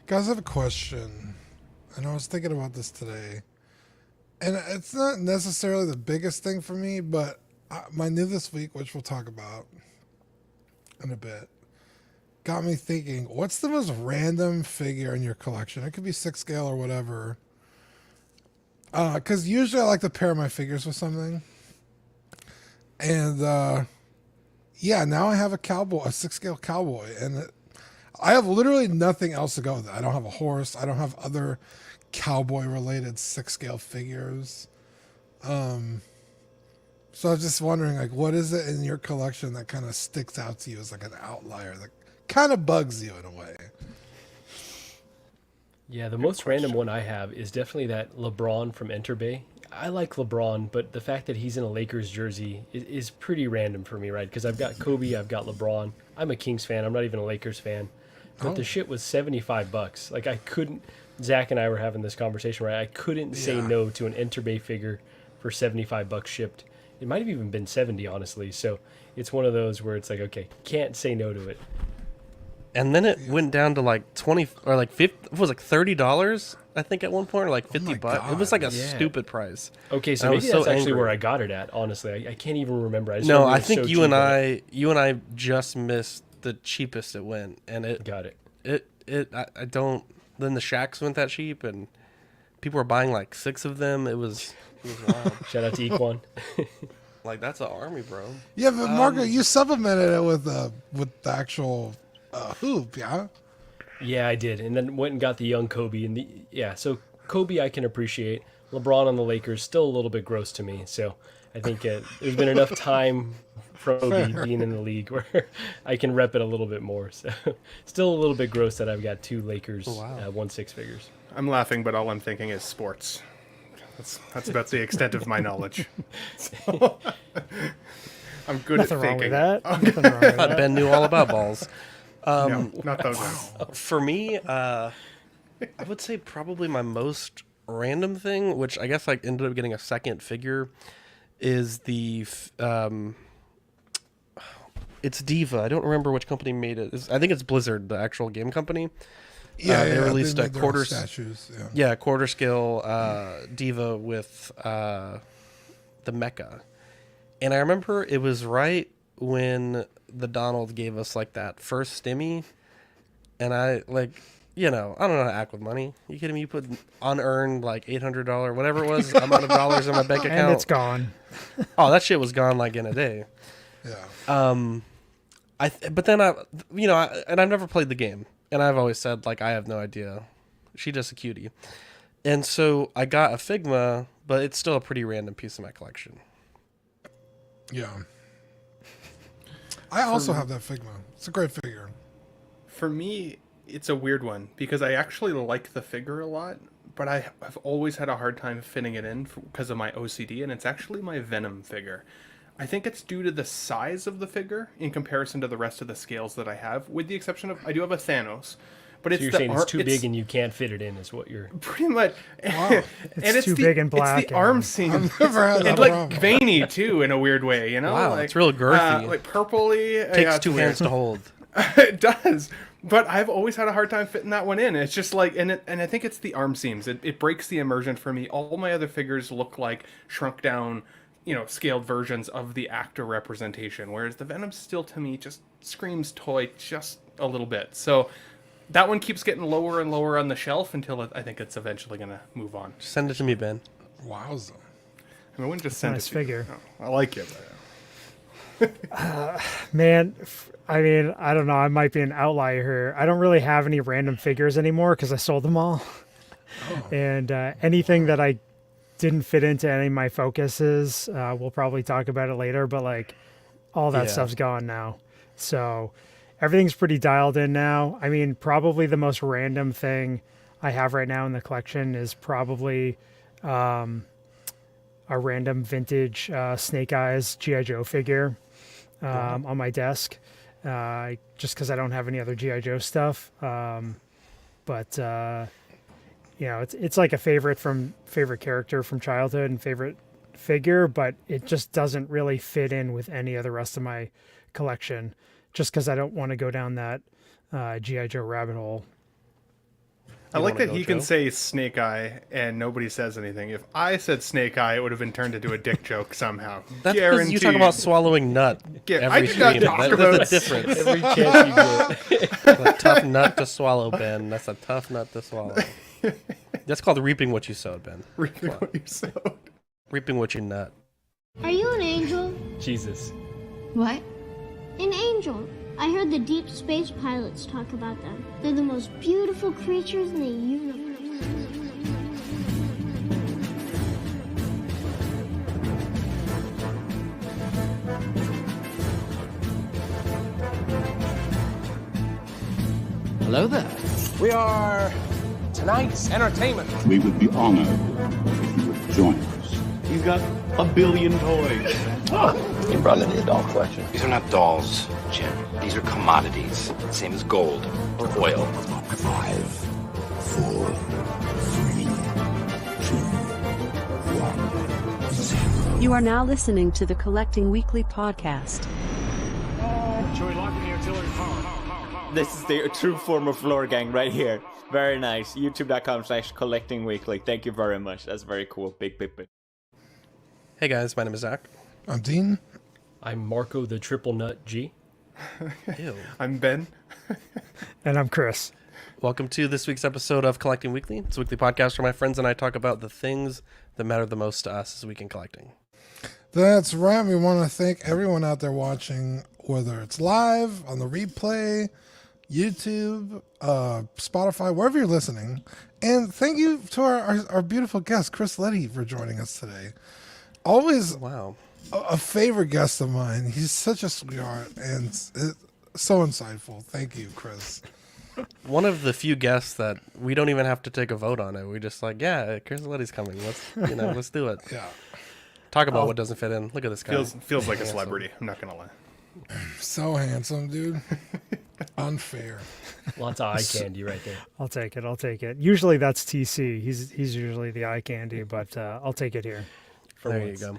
Guys, I have a question. And I was thinking about this today. And it's not necessarily the biggest thing for me, but my new this week, which we'll talk about in a bit, got me thinking, what's the most random figure in your collection? It could be six scale or whatever. Because usually I like to pair my figures with something. And yeah, now I have a cowboy, a six scale cowboy. And I have literally nothing else to go with it. I don't have a horse. I don't have other cowboy related six scale figures. So I was just wondering, like, what is it in your collection that kind of sticks out to you as like an outlier that kind of bugs you in a way? Yeah, the most random one I have is definitely that LeBron from Enter Bay. I like LeBron, but the fact that he's in a Lakers jersey is pretty random for me, right? Because I've got Kobe, I've got LeBron. I'm a Kings fan. I'm not even a Lakers fan. But the Oh, shit was $75. Like I couldn't. Zach and I were having this conversation, right? I couldn't say yeah. no to an Enter Bay figure for $75 shipped. It might have even been 70, honestly. So it's one of those where it's like, okay, can't say no to it. And then it went down to like 20 or like 50, it was like $30, I think at one point, or like Oh 50 my bucks. It was like a God. Yeah. stupid price. Okay, so I maybe was that's so actually where angry. I got it at. Honestly, I can't even remember. I just No, remember it I was think so you cheap and and you and I just missed the cheapest it went, and got it. I don't. Then the shacks went that cheap, and people were buying like 6 of them. It was wild. Shout out to Equan. Like that's an army, bro. Yeah, but Marco, you supplemented it with the actual hoop, yeah? Yeah, I did, and then went and got the young Kobe. And so Kobe I can appreciate. LeBron on the Lakers still a little bit gross to me. So I think there's been enough time from Kobe being in the league where I can rep it a little bit more. So still a little bit gross that I've got 2 Lakers, wow. 1 six figures. I'm laughing, but all I'm thinking is sports. That's about the extent of my knowledge. So, I'm good Nothing at wrong thinking. with that. Nothing wrong with that. Ben knew all about balls. No, not those ones. For me, I would say probably my most random thing, which I guess I ended up getting a second figure, is it's Diva. I don't remember which company made it. I think it's Blizzard, the actual game company. Yeah, They released a made their own quarter statues. Yeah. Yeah, quarter scale Diva with the mecha. And I remember it was right when the Donald gave us like that first stimmy, and I like, I don't know how to act with money. You kidding me? You put unearned like $800, whatever it was, amount of dollars in my bank account. And it's gone. Oh, that shit was gone like in a day. Yeah. But then and I've never played the game, and I've always said like I have no idea. She just a cutie, and so I got a Figma, but it's still a pretty random piece of my collection. Yeah. I also have that Figma. It's a great figure. For me, it's a weird one because I actually like the figure a lot, but I have always had a hard time fitting it in because of my OCD, and it's actually my Venom figure. I think it's due to the size of the figure in comparison to the rest of the scales that I have, with the exception of I do have a Thanos, but So it's you're the saying it's too big and you can't fit it in, is what you're. pretty much. Wow. And too big and black It's the and- arm seam. I've never had that And like problem. veiny too, in a weird way, you know. Wow, like, it's real girthy. like purpley. Takes yeah, it's 2 weird. hands to hold. It does, but I've always had a hard time fitting that one in. It's just like, and I think it's the arm seams. It breaks the immersion for me. All my other figures look like shrunk down, scaled versions of the actor representation, whereas the Venom still to me just screams toy just a little bit. So that one keeps getting lower and lower on the shelf until I think it's eventually gonna move on. Send it to me, Ben. Wowza. I mean, I wouldn't just a send nice it to you. figure. Oh, I like it. Man, I mean, I don't know. I might be an outlier here. I don't really have any random figures anymore because I sold them all. And anything that I didn't fit into any of my focuses, we'll probably talk about it later, but like all that Yeah. stuff's gone now. So everything's pretty dialed in now. I mean, probably the most random thing I have right now in the collection is probably a random vintage Snake Eyes G.I. Joe figure on my desk, just because I don't have any other G.I. Joe stuff. But it's like a favorite character from childhood and favorite figure, but it just doesn't really fit in with any of the rest of my collection, just because I don't want to go down that G.I. Joe rabbit hole. I like wanna that go, he can Joe? say Snake Eye and nobody says anything. If I said Snake Eye, it would have been turned into a dick joke somehow. That's because you talk about swallowing nut I every did not stream. talk There's about a difference. Every chance you get. A tough nut to swallow, Ben. That's a tough nut to swallow. That's called reaping what you sowed, Ben. reaping what you sowed. Reaping what you nut. Are you an angel? Jesus. What? An angel. I heard the deep space pilots talk about them. They're the most beautiful creatures in the universe. Hello there. We are tonight's entertainment. We would be honored if you would join us. He's got a billion toys. You brought in the doll collection. These are not dolls, Jim. These are commodities. Same as gold or oil. 5, 4, 3, 2, 1, 0. You are now listening to the Collecting Weekly podcast. This is the true form of floor gang right here. Very nice. YouTube.com/collecting weekly. Thank you very much. That's very cool. Big. Hey guys, my name is Zach. I'm Dean. I'm Marco the Triple Nut G. Ew. I'm Ben. And I'm Chris. Welcome to this week's episode of Collecting Weekly. It's a weekly podcast where my friends and I talk about the things that matter the most to us this week in collecting. That's right. We want to thank everyone out there watching, whether it's live, on the replay, YouTube, Spotify, wherever you're listening. And thank you to our beautiful guest, Chris Leddy, for joining us today. Always Wow. a favorite guest of mine. He's such a sweetheart and so insightful. Thank you, Chris. One of the few guests that we don't even have to take a vote on it. We just like, yeah, Chris Leddy's coming. Let's do it. Yeah. Talk about what doesn't fit in. Look at this guy. Feels like a celebrity. I'm not gonna lie. So handsome, dude. Unfair. Lots of eye candy right there. I'll take it. Usually that's TC. He's usually the eye candy, but I'll take it here. There you go.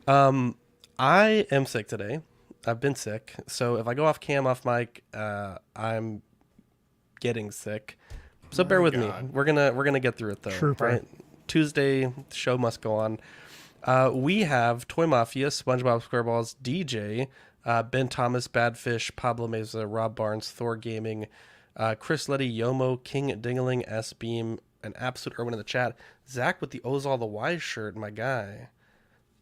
I am sick today. I've been sick. So if I go off cam, off mic, I'm getting sick. So bear with me. We're gonna get through it though. Trooper. Right? Tuesday, the show must go on. We have Toy Mafia, SpongeBob SquareBalls, DJ, Ben Thomas, Badfish, Pablo Meza, Rob Barnes, Thor Gaming, Chris Leddy, Yomo, King Dingaling, S Beam, an absolute Irwin in the chat. Zach with the O's All the Wise shirt, my guy.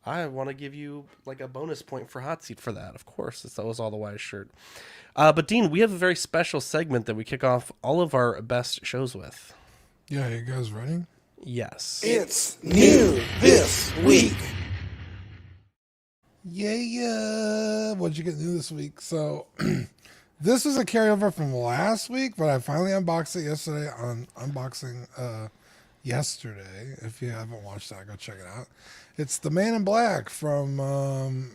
I want to give you like a bonus point for hot seat for that. Of course, it's the O's All the Wise shirt. But Dean, we have a very special segment that we kick off all of our best shows with. Yeah, you guys ready? Yes. It's new this week. Yeah. What'd you get new this week? So this is a carryover from last week, but I finally unboxed it yesterday on unboxing yesterday. If you haven't watched that, go check it out. It's the Man in Black from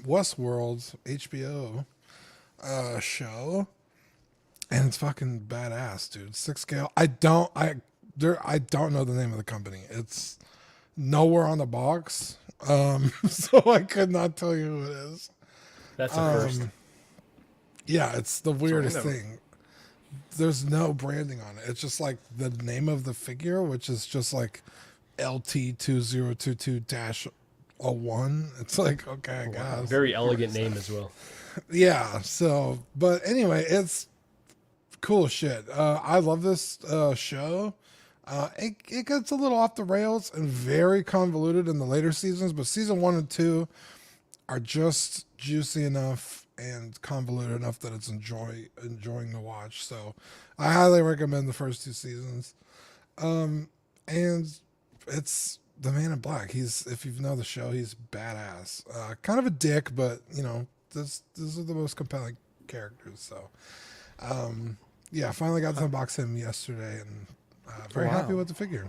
Westworld's HBO show. And it's fucking badass, dude. Sixth Scale. I don't know the name of the company. It's nowhere on the box. So I could not tell you who it is. That's the first. Yeah, it's the weirdest random. thing. There's no branding on it. It's just like the name of the figure, which is just like LT2022-01. It's like, okay, I guess. Very elegant name as well. Yeah, so, but anyway, it's cool shit. I love this show. It gets a little off the rails and very convoluted in the later seasons, but season 1 and 2 are just juicy enough and convoluted enough that it's enjoying to watch. So I highly recommend the first 2 seasons. And it's the Man in Black. If you know the show, he's badass. Kind of a dick, but these are the most compelling characters. So yeah, I finally got to unbox him yesterday and very happy with the figure.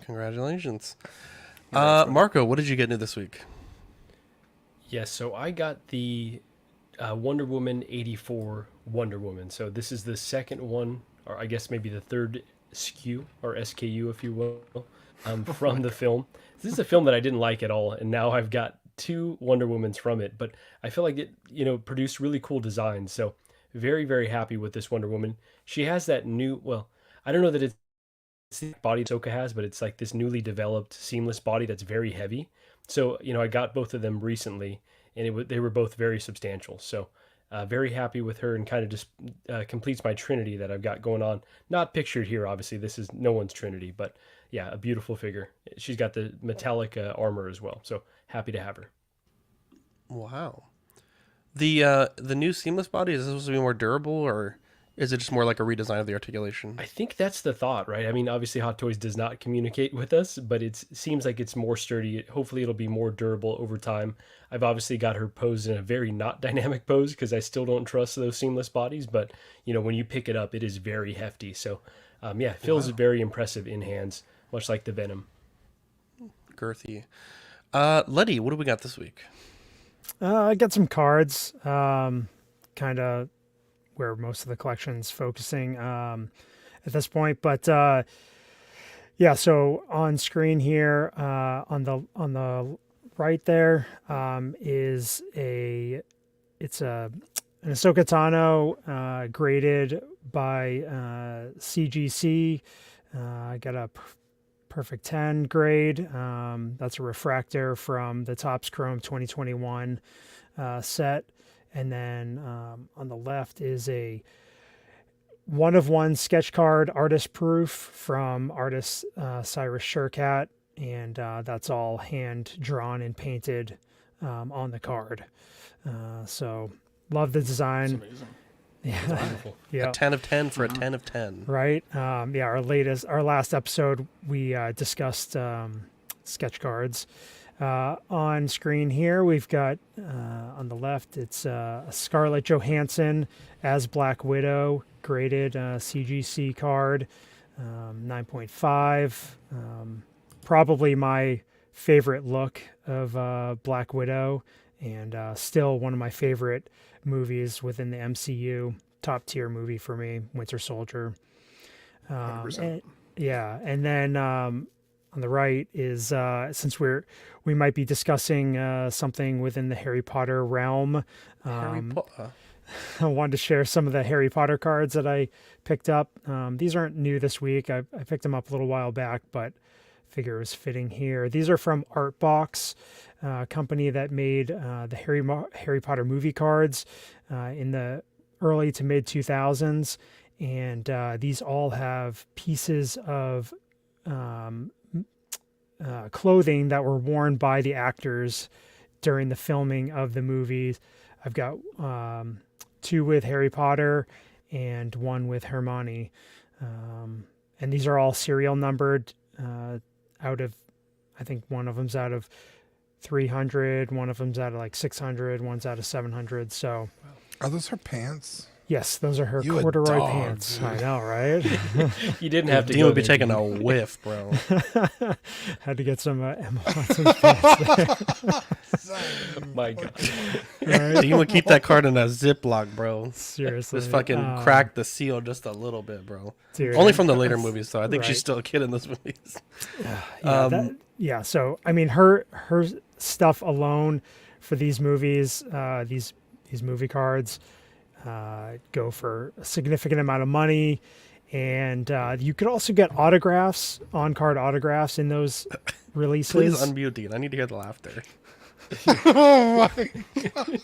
Congratulations. Marco, what did you get new this week? Yes, so I got the Wonder Woman 84 Wonder Woman. So this is the second one, or I guess maybe the third SKU, or SKU, if you will, from the film. This is a film that I didn't like at all, and now I've got 2 Wonder Womans from it, but I feel like it produced really cool designs. So very, very happy with this Wonder Woman. She has that new, well, I don't know that it's the body Ahsoka has, but it's like this newly developed seamless body that's very heavy. So, I got both of them recently, and they were both very substantial. So, very happy with her, and kind of just completes my Trinity that I've got going on. Not pictured here, obviously. This is no one's Trinity, but yeah, a beautiful figure. She's got the metallic armor as well. So happy to have her. Wow. The new seamless body, is this supposed to be more durable, or is it just more like a redesign of the articulation? I think that's the thought, right? I mean, obviously Hot Toys does not communicate with us, but it seems like it's more sturdy. Hopefully it'll be more durable over time. I've obviously got her posed in a very not dynamic pose because I still don't trust those seamless bodies, but when you pick it up, it is very hefty. So it feels very impressive in hands, much like the Venom. Girthy. Letty, what do we got this week? I got some cards, kind of where most of the collection's focusing at this point. But so on screen here, on the right there, is an Ahsoka Tano graded by CGC. I got a perfect 10 grade. That's a refractor from the Topps Chrome 2021 set. And then on the left is a 1-of-1 sketch card artist proof from artist Cyrus Sherkat. And that's all hand drawn and painted on the card. So love the design. That's amazing. Yeah. Yeah. A 10 of 10 for a 10 of 10. Right. Our last episode, we discussed sketch cards. On screen here, we've got on the left, it's a Scarlett Johansson as Black Widow graded CGC card, 9.5. Probably my favorite look of Black Widow, and still one of my favorite movies within the MCU. Top tier movie for me, Winter Soldier. And then on the right is since we might be discussing something within the Harry Potter realm. Harry Potter. I wanted to share some of the Harry Potter cards that I picked up. These aren't new this week. I picked them up a little while back, but figure it was fitting here. These are from Artbox, company that made the Harry Potter movie cards in the early to mid 2000s, and these all have pieces of clothing that were worn by the actors during the filming of the movies. I've got 2 with Harry Potter and 1 with Hermione, and these are all serial numbered. Out of, I think one of them's out of 300, one of them's out of like 600, one's out of 700. So, are those her pants? Yes, those are her You a corduroy dog, pants. dude. I know, right? You didn't have to Dean go would be there, taking did a you? whiff, bro. Had to get some Emma Watson's pants there. My God. Right? Dean would keep that card in a Ziploc, bro. Seriously. Just fucking crack the seal just a little bit, bro. Dude, Only from the later movies, though. I think right. she's still a kid in those movies. So I mean, her stuff alone for these movies, these movie cards, go for a significant amount of money, and you could also get autographs, on-card autographs in those releases. Please unmute Dean. I need to hear the laughter. Oh my God.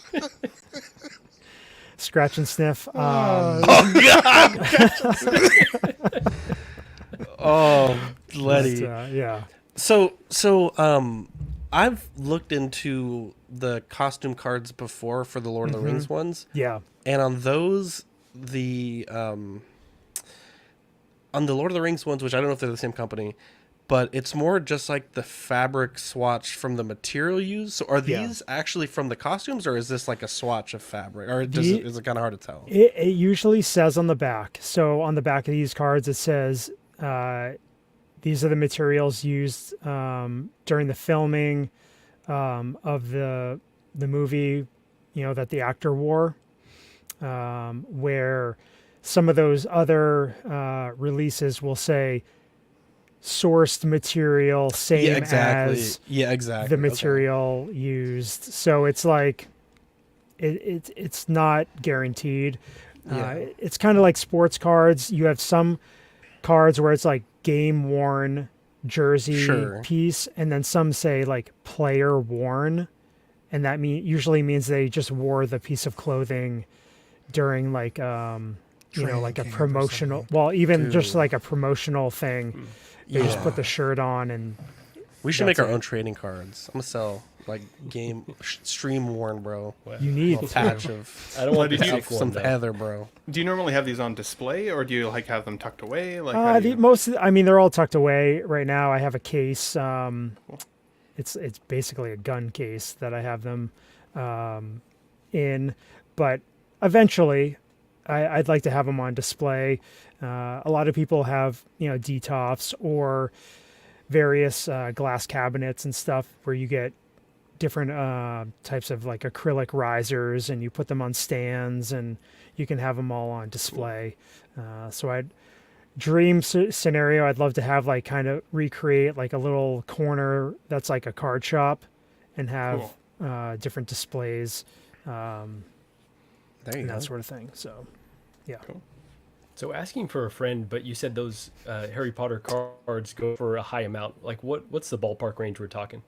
Scratch and sniff. Oh, God! Oh, Letty. Yeah. So, I've looked into the costume cards before for the Lord of the Rings ones. Yeah. And on those, on the Lord of the Rings ones, which I don't know if they're the same company, but it's more just like the fabric swatch from the material used. So are these actually from the costumes, or is this like a swatch of fabric, or is it kind of hard to tell? It usually says on the back. So on the back of these cards, it says these are the materials used during the filming of the movie, that the actor wore. Where some of those other releases will say sourced material, same as the material used. So it's like it's not guaranteed. It's kind of like sports cards. You have some cards where it's like game worn jersey piece, and then some say like player worn, and that usually means they just wore the piece of clothing during like like a promotional, well, even just like a promotional thing. They just put the shirt on, and we should make our own trading cards. I'm gonna sell like game stream worn, bro. You need a patch of. I don't want to take some heather, bro. Do you normally have these on display, or do you like have them tucked away? Like they're all tucked away right now. I have a case. It's basically a gun case that I have them in, but eventually I'd like to have them on display. A lot of people have detoffs or various glass cabinets and stuff where you get different types of like acrylic risers, and you put them on stands, and you can have them all on display. So I'd dream scenario, I'd love to have like kind of recreate like a little corner that's like a card shop, and have different displays, and that sort of thing. So yeah. Cool. So asking for a friend, but you said those Harry Potter cards go for a high amount. Like what's the ballpark range we're talking?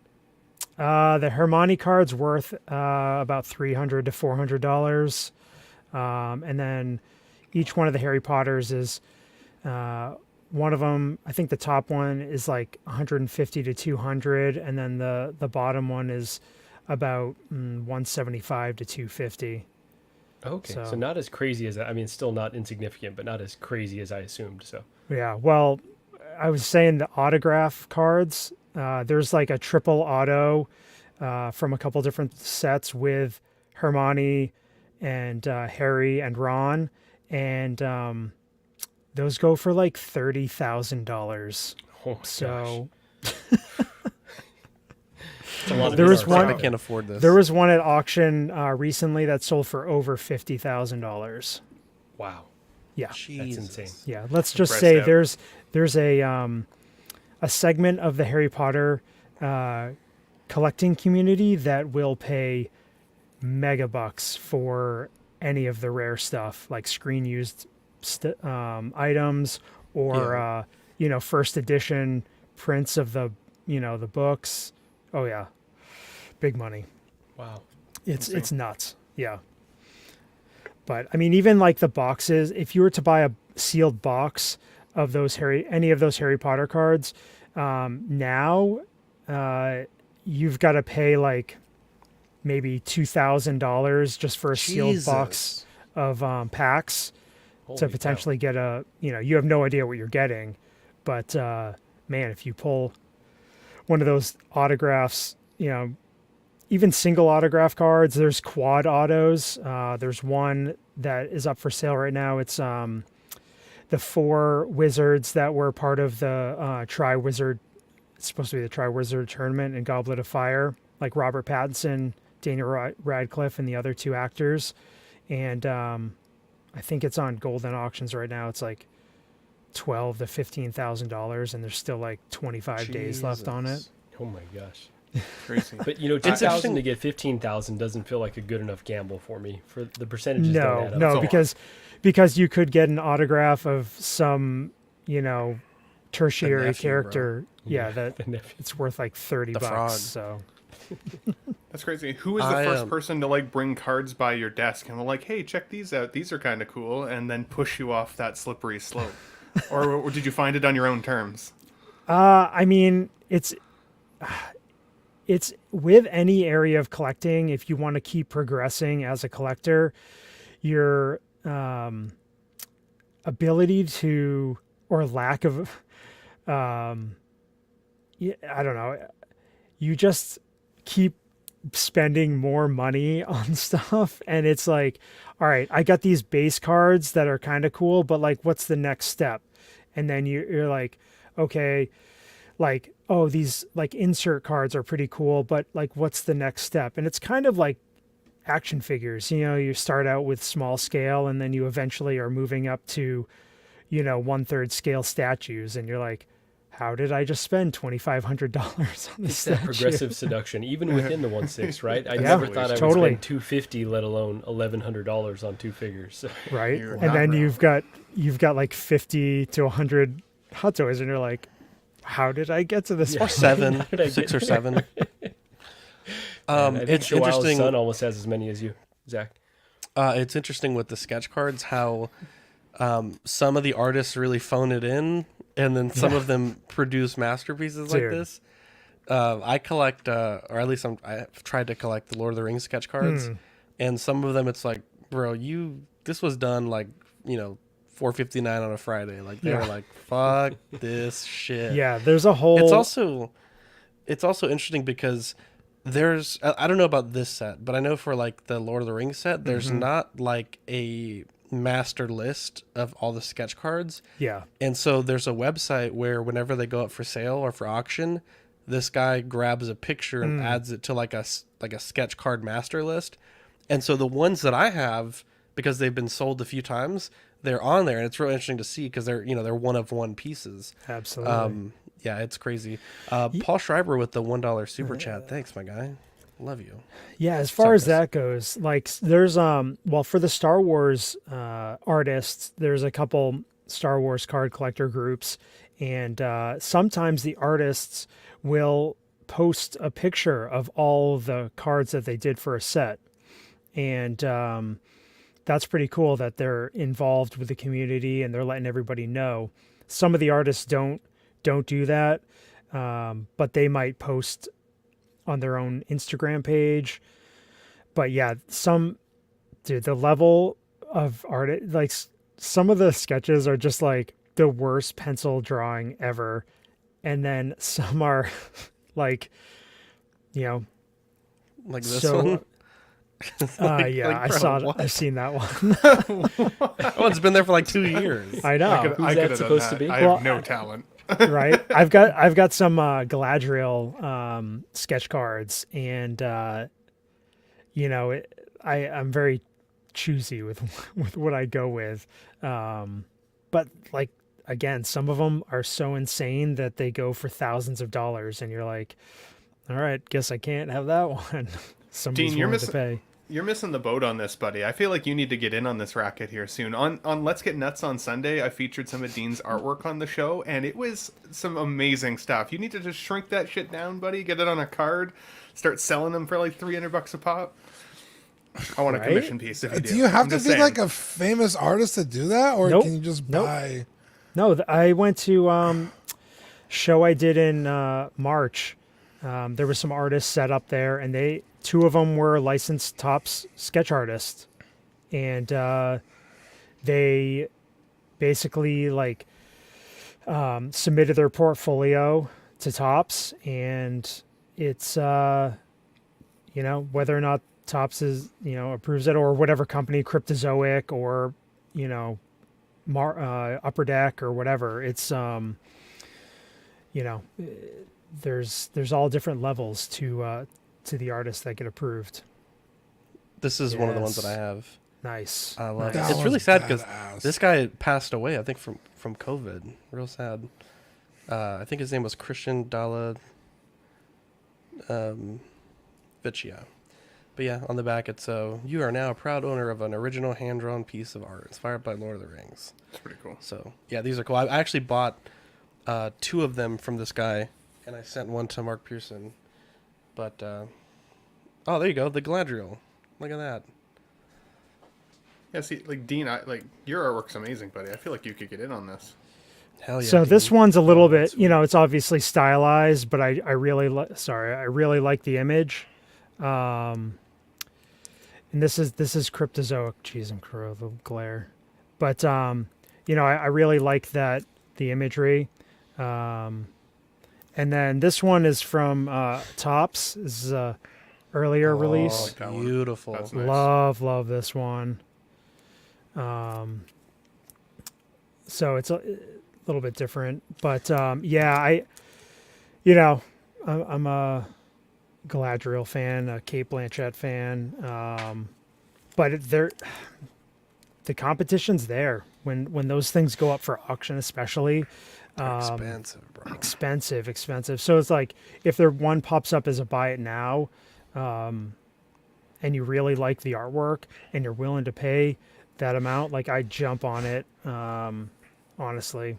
The Hermione card's worth about $300 to $400, and then each one of the Harry Potters is one of them. I think the top one is like 150 to 200, and then the bottom one is about 175 to 250. Okay, so not as crazy as that. I mean, it's still not insignificant, but not as crazy as I assumed. So yeah, well, I was saying the autograph cards. There's like a triple auto from a couple different sets with Hermione and Harry and Ron, and those go for like $30,000. Oh my so. There was one. I can't afford this. There was one at auction recently that sold for over $50,000. Wow. Yeah, Jesus. That's insane. Yeah, let's just say there's a segment of the Harry Potter collecting community that will pay mega bucks for any of the rare stuff, like screen used items, or first edition prints of the the books. Oh yeah, big money. Wow, it's nuts. Yeah, but I mean, even like the boxes, if you were to buy a sealed box of any of those Harry Potter cards, now you've got to pay like maybe $2,000 just for a sealed box of packs. Holy to potentially get a you have no idea what you're getting, but man, if you pull one of those autographs, even single autograph cards, there's quad autos. There's one that is up for sale right now. It's the 4 wizards that were part of the Tri-Wizard. It's supposed to be the Tri-Wizard tournament in Goblet of Fire, like Robert Pattinson, Daniel Radcliffe, and the other 2 actors. And I think it's on Golden Auctions right now. It's like $12,000 to $15,000, and there's still like 25 days left on it. Oh my gosh. Crazy. But 10,000 to get 15,000 doesn't feel like a good enough gamble for me. For the percentages don't add up. No, because you could get an autograph of some tertiary nephew, character. Yeah, that it's worth like $30 frog. So that's crazy. Who is the first person to like bring cards by your desk and like, hey, check these out, these are kind of cool, and then push you off that slippery slope? or did you find it on your own terms? I mean, it's with any area of collecting. If you want to keep progressing as a collector, your ability to, or lack of, I don't know, you just keep spending more money on stuff, and it's like, all right, I got these base cards that are kind of cool, but like, what's the next step? And then you're like, okay, like, oh, these like insert cards are pretty cool, but like, what's the next step? And it's kind of like action figures. You start out with small scale, and then you eventually are moving up to 1/3 scale statues, and you're like, how did I just spend $2,500 on this It's statue? that progressive seduction, even within the 1/6, right? I Yeah, never thought I would totally. spend $250, let alone $1,100 on 2 figures. Right, and then you've got like 50 to 100 Hot Toys, and you're like, how did I get to this? Or 7, How did I 6 get or 7. I think It's Joel's interesting. son almost has as many as you, Zach. It's interesting with the sketch cards how some of the artists really phone it in, and then some of them produce masterpieces like Dude. this. I collect, or at least I've tried to collect the Lord of the Rings sketch cards, and some of them it's like, bro, this was done like, $4.59 on a Friday. Like they were like, fuck this shit. Yeah, there's a whole. It's also interesting because I don't know about this set, but I know for like the Lord of the Rings set, there's not like a master list of all the sketch cards. Yeah. And so there's a website where whenever they go up for sale or for auction, this guy grabs a picture and adds it to like a sketch card master list. And so the ones that I have, because they've been sold a few times, they're on there, and it's really interesting to see because they're one of one pieces. Absolutely. Yeah, it's crazy. Paul Schreiber with the $1 super chat. Thanks, my guy. Love you. Yeah, as far as that goes, like there's for the Star Wars artists, there's a couple Star Wars card collector groups, and sometimes the artists will post a picture of all the cards that they did for a set, and that's pretty cool that they're involved with the community and they're letting everybody know. Some of the artists don't do that, but they might post on their own Instagram page. But yeah, the level of art, like some of the sketches are just like the worst pencil drawing ever. And then some are like, like this one. I saw it. I've seen that one. That one's been there for like 2 years. I know. Who's that supposed to be? I have no talent. Right. I've got some Galadriel sketch cards, and I'm very choosy with what I go with. But like again, some of them are so insane that they go for thousands of dollars, and you're like, all right, guess I can't have that one. Somebody's Dean, willing to pay. You're missing the boat on this, buddy. I feel like you need to get in on this racket here soon. On Let's Get Nuts on Sunday, I featured some of Dean's artwork on the show, and it was some amazing stuff. You need to just shrink that shit down, buddy. Get it on a card, start selling them for like $300 a pop. I want a commission piece if you do. Do you have I'm to just be saying. like a famous artist to do that, or Nope. can you just Nope. buy? No, I went to show I did in March. There were some artists set up there, and two of them were licensed Topps sketch artists, and they basically like submitted their portfolio to Topps, and it's whether or not Topps is approves it, or whatever company, Cryptozoic or Upper Deck or whatever. It's there's all different levels to the artists that get approved. This is one of the ones that I have. Nice. I love That it. It's really one's sad because badass. this guy passed away, I think, from COVID. Real sad. I think his name was Christian Dalla Vicia. But yeah, on the back it's you are now a proud owner of an original hand-drawn piece of art inspired by Lord of the Rings. It's pretty cool. So yeah, these are cool. I actually bought 2 of them from this guy, and I sent one to Mark Pearson. But there you go, the Galadriel. Look at that. Yeah, see, like Dean, your artwork's amazing, buddy. I feel like you could get in on this. Hell yeah. So this Dean. one's a little bit, it's obviously stylized, but I really like the image. And this is Cryptozoic. Jeez, I'm crow the glare. But I really like the imagery. And then this one is from Topps. This is a earlier release. that one. Beautiful. That's nice. Love this one. So it's a little bit different, but I'm a Galadriel fan, a Cate Blanchett fan. But the competition's there when those things go up for auction, especially. Expensive, bro. Expensive. So it's like if there one pops up as a buy it now, and you really like the artwork and you're willing to pay that amount, like I jump on it, honestly.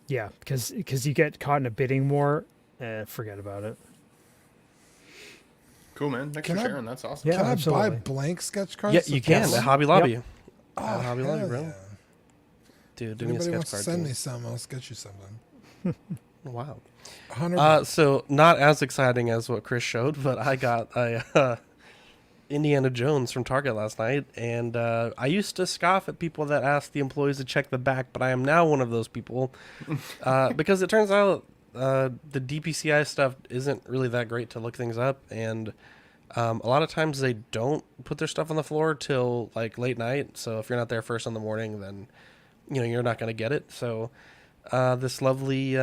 Yeah, because you get caught in a bidding war, forget about it. Cool, man. Thanks Can for I- sharing. That's awesome. Yeah, Can I absolutely. buy blank sketch cards? Yeah, to you can put at on? Hobby Lobby. Yep. Oh, At Hobby Lobby, hell bro. yeah. Dude, do If me a anybody sketch wants to card. send King. me some, I'll sketch you something. Wow. 100 So not as exciting as what Chris showed, but I got a Indiana Jones from Target last night, and I used to scoff at people that asked the employees to check the back, but I am now one of those people because it turns out the DPCI stuff isn't really that great to look things up, and a lot of times they don't put their stuff on the floor till like late night. So if you're not there first in the morning, then you're not going to get it. So this lovely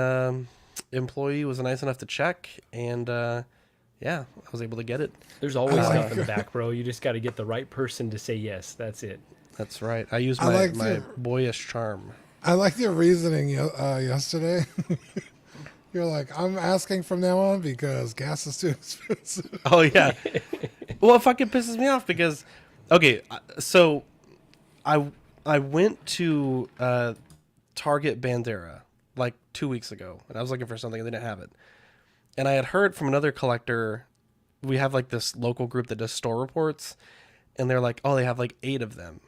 employee was nice enough to check, and yeah, I was able to get it. There's always stuff in the back, bro. You just got to get the right person to say yes. That's it. That's right. I used I my, like my the- boyish charm. I liked your reasoning yesterday. You're like, I'm asking from now on because gas is too expensive. Oh yeah. Well, it fucking pisses me off because, okay, so I went to Target Bandera like 2 weeks ago, and I was looking for something and they didn't have it. And I had heard from another collector. We have like this local group that does store reports, and they're like, oh, they have like 8 of them.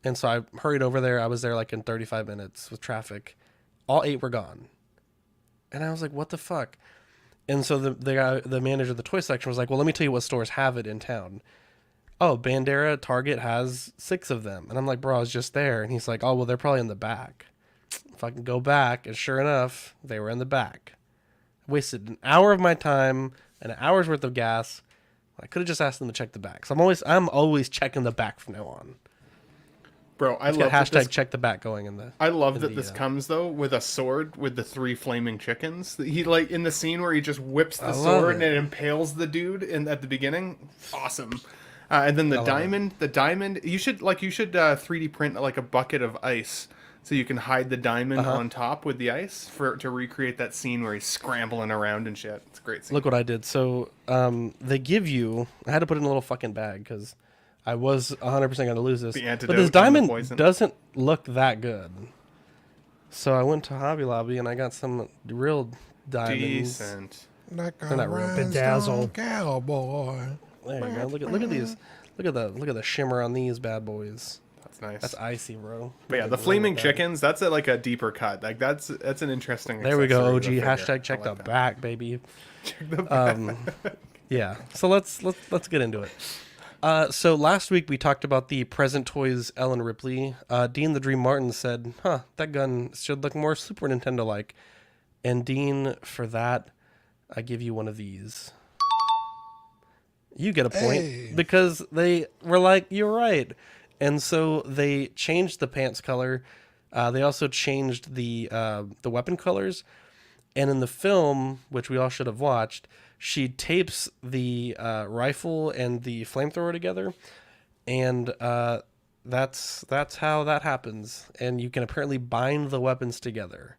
And so I hurried over there. I was there like in 35 minutes with traffic. All 8 were gone. And I was like, what the fuck? And so the guy, the manager of the toy section was like, well, let me tell you what stores have it in town. Oh, Bandera Target has 6 of them. And I'm like, bro, I was just there. And he's like, oh, well, they're probably in the back. If I can go back, and sure enough, they were in the back. I wasted an hour of my time, an hour's worth of gas. I could have just asked them to check the back. So I'm always checking the back from now on. Bro, I Let's love get that hashtag this, check the back going in the. I love in that the, this comes though with a sword with the 3 flaming chickens. He like in the scene where he just whips the I love sword and it. it impales the dude at the beginning. Awesome. And then the diamond. You should 3D print like a bucket of ice so you can hide the diamond on top with the ice to recreate that scene where he's scrambling around and shit. It's a great scene. Look what I did. So they give you. I had to put it in a little fucking bag because I was 100% going to lose this. The antidote But this and the diamond poison. doesn't look that good. So I went to Hobby Lobby and I got some real diamonds. Decent. Like a They're not real. Bedazzle. cowboy. There you go. Look at these. Look at the shimmer on these bad boys. That's nice. That's icy, bro. But yeah, the flaming chickens, that's like a deeper cut. Like that's an interesting There we go. accessory OG to the figure. hashtag check I the like that. back, baby. Check the back. Yeah. So let's get into it. So last week we talked about the present toys Ellen Ripley. Dean the Dream Martin said, that gun should look more Super Nintendo like. And Dean, for that, I give you one of these. You get a point Hey. because they were like, you're right. And so they changed the pants color. They also changed the weapon colors. And in the film, which we all should have watched, she tapes the rifle and the flamethrower together, and that's how that happens. And you can apparently bind the weapons together,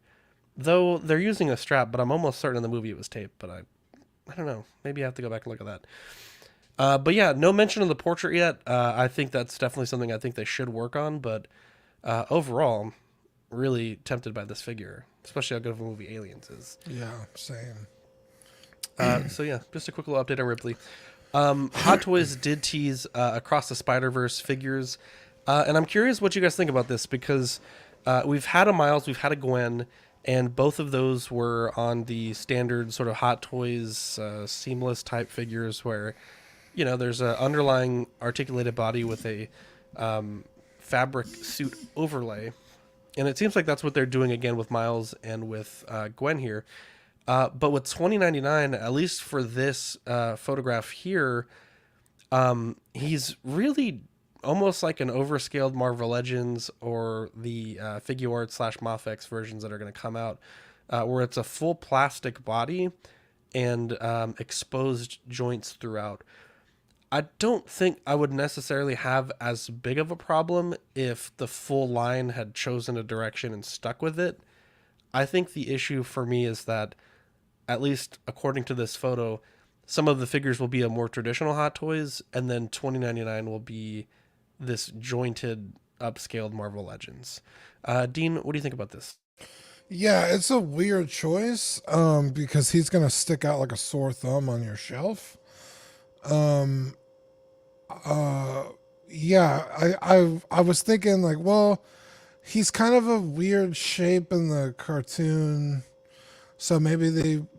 though they're using a strap. But I'm almost certain in the movie it was taped. But I don't know. Maybe I have to go back and look at that. But yeah, no mention of the portrait yet. I think that's definitely something I think they should work on. But overall, really tempted by this figure, especially how good of a movie Aliens is. Yeah, same. So yeah, just a quick little update on Ripley. Hot Toys did tease Across the Spider-Verse figures, and I'm curious what you guys think about this because we've had a Miles, we've had a Gwen, and both of those were on the standard sort of Hot Toys seamless type figures where, there's an underlying articulated body with a fabric suit overlay, and it seems like that's what they're doing again with Miles and with Gwen here. But with $20.99, at least for this photograph here, he's really almost like an overscaled Marvel Legends or the Figuart / Mafex versions that are going to come out, where it's a full plastic body and exposed joints throughout. I don't think I would necessarily have as big of a problem if the full line had chosen a direction and stuck with it. I think the issue for me is that, at least according to this photo, some of the figures will be a more traditional Hot Toys, and then $20.99 will be this jointed upscaled Marvel Legends. Dean, what do you think about this? Yeah, it's a weird choice because he's going to stick out like a sore thumb on your shelf. Yeah, I was thinking like, well, he's kind of a weird shape in the cartoon, so maybe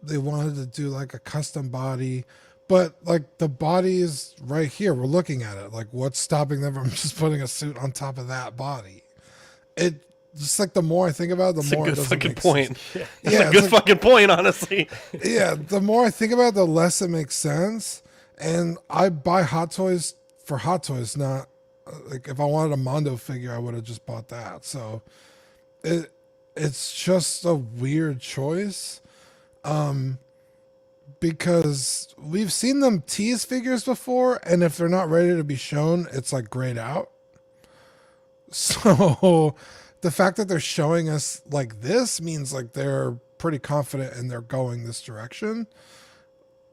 they wanted to do like a custom body, but like the body is right here. We're looking at it. Like, what's stopping them from just putting a suit on top of that body? It just like the more I think about it, the more it doesn't fucking make point. sense. That's a good fucking point, honestly. Yeah, the more I think about it, the less it makes sense. And I buy Hot Toys for Hot Toys, not like if I wanted a Mondo figure, I would have just bought that. So it's just a weird choice. Because we've seen them tease figures before, and if they're not ready to be shown, it's like grayed out. So the fact that they're showing us like this means like they're pretty confident and they're going this direction.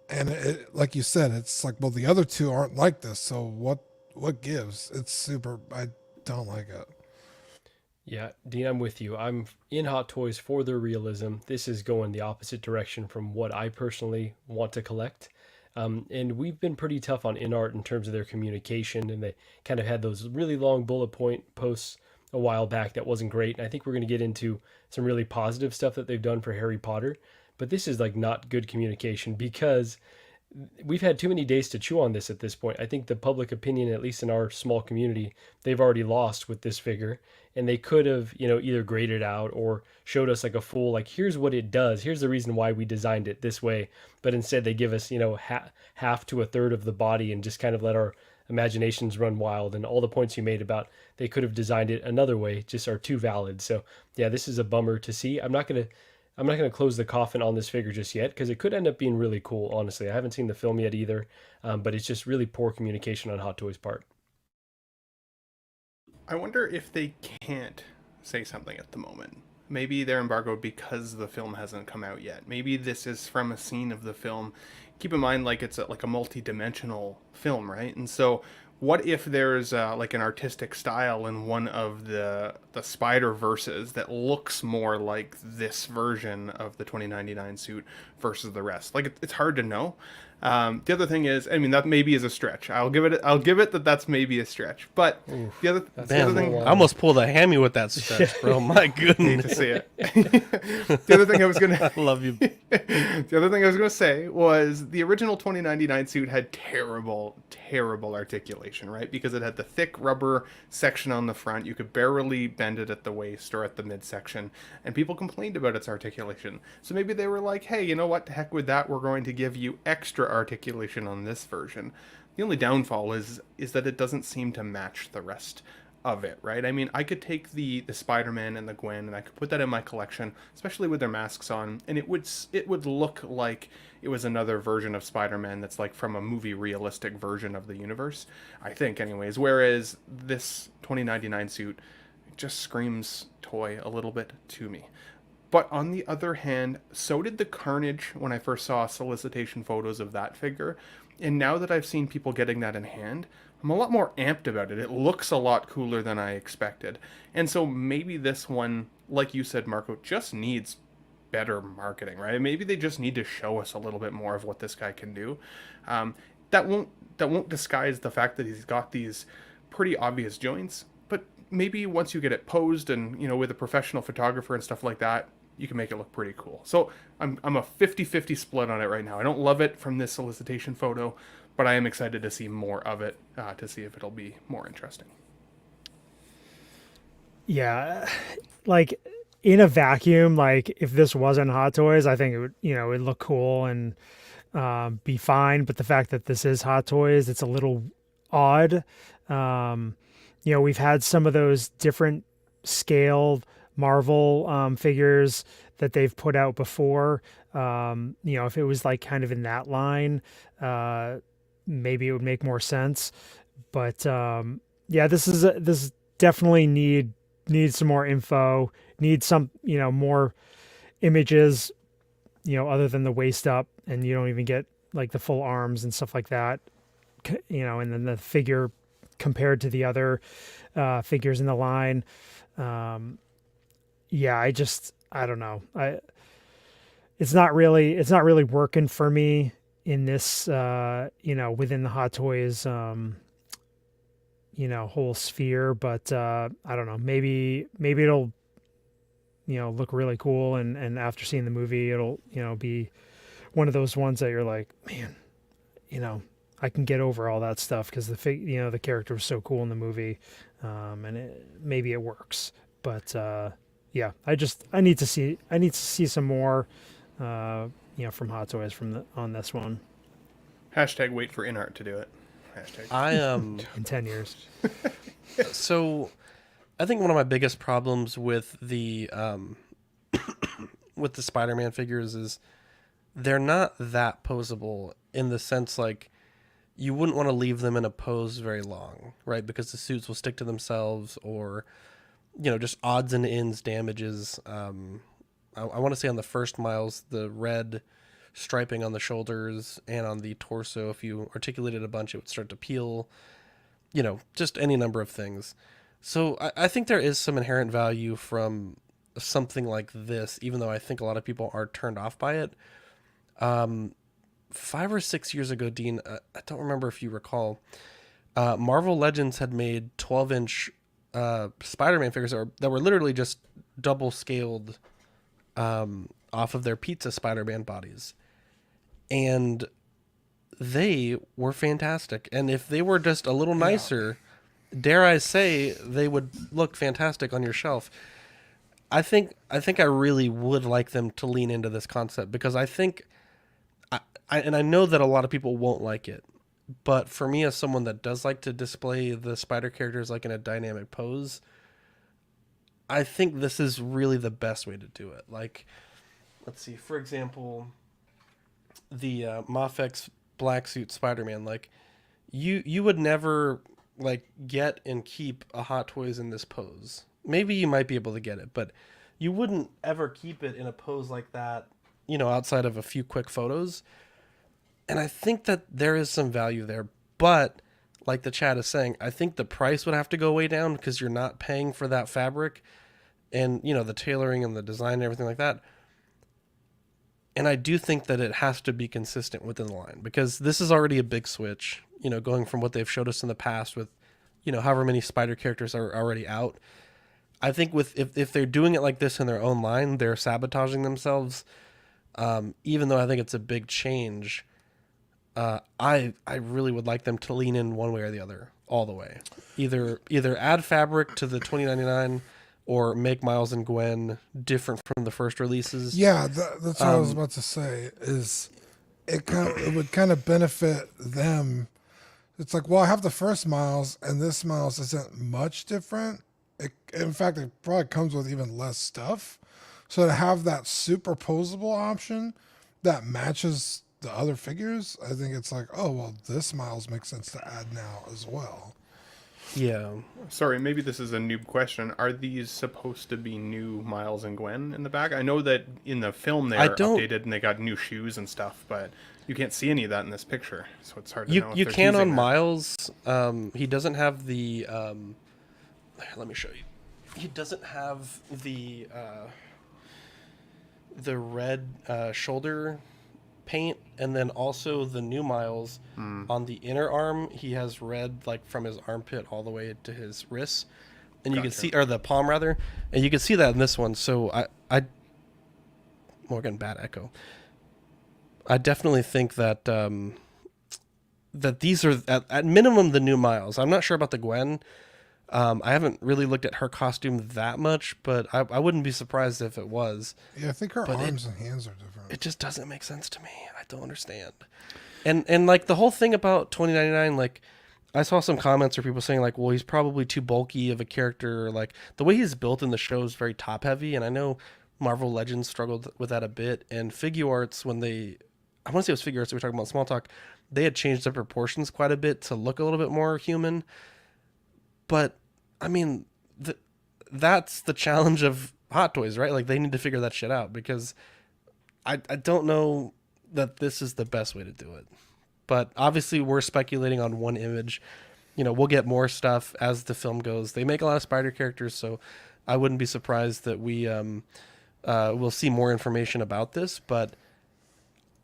And it, like you said, it's like, well, the other two aren't like this, so what gives? It's super. I don't like it. Yeah, Dean, I'm with you. I'm in Hot Toys for their realism. This is going the opposite direction from what I personally want to collect. And we've been pretty tough on Inart in terms of their communication, and they kind of had those really long bullet point posts a while back that wasn't great. And I think we're going to get into some really positive stuff that they've done for Harry Potter. But this is like not good communication because we've had too many days to chew on this at this point. I think the public opinion, at least in our small community, they've already lost with this figure, and they could have, either graded out or showed us like a full, like, here's what it does. Here's the reason why we designed it this way. But instead they give us, half to a third of the body and just kind of let our imaginations run wild. And all the points you made about they could have designed it another way just are too valid. So yeah, this is a bummer to see. I'm not going to close the coffin on this figure just yet because it could end up being really cool, honestly. I haven't seen the film yet either, but it's just really poor communication on Hot Toys' part. I wonder if they can't say something at the moment. Maybe they're embargoed because the film hasn't come out yet. Maybe this is from a scene of the film. Keep in mind, like, it's like a multi-dimensional film, right? And so what if there's like an artistic style in one of the Spider-Verses that looks more like this version of the 2099 suit versus the rest? Like, it's hard to know. The other thing is, I mean, that maybe is a stretch. I'll give it that's maybe a stretch. But the other thing, I almost pulled a hammy with that stretch, bro. My goodness. Hate to see it. The other thing I love you. The other thing I was gonna say was the original 2099 suit had terrible articulation, right? Because it had the thick rubber section on the front. You could barely bend it at the waist or at the midsection, and people complained about its articulation. So maybe they were like, hey, you know what? To heck with that. We're going to give you extra articulation on this version. The only downfall is that it doesn't seem to match the rest of it, right? I mean, I could take the Spider-Man and the Gwen and I could put that in my collection, especially with their masks on, and it would look like it was another version of Spider-Man that's like from a movie realistic version of the universe, I think anyways. Whereas this 2099 suit just screams toy a little bit to me. But on the other hand, so did the Carnage when I first saw solicitation photos of that figure. And now that I've seen people getting that in hand, I'm a lot more amped about it. It looks a lot cooler than I expected. And so maybe this one, like you said, Marco, just needs better marketing, right? Maybe they just need to show us a little bit more of what this guy can do. That won't disguise the fact that he's got these pretty obvious joints. But maybe once you get it posed and, with a professional photographer and stuff like that, you can make it look pretty cool. So I'm a 50-50 split on it right now. I don't love it from this solicitation photo, but I am excited to see more of it, to see if it'll be more interesting. Yeah, like in a vacuum, like if this wasn't Hot Toys, I think it would, it'd look cool and be fine. But the fact that this is Hot Toys, it's a little odd. We've had some of those different scaled Marvel figures that they've put out before. If it was like kind of in that line, maybe it would make more sense. But this definitely needs some more info. Needs some more images. Other than the waist up, and you don't even get like the full arms and stuff like that. And then the figure compared to the other figures in the line. Yeah, I don't know. It's not really working for me in this, within the Hot Toys, whole sphere. But I don't know. Maybe it'll, look really cool, and after seeing the movie, it'll, be one of those ones that you're like, man, I can get over all that stuff because the character was so cool in the movie, and maybe it works. But yeah, I need to see some more, from Hot Toys on this one. Hashtag wait for Inart to do it. Hashtag. I in 10 years. So, I think one of my biggest problems with the with the Spider-Man figures is they're not that posable in the sense like you wouldn't want to leave them in a pose very long, right? Because the suits will stick to themselves, or just odds and ends damages. I want to say on the first Miles, the red striping on the shoulders and on the torso, if you articulated a bunch, it would start to peel. Just any number of things. So I think there is some inherent value from something like this, even though I think a lot of people are turned off by it. 5 or 6 years ago, Dean, I don't remember if you recall, Marvel Legends had made 12-inch Spider-Man figures that were literally just double scaled off of their pizza Spider-Man bodies. And they were fantastic. And if they were just a little nicer, dare I say, they would look fantastic on your shelf. I think I really would like them to lean into this concept, because I think, and I know that a lot of people won't like it, but for me, as someone that does like to display the spider characters like in a dynamic pose, I think this is really the best way to do it. Like, let's see, for example, the Mafex black suit Spider-Man, like you would never like get and keep a Hot Toys in this pose. Maybe you might be able to get it, but you wouldn't ever keep it in a pose like that, outside of a few quick photos. And I think that there is some value there, but like the chat is saying, I think the price would have to go way down because you're not paying for that fabric and, the tailoring and the design and everything like that. And I do think that it has to be consistent within the line, because this is already a big switch, going from what they've showed us in the past with, however many spider characters are already out. I think if they're doing it like this in their own line, they're sabotaging themselves. Even though I think it's a big change, I really would like them to lean in one way or the other, all the way. Either add fabric to the 2099 or make Miles and Gwen different from the first releases. Yeah, that's what I was about to say. Is it would kind of benefit them. It's like, well, I have the first Miles, and this Miles isn't much different. In fact, it probably comes with even less stuff. So to have that superposable option that matches the other figures, I think it's like, oh, well, this Miles makes sense to add now as well. Yeah. Sorry, maybe this is a noob question. Are these supposed to be new Miles and Gwen in the back? I know that in the film they're updated and they got new shoes and stuff, but you can't see any of that in this picture, so it's hard to know if you they're can on teasing that. Miles. He doesn't have the... let me show you. He doesn't have the red shoulder paint, and then also the new Miles on the inner arm, he has red like from his armpit all the way to his wrists, and you can see, or the palm rather, and you can see that in this one. So I more getting bad echo. I definitely think that that these are at minimum the new Miles. I'm not sure about the Gwen. I haven't really looked at her costume that much, but I wouldn't be surprised if it was. Yeah, I think her arms and hands are different. It just doesn't make sense to me. I don't understand. And like the whole thing about 2099, like I saw some comments where people saying like, well, he's probably too bulky of a character. Like the way he's built in the show is very top heavy, and I know Marvel Legends struggled with that a bit. And Figure Arts, when I want to say it was Figure Arts, we were talking about Small Talk, they had changed the proportions quite a bit to look a little bit more human. But I mean, that's the challenge of Hot Toys, right? Like they need to figure that shit out, because I don't know that this is the best way to do it. But obviously we're speculating on one image. we'll get more stuff as the film goes. They make a lot of spider characters, so I wouldn't be surprised that we we'll see more information about this. But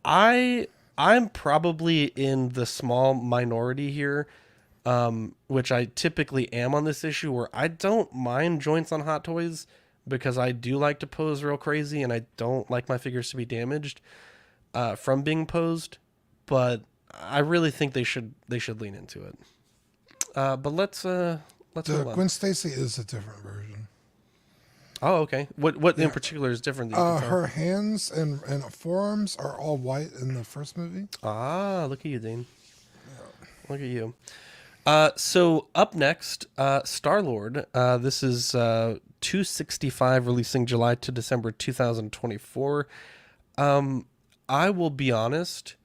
I'm probably in the small minority here, which I typically am on this issue, where I don't mind joints on Hot Toys because I do like to pose real crazy, and I don't like my figures to be damaged from being posed. But I really think they should lean into it. But let's move on. Gwen Stacy is a different version. Oh, okay. What in particular is different? That you can tell? Her hands and forearms are all white in the first movie. Ah, look at you, Dean. Look at you. So up next, Star-Lord. This is 265, releasing July to December 2024. I will be honest,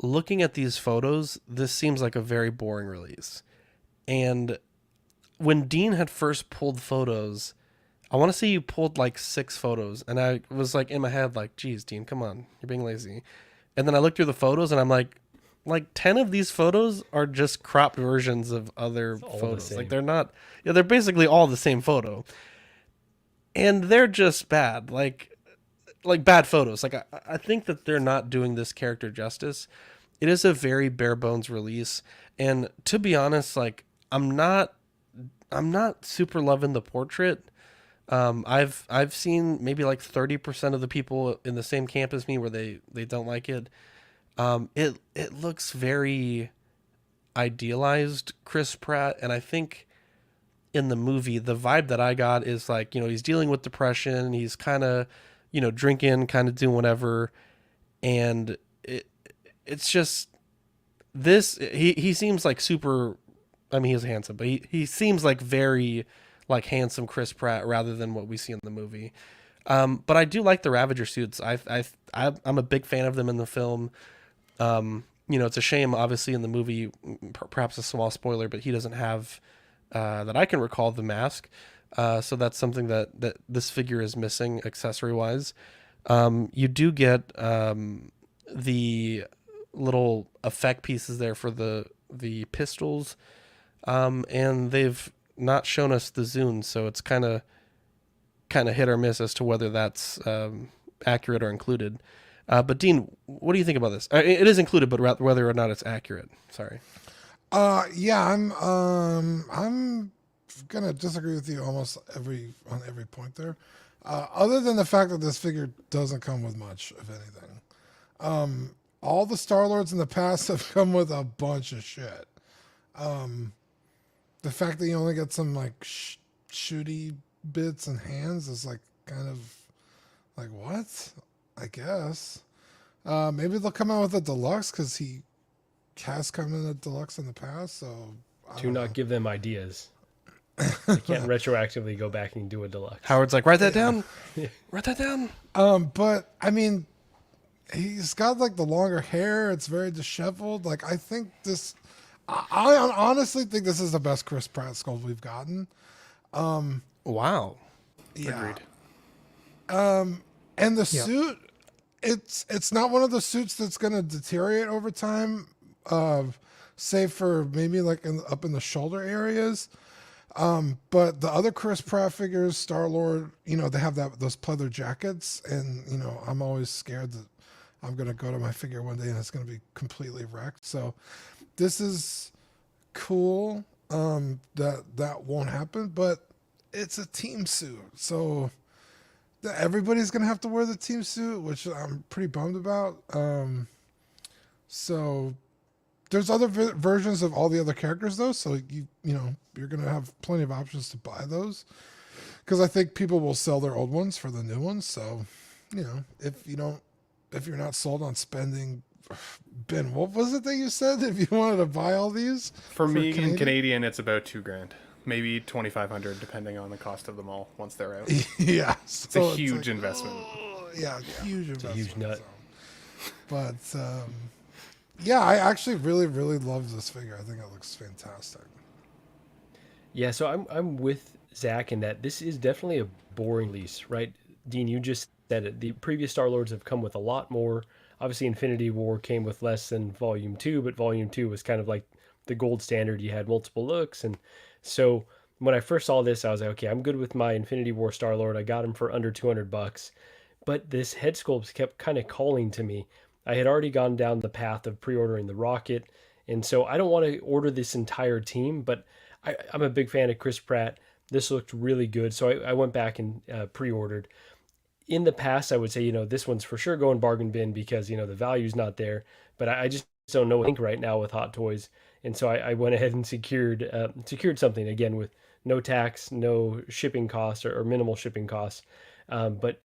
looking at these photos, this seems like a very boring release. And when Dean had first pulled photos, I want to say you pulled like 6 photos, and I was like in my head like, geez, Dean, come on, you're being lazy. And then I looked through the photos, and I'm like 10 of these photos are just cropped versions of other photos. Like they're not, they're basically all the same photo, and they're just bad, like bad photos. Like I think that they're not doing this character justice. It is a very bare bones release, and to be honest, like I'm not super loving the portrait. I've seen maybe like 30% of the people in the same camp as me where they don't like it. It looks very idealized Chris Pratt, and I think in the movie the vibe that I got is like, he's dealing with depression, he's kind of, drinking, kind of doing whatever, and it's just this. He seems like super. I mean, he's handsome, but he seems like very like handsome Chris Pratt rather than what we see in the movie. But I do like the Ravager suits. I'm a big fan of them in the film. It's a shame, obviously, in the movie, perhaps a small spoiler, but he doesn't have, that I can recall, the mask. So that's something that this figure is missing accessory-wise. You do get the little effect pieces there for the pistols, and they've not shown us the Zune, so it's kind of hit or miss as to whether that's accurate or included. But Dean, what do you think about this? It is included, but whether or not it's accurate. Sorry. Yeah, I'm gonna disagree with you almost on every point there. Other than the fact that this figure doesn't come with much, if anything. All the Star-Lords in the past have come with a bunch of shit. The fact that you only get some like shooty bits and hands is like kind of like, what? I guess. Maybe they'll come out with a deluxe because he has come in a deluxe in the past. So do not give them ideas. They can't retroactively go back and do a deluxe. Howard's like, write that down. Write that down. But I mean, he's got like the longer hair. It's very disheveled. Like I think this. I honestly think this is the best Chris Pratt sculpt we've gotten. Wow. Yeah. Agreed. And the suit, it's not one of the suits that's going to deteriorate over time, save for maybe like up in the shoulder areas. But the other Chris Pratt figures, Star-Lord, they have those pleather jackets, and I'm always scared that I'm going to go to my figure one day and it's going to be completely wrecked. So this is cool. That won't happen, but it's a team suit, so everybody's gonna have to wear the team suit, which I'm pretty bummed about. So there's other versions of all the other characters though, so you're gonna have plenty of options to buy those, because I think people will sell their old ones for the new ones. So if you're not sold on spending, Ben, what was it that you said if you wanted to buy all these? For me, in Canadian, it's about $2,000, maybe $2,500, depending on the cost of them all once they're out. Yeah, it's a huge investment. Yeah, huge investment. It's a huge nut. But yeah, I actually really, really love this figure. I think it looks fantastic. Yeah, so I'm with Zach in that this is definitely a boring release, right? Dean, you just said it. The previous Star-Lords have come with a lot more. Obviously, Infinity War came with less than Volume 2, but Volume 2 was kind of like the gold standard. You had multiple looks, and so when I first saw this, I was like, okay, I'm good with my Infinity War Star-Lord. I got him for under $200, but this head sculpt kept kind of calling to me. I had already gone down the path of pre-ordering the Rocket, and so I don't want to order this entire team, but I'm a big fan of Chris Pratt. This looked really good, so I went back and pre-ordered. In the past, I would say, this one's for sure going bargain bin because, the value's not there, but I just don't know what to think right now with Hot Toys. And so I went ahead and secured something, again, with no tax, no shipping costs or minimal shipping costs. But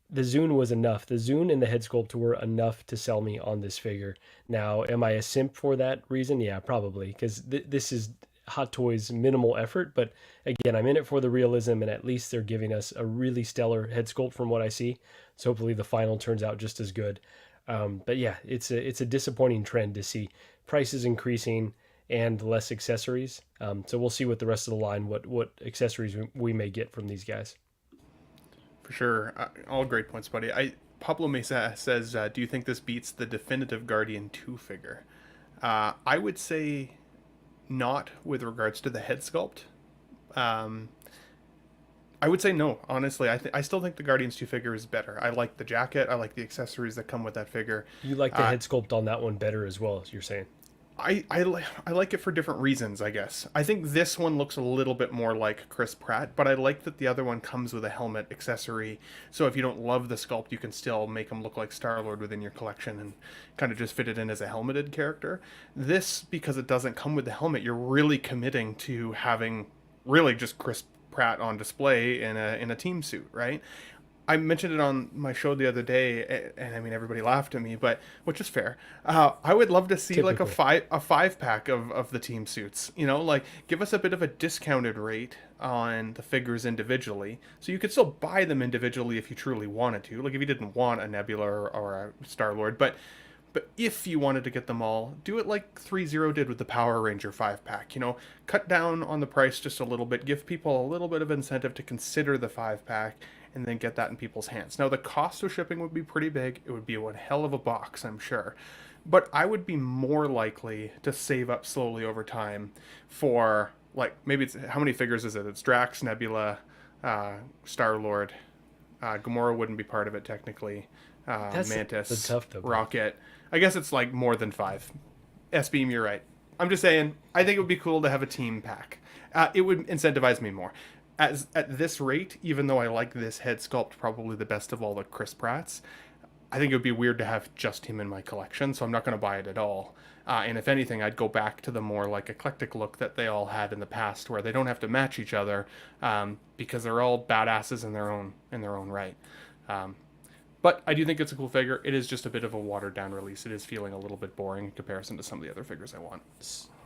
the Zune was enough. The Zune and the head sculpt were enough to sell me on this figure. Now, am I a simp for that reason? Yeah, probably, because this is Hot Toys minimal effort. But again, I'm in it for the realism, and at least they're giving us a really stellar head sculpt from what I see. So hopefully the final turns out just as good. But yeah, it's a disappointing trend to see prices increasing and less accessories. So we'll see what the rest of the line, what accessories we may get from these guys. For sure. All great points, buddy. Pablo Mesa says, do you think this beats the definitive Guardian 2 figure? I would say not with regards to the head sculpt. I would say no, honestly. I still think the Guardians 2 figure is better. I like the jacket. I like the accessories that come with that figure. You like the head sculpt on that one better as well, as you're saying? I like it for different reasons, I guess. I think this one looks a little bit more like Chris Pratt, but I like that the other one comes with a helmet accessory. So if you don't love the sculpt, you can still make him look like Star-Lord within your collection and kind of just fit it in as a helmeted character. This, because it doesn't come with the helmet, you're really committing to having really just Chris Pratt on display in a team suit, right? I mentioned it on my show the other day, and I mean, everybody laughed at me, but which is fair. I would love to see Typically. like a five pack of the team suits. Like give us a bit of a discounted rate on the figures individually, so you could still buy them individually if you truly wanted to. Like if you didn't want a Nebula or a Star-Lord, but if you wanted to get them all, do it like 3-0 did with the Power Ranger 5-pack. Cut down on the price just a little bit, give people a little bit of incentive to consider the 5-pack, and then get that in people's hands. Now, the cost of shipping would be pretty big. It would be one hell of a box, I'm sure. But I would be more likely to save up slowly over time for, like, maybe it's, how many figures is it? It's Drax, Nebula, Star-Lord. Gamora wouldn't be part of it, technically. Mantis, tough, though, Rocket. I guess it's, like, more than 5. S-Beam, you're right. I'm just saying, I think it would be cool to have a team pack. It would incentivize me more. At this rate, even though I like this head sculpt probably the best of all the Chris Pratts, I think it would be weird to have just him in my collection, so I'm not going to buy it at all. And if anything, I'd go back to the more like eclectic look that they all had in the past, where they don't have to match each other because they're all badasses in their own right. But I do think it's a cool figure. It is just a bit of a watered down release. It is feeling a little bit boring in comparison to some of the other figures I want.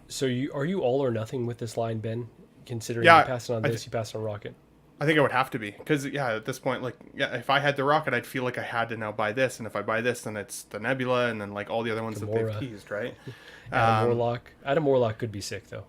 So are you all or nothing with this line, Ben? Considering Yeah, you passing on this, you passed on Rocket. I think I would have to be, because at this point, like, if I had the Rocket, I'd feel like I had to now buy this, and if I buy this, then it's the Nebula, and then like all the other ones that they've teased, right? Adam Warlock could be sick though.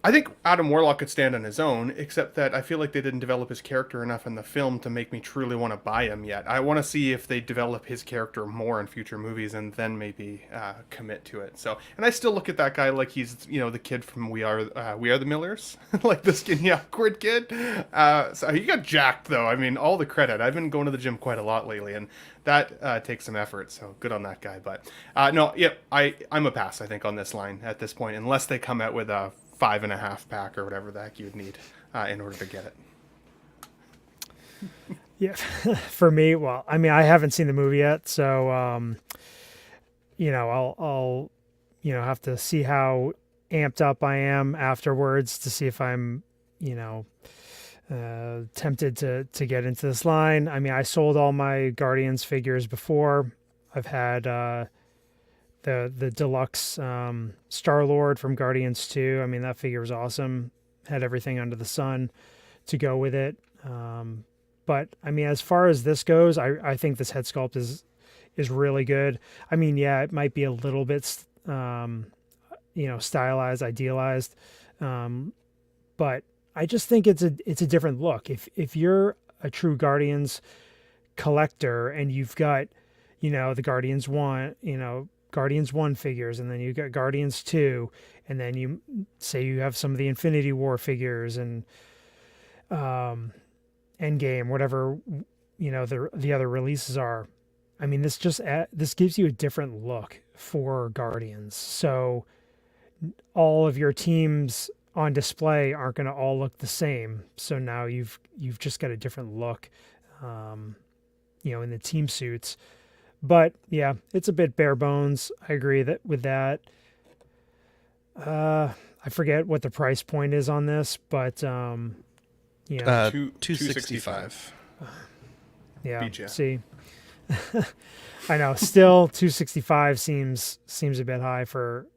I think Adam Warlock could stand on his own, except that I feel like they didn't develop his character enough in the film to make me truly want to buy him yet. I want to see if they develop his character more in future movies and then maybe commit to it. So, and I still look at that guy like he's, the kid from We Are the Millers, like the skinny awkward kid. So he got jacked though. I mean, all the credit. I've been going to the gym quite a lot lately, and that takes some effort. So good on that guy. But no, yeah, I'm a pass, I think, on this line at this point, unless they come out with a 5.5-pack or whatever the heck you would need in order to get it. Yeah, for me, well, I mean, I haven't seen the movie yet, so I'll have to see how amped up I am afterwards to see if I'm tempted to get into this line. I mean, I sold all my Guardians figures before. I've had the deluxe Star-Lord from Guardians 2. I mean, that figure was awesome. Had everything under the sun to go with it. But I mean, as far as this goes, I think this head sculpt is really good. I mean, yeah, it might be a little bit stylized, idealized, but I just think it's a different look. If you're a true Guardians collector and you've got the Guardians 1, Guardians 1 figures, and then you got Guardians 2, and then you say you have some of the Infinity War figures and Endgame, whatever, the other releases are. I mean, this gives you a different look for Guardians. So all of your teams on display aren't going to all look the same. So now you've just got a different look, in the team suits. But yeah, it's a bit bare bones. I agree with that. I forget what the price point is on this, but $265. Yeah. Beat ya. See, I know. Still, $265 seems a bit high for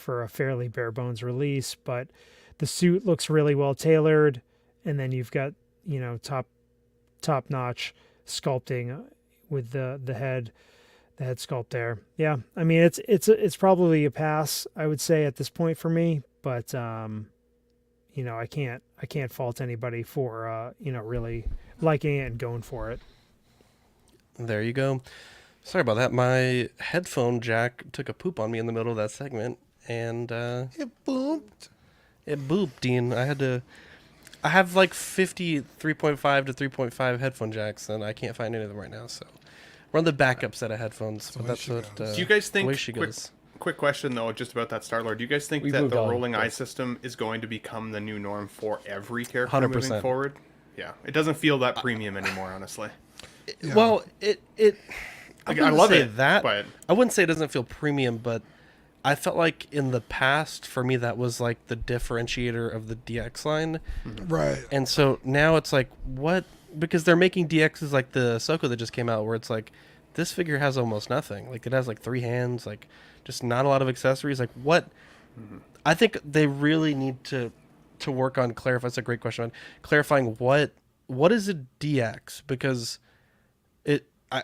a fairly bare bones release, but the suit looks really well tailored, and then you've got top notch sculpting with the head sculpt there. Yeah, I mean it's probably a pass, I would say, at this point for me, but I can't fault anybody for really liking it and going for it. There you go. Sorry about that. My headphone jack took a poop on me in the middle of that segment, and It booped. it booped, Dean. I have like 50 3.5 to 3.5 headphone jacks, and I can't find any of them right now, so we're on the backup set of headphones. But that's what. Do you guys think? the way she goes. Quick question though, just about that Star-Lord. Do you guys think We've that moved the on, rolling eye yes. system is going to become the new norm for every character 100%. moving forward? Yeah, it doesn't feel that premium anymore, honestly. Yeah. Well, I wouldn't love say it, that. but I wouldn't say it doesn't feel premium, but I felt like in the past, for me, that was like the differentiator of the DX line. Right. And so now it's like, what? Because they're making DXs like the Ahsoka that just came out, where it's like, this figure has almost nothing. Like, it has like 3 hands, like just not a lot of accessories. Like, what? I think they really need to work on clarifying. That's a great question. Clarifying what is a DX, because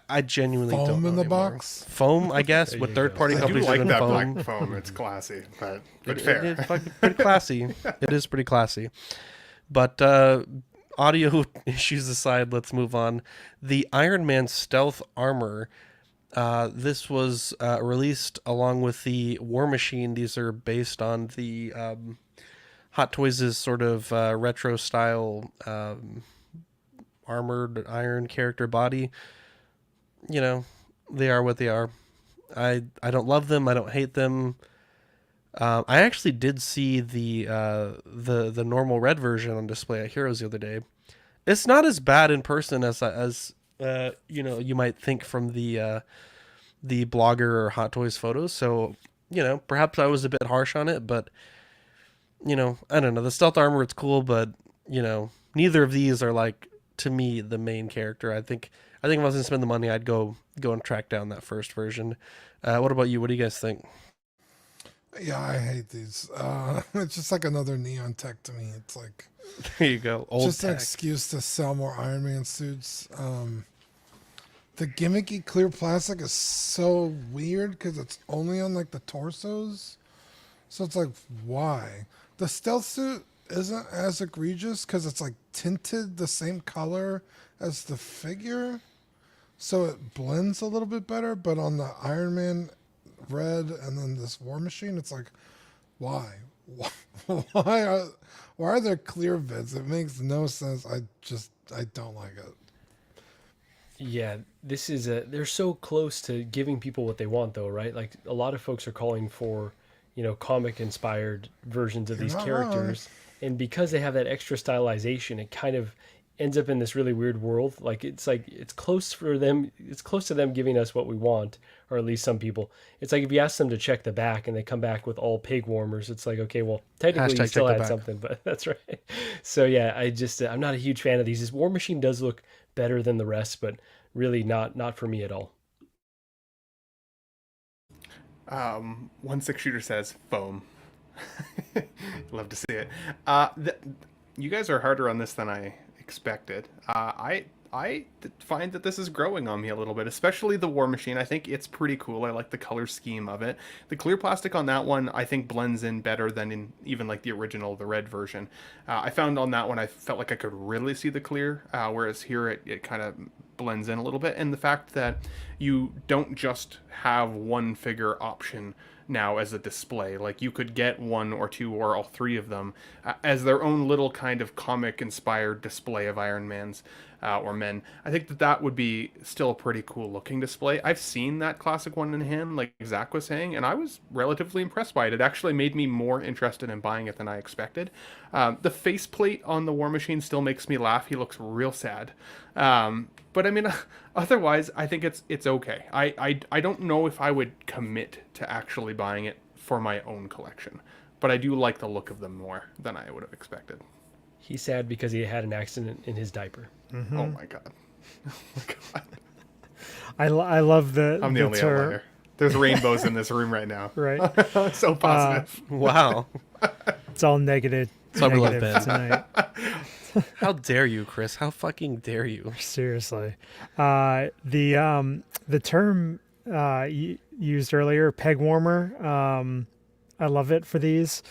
I genuinely Foam don't know in the anymore. box? Foam, I guess, with third-party I do companies like doing that foam. black foam. It's classy, but It fair. is fucking pretty classy. It is pretty classy. But audio issues aside, let's move on. The Iron Man stealth armor. This was released along with the War Machine. These are based on the Hot Toys' sort of retro style armored iron character body. They are what they are. I don't love them. I don't hate them. I actually did see the normal red version on display at Heroes the other day. It's not as bad in person as you might think from the blogger or Hot Toys photos. So perhaps I was a bit harsh on it, but I don't know. The stealth armor, it's cool, but neither of these are like, to me, the main character. I think if I was gonna spend the money, I'd go and track down that first version. What about you? What do you guys think? Yeah, I hate these. It's just like another neon tech to me. It's like There you go. Old just an tech. excuse to sell more Iron Man suits. The gimmicky clear plastic is so weird because it's only on like the torsos. So it's like, why? The stealth suit isn't as egregious because it's like tinted the same color as the figure. So it blends a little bit better. But on the Iron Man red and then this War Machine, it's like, why? Why are there clear bits? It makes no sense. I don't like it. Yeah, this is they're so close to giving people what they want, though, right? Like, a lot of folks are calling for, comic inspired versions of these not characters. And because they have that extra stylization, it kind of ends up in this really weird world. It's close for them. It's close to them giving us what we want, or at least some people. It's like if you ask them to check the back and they come back with all pig warmers, it's like, okay, well, technically you still had something, but that's right. So yeah, I'm not a huge fan of these. This War Machine does look better than the rest, but really not for me at all. 1/6 shooter says foam. Love to see it. You guys are harder on this than I expected. I find that this is growing on me a little bit, especially the War Machine. I think it's pretty cool. I like the color scheme of it. The clear plastic on that one, I think, blends in better than in even like the original, the red version. I found on that one, I felt like I could really see the clear, whereas here it kind of blends in a little bit. And the fact that you don't just have one figure option now as a display, like you could get one or two or all three of them as their own little kind of comic inspired display of Iron Man's or men. I think that would be still a pretty cool looking display. I've seen that classic one in hand, like Zach was saying, and I was relatively impressed by it. It actually made me more interested in buying it than I expected. The faceplate on the War Machine still makes me laugh. He looks real sad. But I mean, otherwise, I think it's okay. I don't know if I would commit to actually buying it for my own collection, but I do like the look of them more than I would have expected. He's sad because he had an accident in his diaper. Oh my god! Oh my god! I love the. I'm the only outlier. There's rainbows in this room right now. Right. So positive. Wow. It's all negative. Negative tonight. How dare you, Chris? How fucking dare you? Seriously. The term used earlier, peg warmer. I love it for these.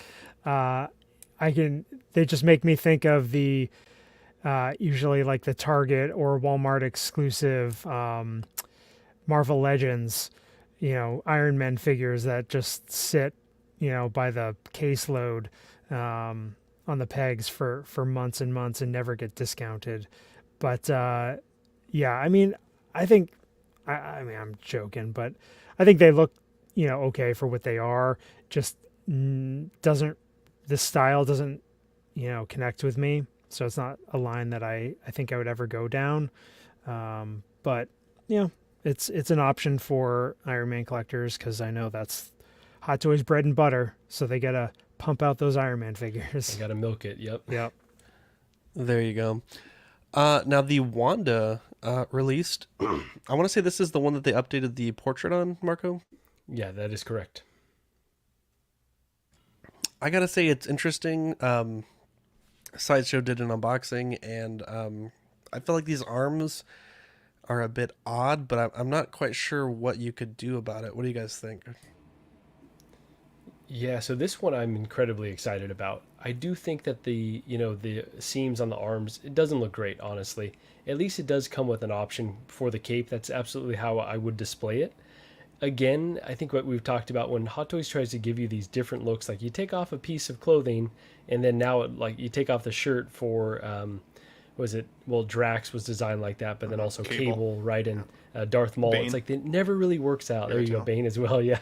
They just make me think of the usually like the Target or Walmart exclusive Marvel Legends, Iron Man figures that just sit, by the caseload on the pegs for months and months and never get discounted. But yeah, I mean, I think, I'm joking, but I think they look, okay for what they are. Just the style doesn't, connect with me. So it's not a line that I think I would ever go down. But it's an option for Iron Man collectors, because I know that's Hot Toys bread and butter. So they got to pump out those Iron Man figures. You got to milk it. Yep. There you go. Now the Wanda released. I want to say this is the one that they updated the portrait on, Marco. Yeah, that is correct. I gotta say it's interesting. Sideshow did an unboxing, and I feel like these arms are a bit odd, but I'm not quite sure what you could do about it. What do you guys think? Yeah, so this one I'm incredibly excited about. I do think that the seams on the arms, it doesn't look great, honestly. At least it does come with an option for the cape. That's absolutely how I would display it. Again, I think what we've talked about, when Hot Toys tries to give you these different looks, like you take off a piece of clothing and then now you take off the shirt for Drax was designed like that, but then also Cable, right, and Darth Maul. Bane. It's like it never really works out. There you go, too. Bane as well. Yeah,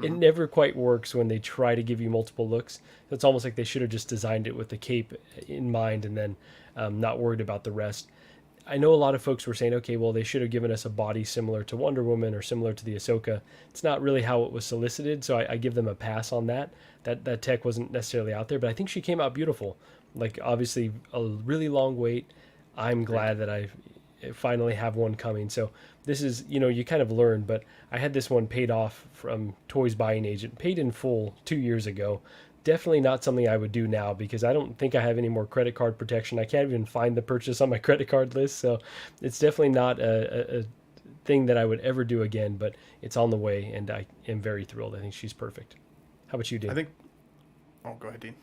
It never quite works when they try to give you multiple looks. It's almost like they should have just designed it with the cape in mind and then not worried about the rest. I know a lot of folks were saying, okay, well, they should have given us a body similar to Wonder Woman or similar to the Ahsoka. It's not really how it was solicited, so I give them a pass on that. That tech wasn't necessarily out there, but I think she came out beautiful. Like, obviously, a really long wait. I'm glad that I finally have one coming. So this is, you kind of learn, but I had this one paid off from Toys Buying Agent, paid in full 2 years ago. Definitely not something I would do now, because I don't think I have any more credit card protection. I can't even find the purchase on my credit card list. So it's definitely not a thing that I would ever do again, but it's on the way and I am very thrilled. I think she's perfect. How about you, Dean? Go ahead, Dean.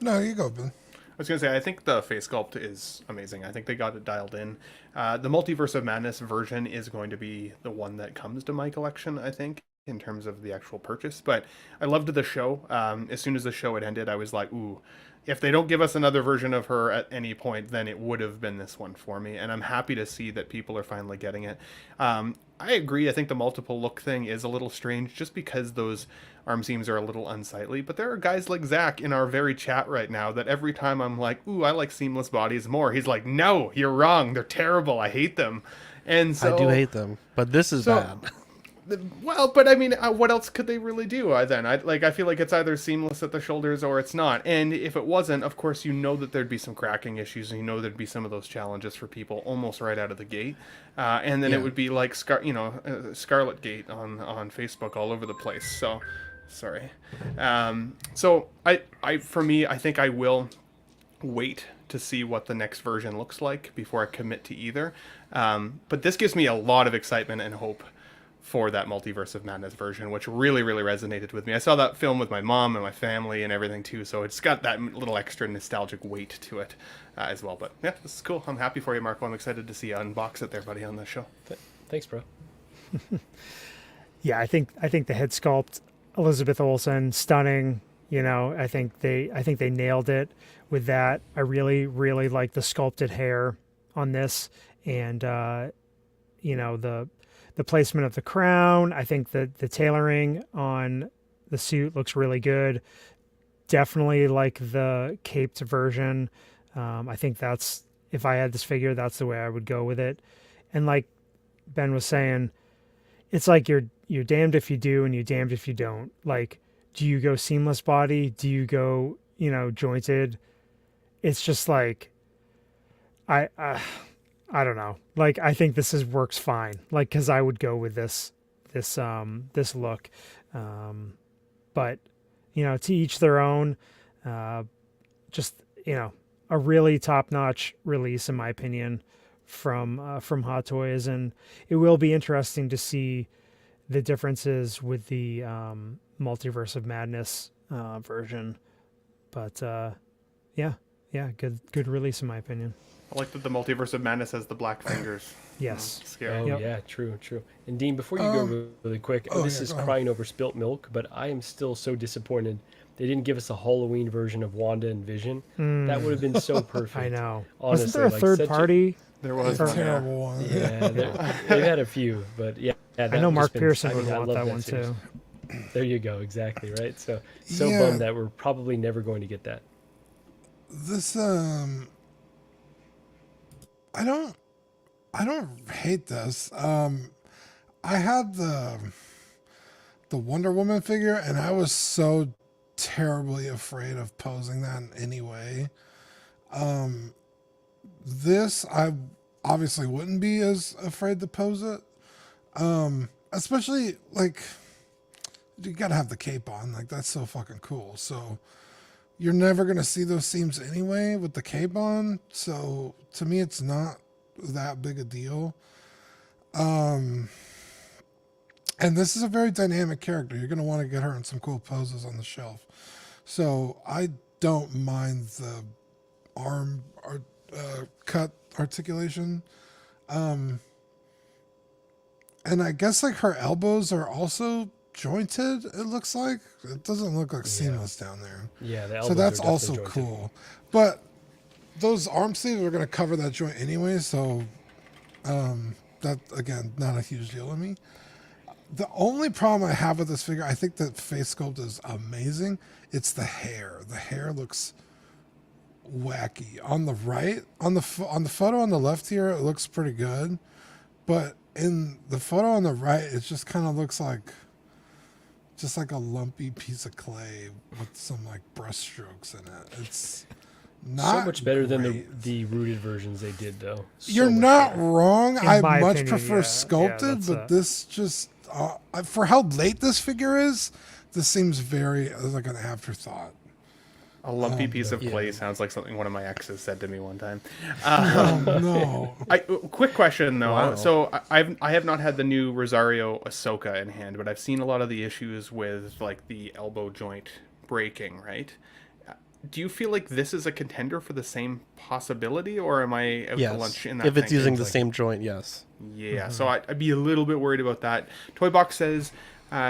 No, you go, Ben. I was going to say, I think the face sculpt is amazing. I think they got it dialed in. The Multiverse of Madness version is going to be the one that comes to my collection, I think, in terms of the actual purchase. But I loved the show. As soon as the show had ended, I was like, ooh, if they don't give us another version of her at any point, then it would have been this one for me. And I'm happy to see that people are finally getting it. I agree. I think the multiple look thing is a little strange, just because those arm seams are a little unsightly. But there are guys like Zach in our very chat right now that every time I'm like, ooh, I like seamless bodies more, he's like, no, you're wrong. They're terrible. I hate them. And so I do hate them, but this is bad. Well, but I mean, what else could they really do then? I feel like it's either seamless at the shoulders or it's not. And if it wasn't, of course, that there'd be some cracking issues, and there'd be some of those challenges for people almost right out of the gate. And then it would be like Scarlet Gate on Facebook all over the place. So, sorry. So for me, I think I will wait to see what the next version looks like before I commit to either. But this gives me a lot of excitement and hope for that Multiverse of Madness version, which really, really resonated with me. I saw that film with my mom and my family and everything too, so it's got that little extra nostalgic weight to it as well. But yeah, this is cool. I'm happy for you, Marco. I'm excited to see you unbox it there, buddy, on the show. Thanks, bro. Yeah, I think the head sculpt, Elizabeth Olsen, stunning. You know, I think they nailed it with that. I really, really like the sculpted hair on this, and the placement of the crown. I think that the tailoring on the suit looks really good. Definitely like the caped version. I think that's, if I had this figure, that's the way I would go with it. And like Ben was saying, it's like you're damned if you do and you're damned if you don't. Like, do you go seamless body? Do you go, jointed? It's just like, I don't know. Like, I think this works fine. Like, cause I would go with this look. But to each their own. Just, a really top-notch release, in my opinion, from Hot Toys, and it will be interesting to see the differences with the Multiverse of Madness version. But yeah, good release, in my opinion. I like that the Multiverse of Madness has the black fingers. Yes. Scary. Oh, yeah, true. And Dean, before you go really quick, this is crying over spilt milk, but I am still so disappointed they didn't give us a Halloween version of Wanda and Vision. That would have been so perfect. I know. Honestly, Wasn't there a third party? There was a terrible one. Yeah, they've had a few, but yeah. I know Mark Pearson would want that one series. too. There you go, exactly, right? So Yeah. bummed that we're probably never going to get that. This I don't hate this. I had the Wonder Woman figure, and I was so terribly afraid of posing that in any way. This, I obviously wouldn't be as afraid to pose it. Especially, like, you gotta have the cape on. Like, that's so fucking cool. So you're never gonna see those seams anyway with the cape on. So to me, it's not that big a deal. And this is a very dynamic character. You're going to want to get her in some cool poses on the shelf. So I don't mind the arm cut articulation. And I guess like her elbows are also jointed, it looks like. It doesn't look like seamless down there. Yeah, the elbows so that's are also jointed. cool. But those arm sleeves are going to cover that joint anyway, so that, again, not a huge deal to me. The only problem I have with this figure, I think the face sculpt is amazing. It's the hair. The hair looks wacky. On the right, on the photo on the left here, it looks pretty good. But in the photo on the right, it just kind of looks like just like a lumpy piece of clay with some like brush strokes in it. It's not so much better than great. the rooted versions they did, though. You're not wrong. In I my much opinion, prefer yeah. sculpted, Yeah, but this just for how late this figure is, this seems very like an afterthought. A lumpy piece of clay sounds like something one of my exes said to me one time. No. Quick question though. Wow. So I have not had the new Rosario Ahsoka in hand, but I've seen a lot of the issues with like the elbow joint breaking, right? Do you feel like this is a contender for the same possibility, or am I out to lunch in that? If it's thinking? using the same joint, yes. Yeah, so I'd be a little bit worried about that. Toybox says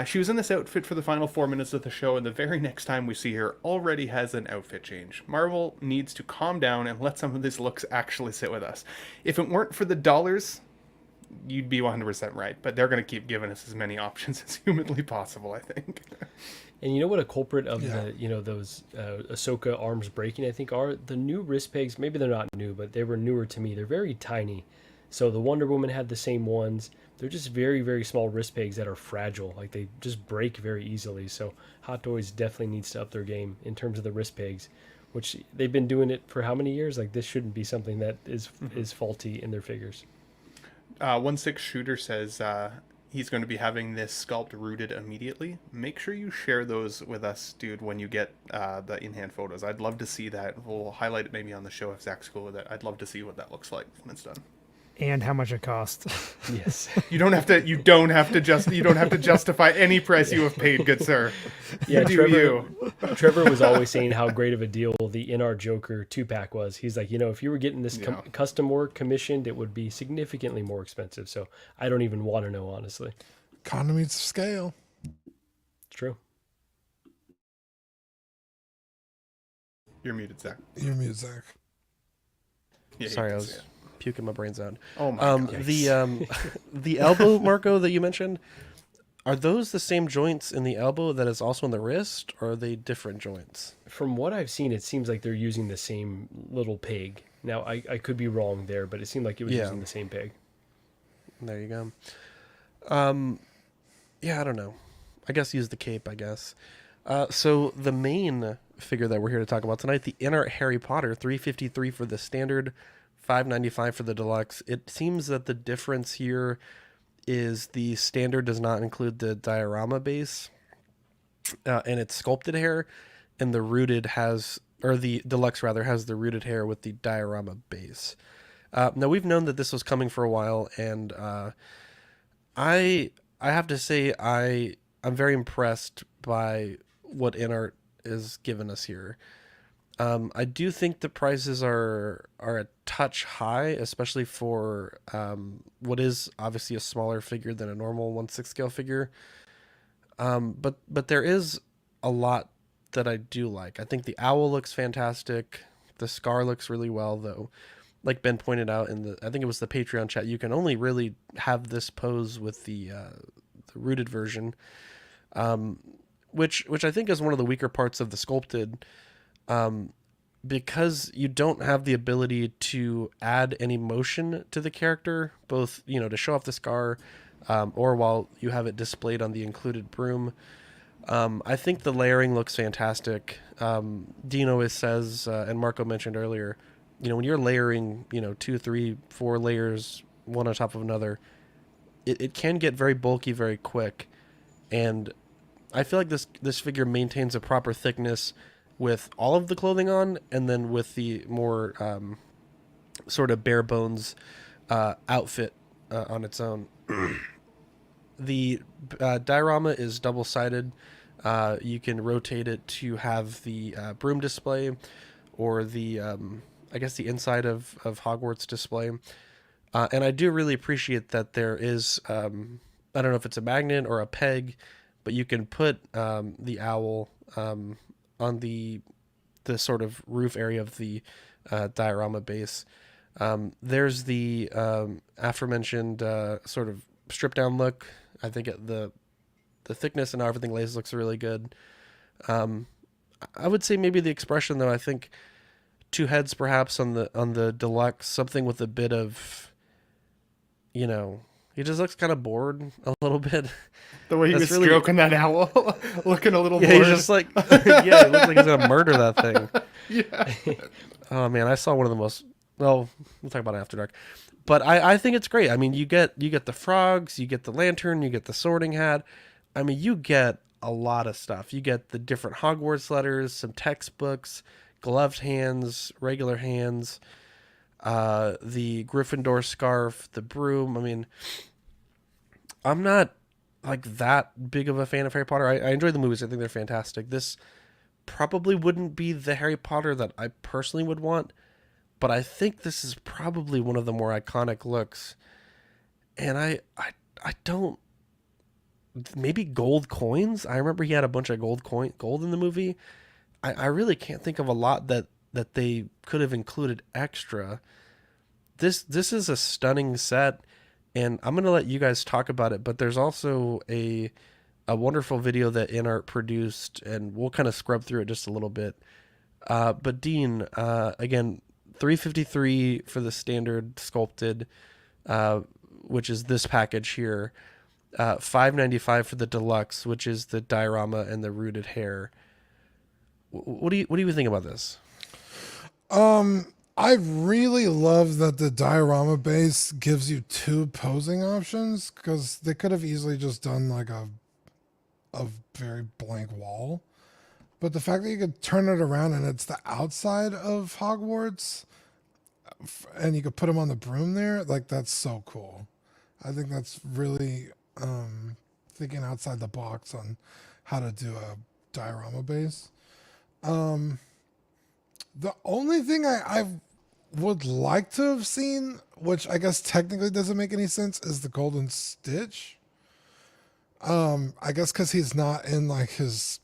she was in this outfit for the final 4 minutes of the show, and the very next time we see her already has an outfit change. Marvel needs to calm down and let some of these looks actually sit with us. If it weren't for the dollars, you'd be 100% right, but they're going to keep giving us as many options as humanly possible, I think. And you know what a culprit of the, those Ahsoka arms breaking, I think, are? The new wrist pegs. Maybe they're not new, but they were newer to me. They're very tiny. So the Wonder Woman had the same ones. They're just very, very small wrist pegs that are fragile. Like, they just break very easily. So Hot Toys definitely needs to up their game in terms of the wrist pegs, which they've been doing it for how many years? Like, this shouldn't be something that is faulty in their figures. 1/6 Shooter says he's going to be having this sculpt rooted immediately. Make sure you share those with us, dude, when you get the in-hand photos. I'd love to see that. We'll highlight it maybe on the show if Zach's cool with it. I'd love to see what that looks like when it's done. And how much it costs. Yes. You don't have to justify any price you have paid, good sir. Yeah, You Trevor was always saying how great of a deal the Inart Joker 2-pack was. He's like, if you were getting this custom work commissioned, it would be significantly more expensive. So I don't even want to know, honestly. Economies of scale. It's true. You're muted, Zach. You're muted, Zach. Yeah, Sorry, I was puking my brains out. Oh my God. The elbow, Marco, that you mentioned, are those the same joints in the elbow that is also in the wrist, or are they different joints? From what I've seen, it seems like they're using the same little peg. Now, I could be wrong there, but it seemed like it was using the same peg. There you go. Yeah, I don't know. I guess use the cape, I guess. So the main figure that we're here to talk about tonight, the Inart Harry Potter, $353 for the standard, $595 for the deluxe. It seems that the difference here is the standard does not include the diorama base, and it's sculpted hair, and the the deluxe rather has the rooted hair with the diorama base. Now we've known that this was coming for a while, and I have to say I'm very impressed by what Inart is giving us here. I do think the prices are a touch high, especially for what is obviously a smaller figure than a normal 1/6 scale figure. But there is a lot that I do like. I think the owl looks fantastic. The scar looks really well, though. Like Ben pointed out I think it was the Patreon chat, you can only really have this pose with the rooted version, which I think is one of the weaker parts of the sculpted. Because you don't have the ability to add any motion to the character, both, to show off the scar, or while you have it displayed on the included broom. I think the layering looks fantastic. Dean always says, and Marco mentioned earlier, when you're layering, 2, 3, 4 layers, one on top of another, it can get very bulky very quick. And I feel like this figure maintains a proper thickness with all of the clothing on, and then with the more sort of bare bones outfit on its own. The diorama is double-sided. You can rotate it to have the broom display, or the I guess the inside of Hogwarts display. And I do really appreciate that there is I don't know if it's a magnet or a peg, but you can put the owl on the sort of roof area of the diorama base. There's the aforementioned sort of stripped down look. I think the thickness and how everything lays looks really good. I would say maybe the expression, though, I think 2 heads perhaps on the deluxe, something with a bit of, he just looks kind of bored a little bit. The way he was really stroking that owl, looking a little bored. He's just like, yeah, it looks like he's going to murder that thing. Yeah. Oh, man, I saw one of the most, well, we'll talk about it after dark. But I think it's great. I mean, you get the frogs, you get the lantern, you get the sorting hat. I mean, you get a lot of stuff. You get the different Hogwarts letters, some textbooks, gloved hands, regular hands, the Gryffindor scarf, the broom. I mean, I'm not like that big of a fan of Harry Potter. I enjoy the movies. I think they're fantastic. This probably wouldn't be the Harry Potter that I personally would want, but I think this is probably one of the more iconic looks. And I don't, maybe gold coins. I remember he had a bunch of gold in the movie. I really can't think of a lot that they could have included extra. This is a stunning set, and I'm going to let you guys talk about it, but there's also a wonderful video that Inart produced, and we'll kind of scrub through it just a little bit. But Dean, again, $353 for the standard sculpted, which is this package here. $595 for the deluxe, which is the diorama and the rooted hair. What do you think about this? I really love that the diorama base gives you 2 posing options, because they could have easily just done like a very blank wall. But the fact that you could turn it around and it's the outside of Hogwarts, and you could put him on the broom there, like that's so cool. I think that's really thinking outside the box on how to do a diorama base. The only thing I would like to have seen, which I guess technically doesn't make any sense, is the Golden Stitch. I guess because he's not in like his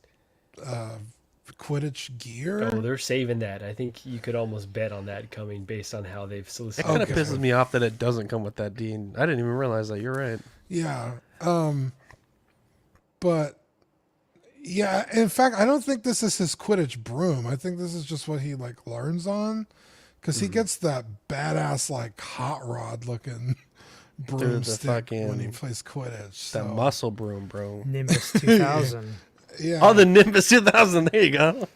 Quidditch gear. Oh, they're saving that. I think you could almost bet on that coming based on how they've It solicited. kind of pisses me off that it doesn't come with that, Dean. I didn't even realize that. You're right. Yeah. But yeah, in fact, I don't think this is his Quidditch broom. I think this is just what he like learns on, because he gets that badass like hot rod looking broomstick when he plays Quidditch. That muscle broom, bro. Nimbus 2000. Yeah. Oh, the Nimbus 2000. There you go.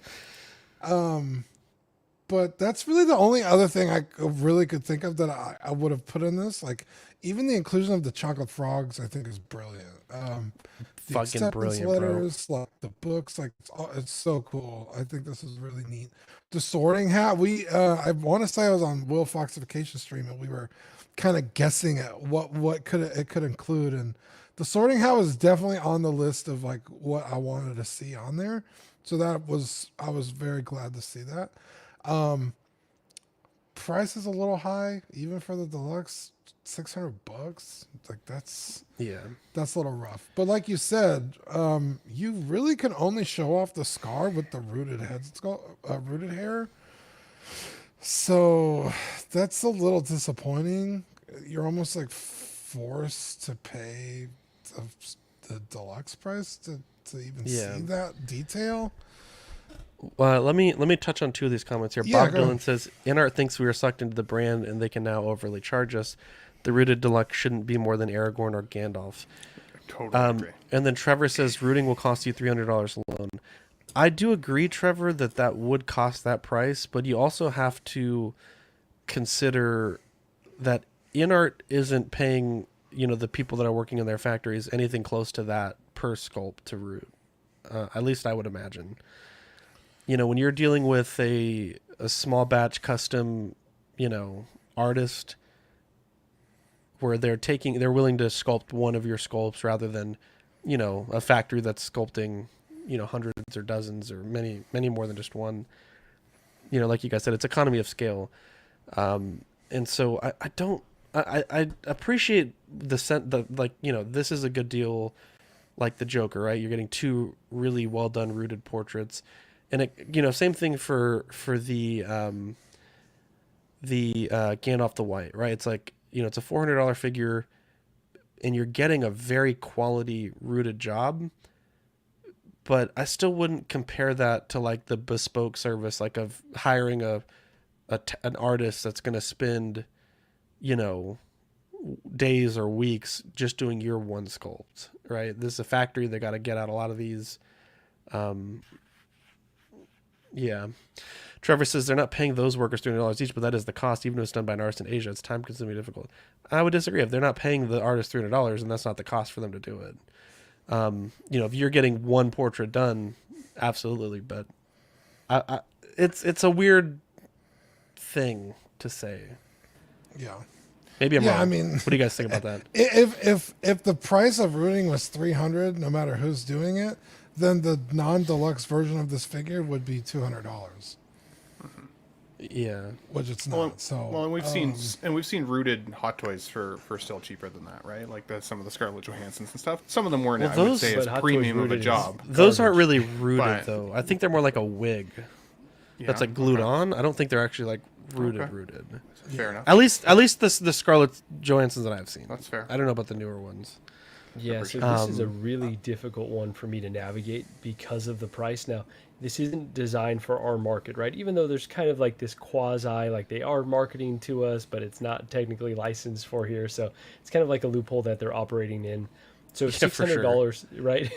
But that's really the only other thing I really could think of that I would have put in this. Like, even the inclusion of the chocolate frogs, I think is brilliant. The Fucking acceptance brilliant, letters, like the books, like it's so cool. I think this is really neat. The sorting hat, I want to say I was on Will Foxification stream and we were kind of guessing at what it could include, and the sorting hat was definitely on the list of like what I wanted to see on there. So I was very glad to see that. Price is a little high, even for the deluxe. $600. Like that's a little rough. But like you said, you really can only show off the scar with the rooted rooted hair. So that's a little disappointing. You're almost like forced to pay the deluxe price to even see that detail. Let me touch on 2 of these comments here. Yeah, Bob Dylan says, Inart thinks we are sucked into the brand and they can now overly charge us. The rooted deluxe shouldn't be more than Aragorn or Gandalf. Totally agree. And then Trevor says, rooting will cost you $300 alone. I do agree, Trevor, that would cost that price, but you also have to consider that Inart isn't paying, the people that are working in their factories anything close to that per sculpt to root. At least I would imagine. When you're dealing with a small batch custom, artist where they're willing to sculpt one of your sculpts rather than, a factory that's sculpting, hundreds or dozens or many, many more than just one, like you guys said, it's economy of scale. And so I appreciate this is a good deal, like the Joker, right? You're getting 2 really well done rooted portraits. And it, same thing for the Gandalf the White, right? It's like, it's a $400 figure, and you're getting a very quality rooted job. But I still wouldn't compare that to like the bespoke service, like of hiring an artist that's going to spend, days or weeks just doing your one sculpt, right? This is a factory. They got to get out a lot of these. Yeah. Trevor says they're not paying those workers $300 each, but that is the cost. Even if it's done by an artist in Asia, it's time consuming, difficult. I would disagree. If they're not paying the artist $300, and that's not the cost for them to do it. If you're getting one portrait done, absolutely. But it's a weird thing to say. Yeah. Maybe I'm wrong. I mean, what do you guys think about that? If the price of rooting was $300, no matter who's doing it, then the non-deluxe version of this figure would be $200. Yeah, which it's not. And we've seen rooted Hot Toys for still cheaper than that, right? Like some of the Scarlett Johanssons and stuff. Some of them weren't. I would say as premium of a job. Those aren't really rooted though. I think they're more like a wig that's like glued on. I don't think they're actually like rooted. Fair enough. At least the Scarlett Johanssons that I've seen. That's fair. I don't know about the newer ones. Yeah, so this is a really difficult one for me to navigate because of the price. Now, this isn't designed for our market, right? Even though there's kind of like this quasi, like they are marketing to us, but it's not technically licensed for here. So it's kind of like a loophole that they're operating in. So $600, right?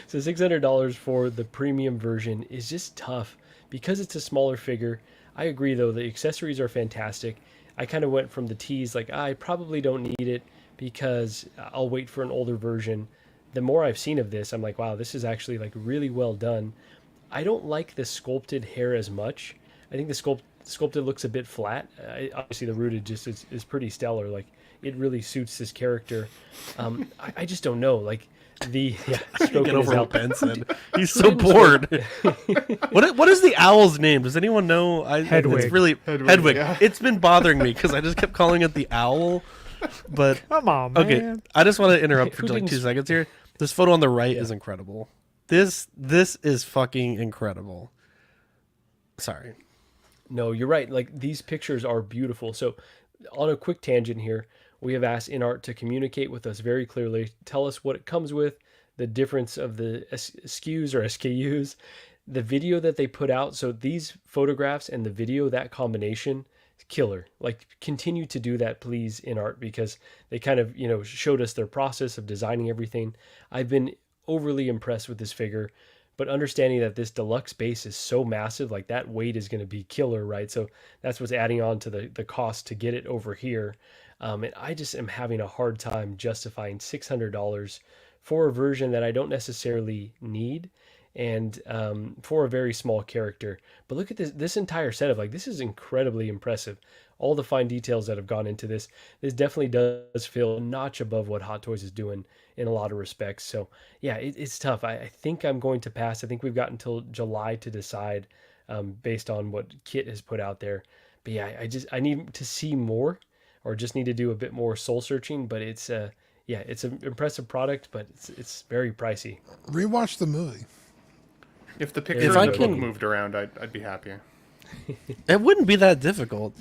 So $600 for the premium version is just tough because it's a smaller figure. I agree though, the accessories are fantastic. I kind of went from the tease like I probably don't need it because I'll wait for an older version. The more I've seen of this, I'm like, wow, this is actually like really well done. I don't like the sculpted hair as much. I think the sculpted looks a bit flat. Obviously, the rooted just is pretty stellar. Like it really suits this character. I just don't know. Like stroking Get over his what owl. Ben said. He's so bored. What is the owl's name? Does anyone know? Hedwig. It's really Hedwig. Yeah. It's been bothering me because I just kept calling it the owl. But Come on, man. okay, I just want to interrupt for Who like didn't 2 s- seconds here. This photo on the right is incredible. This is fucking incredible. Sorry. No, you're right. Like these pictures are beautiful. So, on a quick tangent here, we have asked Inart to communicate with us very clearly, tell us what it comes with, the difference of the SKUs or SKUs, the video that they put out. So these photographs and the video, that combination, killer. Like continue to do that, please, Inart, because they kind of showed us their process of designing everything. I've been overly impressed with this figure. But understanding that this deluxe base is so massive, like that weight is going to be killer, right? So that's what's adding on to the cost to get it over here. And I just am having a hard time justifying $600 for a version that I don't necessarily need and for a very small character. But look at this entire setup. Like this is incredibly impressive. All the fine details that have gone into this. This definitely does feel a notch above what Hot Toys is doing in a lot of respects. So yeah, it's tough. I think I'm going to pass. I think we've got until July to decide based on what Kit has put out there. But yeah, I need to see more, or just need to do a bit more soul searching. But it's it's an impressive product, but it's very pricey. Rewatch the movie. If the picture If of I the can- book moved around, I'd be happier. It wouldn't be that difficult.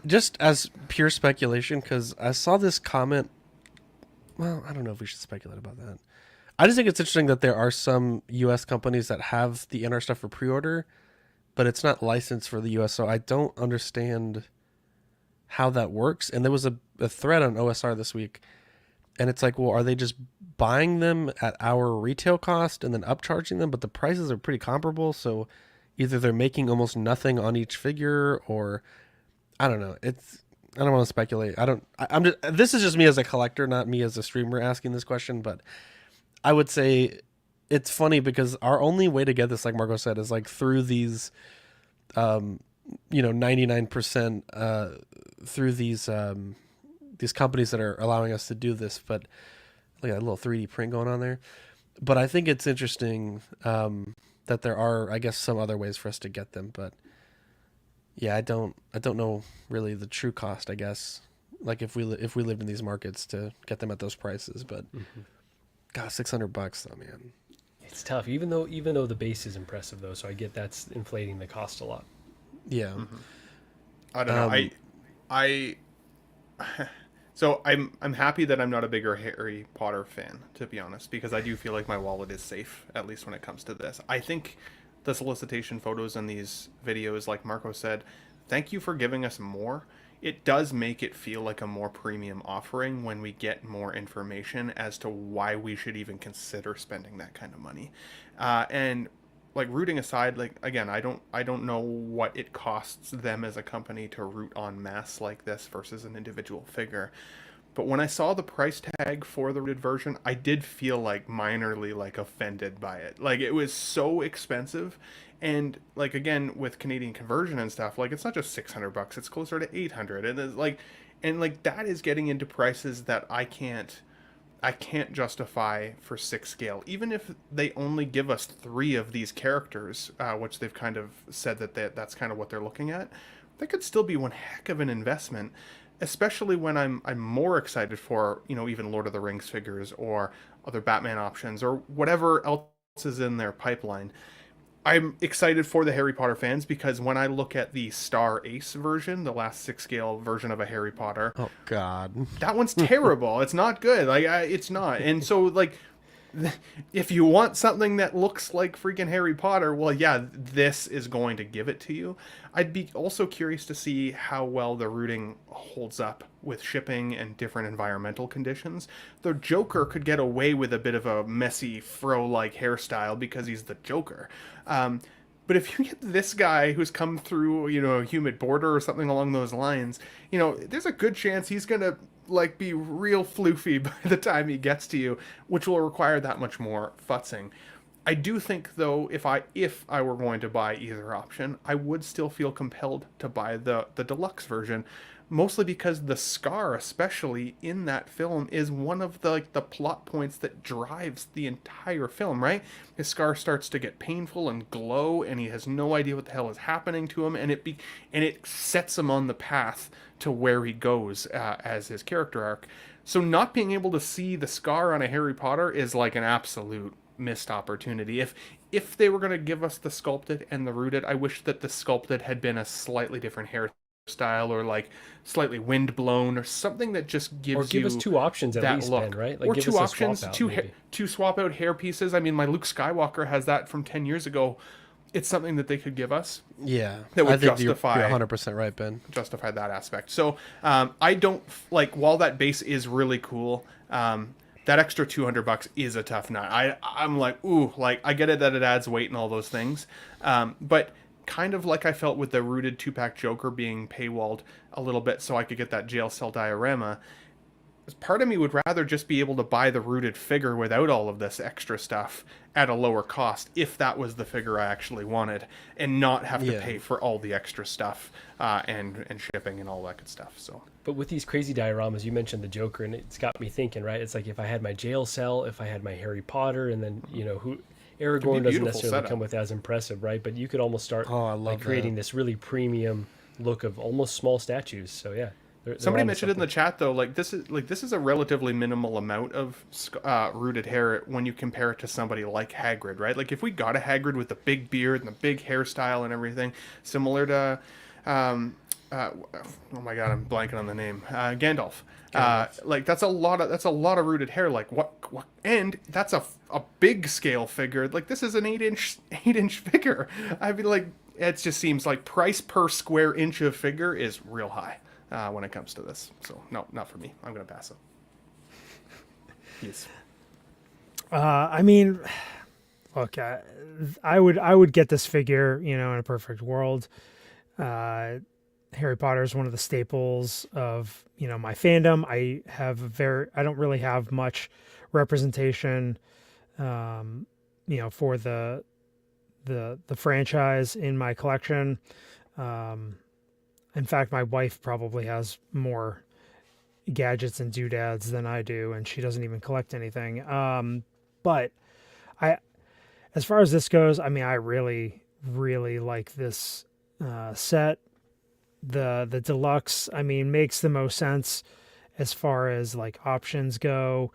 Just as pure speculation, because I saw this comment. Well, I don't know if we should speculate about that. I just think it's interesting that there are some U.S. companies that have the NR stuff for pre-order, but it's not licensed for the U.S., so I don't understand how that works. And there was a thread on OSR this week, and it's like, well, are they just buying them at our retail cost and then upcharging them? But the prices are pretty comparable, so either they're making almost nothing on each figure, or I don't know. I don't want to speculate. I'm just, this is just me as a collector, not me as a streamer asking this question, but I would say it's funny because our only way to get this, like Marco said, is like through these 99% through these companies that are allowing us to do this. But look at that little 3D print going on there. But I think it's interesting that there are, I guess, some other ways for us to get them. But yeah, I don't know really the true cost, I guess. Like if we lived in these markets to get them at those prices, but God, $600 though, man. It's tough, even though the base is impressive though. So I get that's inflating the cost a lot. Yeah. I don't know. So I'm happy that I'm not a bigger Harry Potter fan, to be honest, because I do feel like my wallet is safe, at least when it comes to this. I think the solicitation photos in these videos, like Marco said, thank you for giving us more. It does make it feel like a more premium offering when we get more information as to why we should even consider spending that kind of money. And like rooting aside, like again, I don't know what it costs them as a company to root en masse like this versus an individual figure. But when I saw the price tag for the rooted version, I did feel like minorly like offended by it. Like it was so expensive. And like again with Canadian conversion and stuff, like it's not just $600, it's closer to $800. And it's like that is getting into prices that I can't justify for Sixth Scale, even if they only give us 3 of these characters, which they've kind of said that's kind of what they're looking at. That could still be one heck of an investment, especially when I'm more excited for even Lord of the Rings figures or other Batman options or whatever else is in their pipeline. I'm excited for the Harry Potter fans because when I look at the Star Ace version, the last Sixth Scale version of a Harry Potter, Oh God. that one's terrible. It's not good. It's not. And so like, if you want something that looks like freaking Harry Potter, well, yeah, this is going to give it to you. I'd be also curious to see how well the rooting holds up with shipping and different environmental conditions. The Joker could get away with a bit of a messy fro-like hairstyle because he's the Joker. But if you get this guy who's come through, a humid border or something along those lines, there's a good chance he's going to like be real floofy by the time he gets to you, which will require that much more futzing. I do think, though, if I were going to buy either option, I would still feel compelled to buy the deluxe version, mostly because the scar, especially in that film, is one of the plot points that drives the entire film. Right, his scar starts to get painful and glow, and he has no idea what the hell is happening to him, and it sets him on the path to where he goes as his character arc. So not being able to see the scar on a Harry Potter is like an absolute missed opportunity. If they were going to give us the sculpted and the rooted, I wish that the sculpted had been a slightly different hairstyle, or like slightly wind blown, or something that just gives or give us two options at least, look. Ben, right? Like, or give two us options, swap out, two swap out hair pieces. I mean, my Luke Skywalker has that from 10 years ago. It's something that they could give us. Yeah, that would I think justify. You're 100% right, Ben. Justify that aspect. So I don't like, while that base is really cool. That extra $200 is a tough nut. I'm like, ooh, like I get it that it adds weight and all those things, but kind of like I felt with the rooted 2-pack Joker being paywalled a little bit so I could get that jail cell diorama. Part of me would rather just be able to buy the rooted figure without all of this extra stuff at a lower cost, if that was the figure I actually wanted, and not have to pay for all the extra stuff and shipping and all that good stuff. So, but with these crazy dioramas, you mentioned the Joker, and it's got me thinking, right? It's like, if I had my jail cell, if I had my Harry Potter, and then Aragorn doesn't necessarily come with as impressive, right? But you could almost start creating this really premium look of almost small statues. So yeah. Somebody mentioned it in the chat, though, this is a relatively minimal amount of rooted hair when you compare it to somebody like Hagrid, right? Like, if we got a Hagrid with the big beard and the big hairstyle and everything, similar to oh my god, I'm blanking on the name, Gandalf. Like, that's a lot of rooted hair. Like, what and that's a big scale figure. Like, this is an 8-inch figure. I mean, like, it just seems like price per square inch of figure is real high when it comes to this. So no, not for me. I'm gonna pass it. Yes. I mean, look, I would get this figure, in a perfect world. Harry Potter is one of the staples of, my fandom. I don't really have much representation, for the franchise in my collection. In fact, my wife probably has more gadgets and doodads than I do, and she doesn't even collect anything. But as far as this goes, I mean, I really, really like this set. The deluxe, I mean, makes the most sense as far as like options go.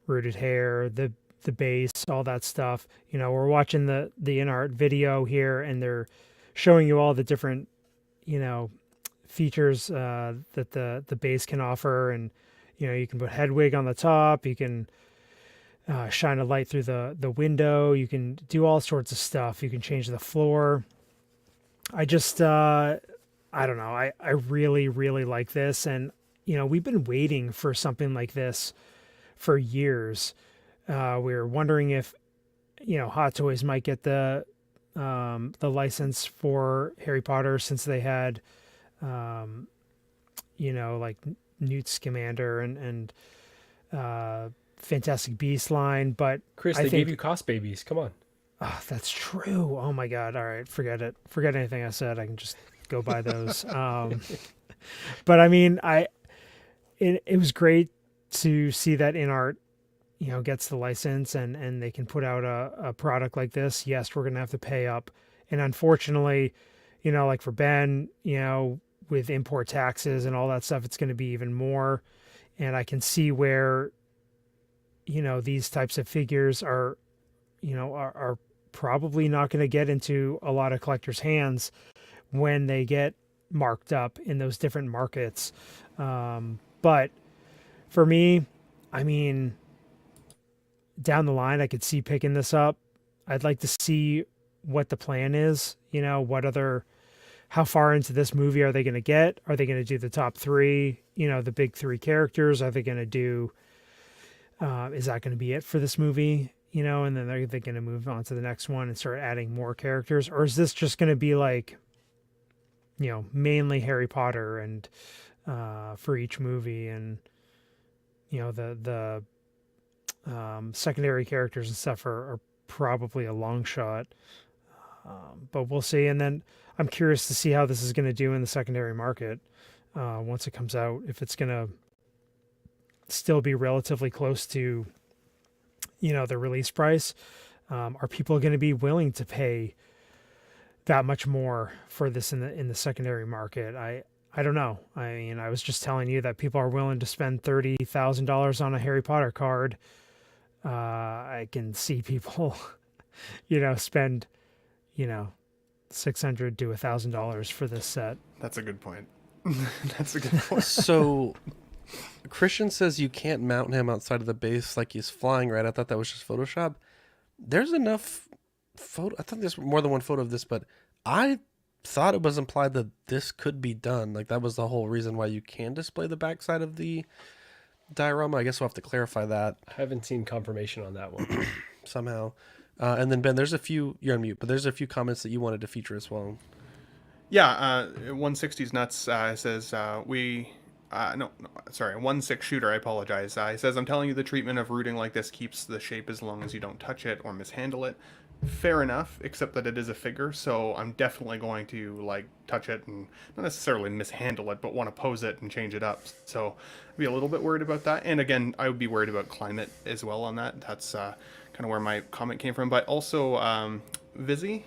Rooted hair, the base, all that stuff. We're watching the Inart video here, and they're showing you all the different features that the base can offer, and you can put Hedwig on the top, you can shine a light through the window, you can do all sorts of stuff, you can change the floor. I just I don't know, I really, really like this, and we've been waiting for something like this for years. We were wondering if Hot Toys might get the license for Harry Potter, since they had, like Newt Scamander and Fantastic Beast line. But Chris, they gave you Cost Babies. Come on. Oh, that's true. Oh my God. All right. Forget it. Forget anything I said. I can just go buy those. But I mean, it was great to see that Inart, gets the license and they can put out a product like this. Yes, we're going to have to pay up. And unfortunately, like for Ben, with import taxes and all that stuff, it's going to be even more. And I can see where, these types of figures are probably not going to get into a lot of collectors' hands when they get marked up in those different markets. But for me, I mean, down the line, I could see picking this up. I'd like to see what the plan is, how far into this movie are they going to get? Are they going to do the top three, the big three characters? Are they going to do, is that going to be it for this movie? and then they're going to move on to the next one and start adding more characters? Or is this just going to be like, mainly Harry Potter and for each movie, and the secondary characters and stuff are probably a long shot, but we'll see. And then I'm curious to see how this is going to do in the secondary market once it comes out, if it's going to still be relatively close to the release price. Are people going to be willing to pay that much more for this in the secondary market? I don't know. I mean, I was just telling you that people are willing to spend $30,000 on a Harry Potter card. I can see people, spend, $600 to $1,000 for this set. That's a good point. That's a good point. So Christian says you can't mount him outside of the base like he's flying, right? I thought that was just Photoshop. There's enough photo. I thought there's more than one photo of this, but I thought it was implied that this could be done. Like that was the whole reason why you can display the backside of the diorama. I guess we'll have to clarify that. I haven't seen confirmation on that one. Somehow. And then Ben, there's a few, you're on mute, but there's a few comments that you wanted to feature as well. Yeah, 160's nuts says, 16 shooter, I apologize. He says, I'm telling you the treatment of rooting like this keeps the shape as long as you don't touch it or mishandle it. Fair enough, except that it is a figure, so I'm definitely going to touch it and not necessarily mishandle it, but want to pose it and change it up. So I'd be a little bit worried about that. And again, I would be worried about climate as well on that. That's kind of where my comment came from. But also Vixie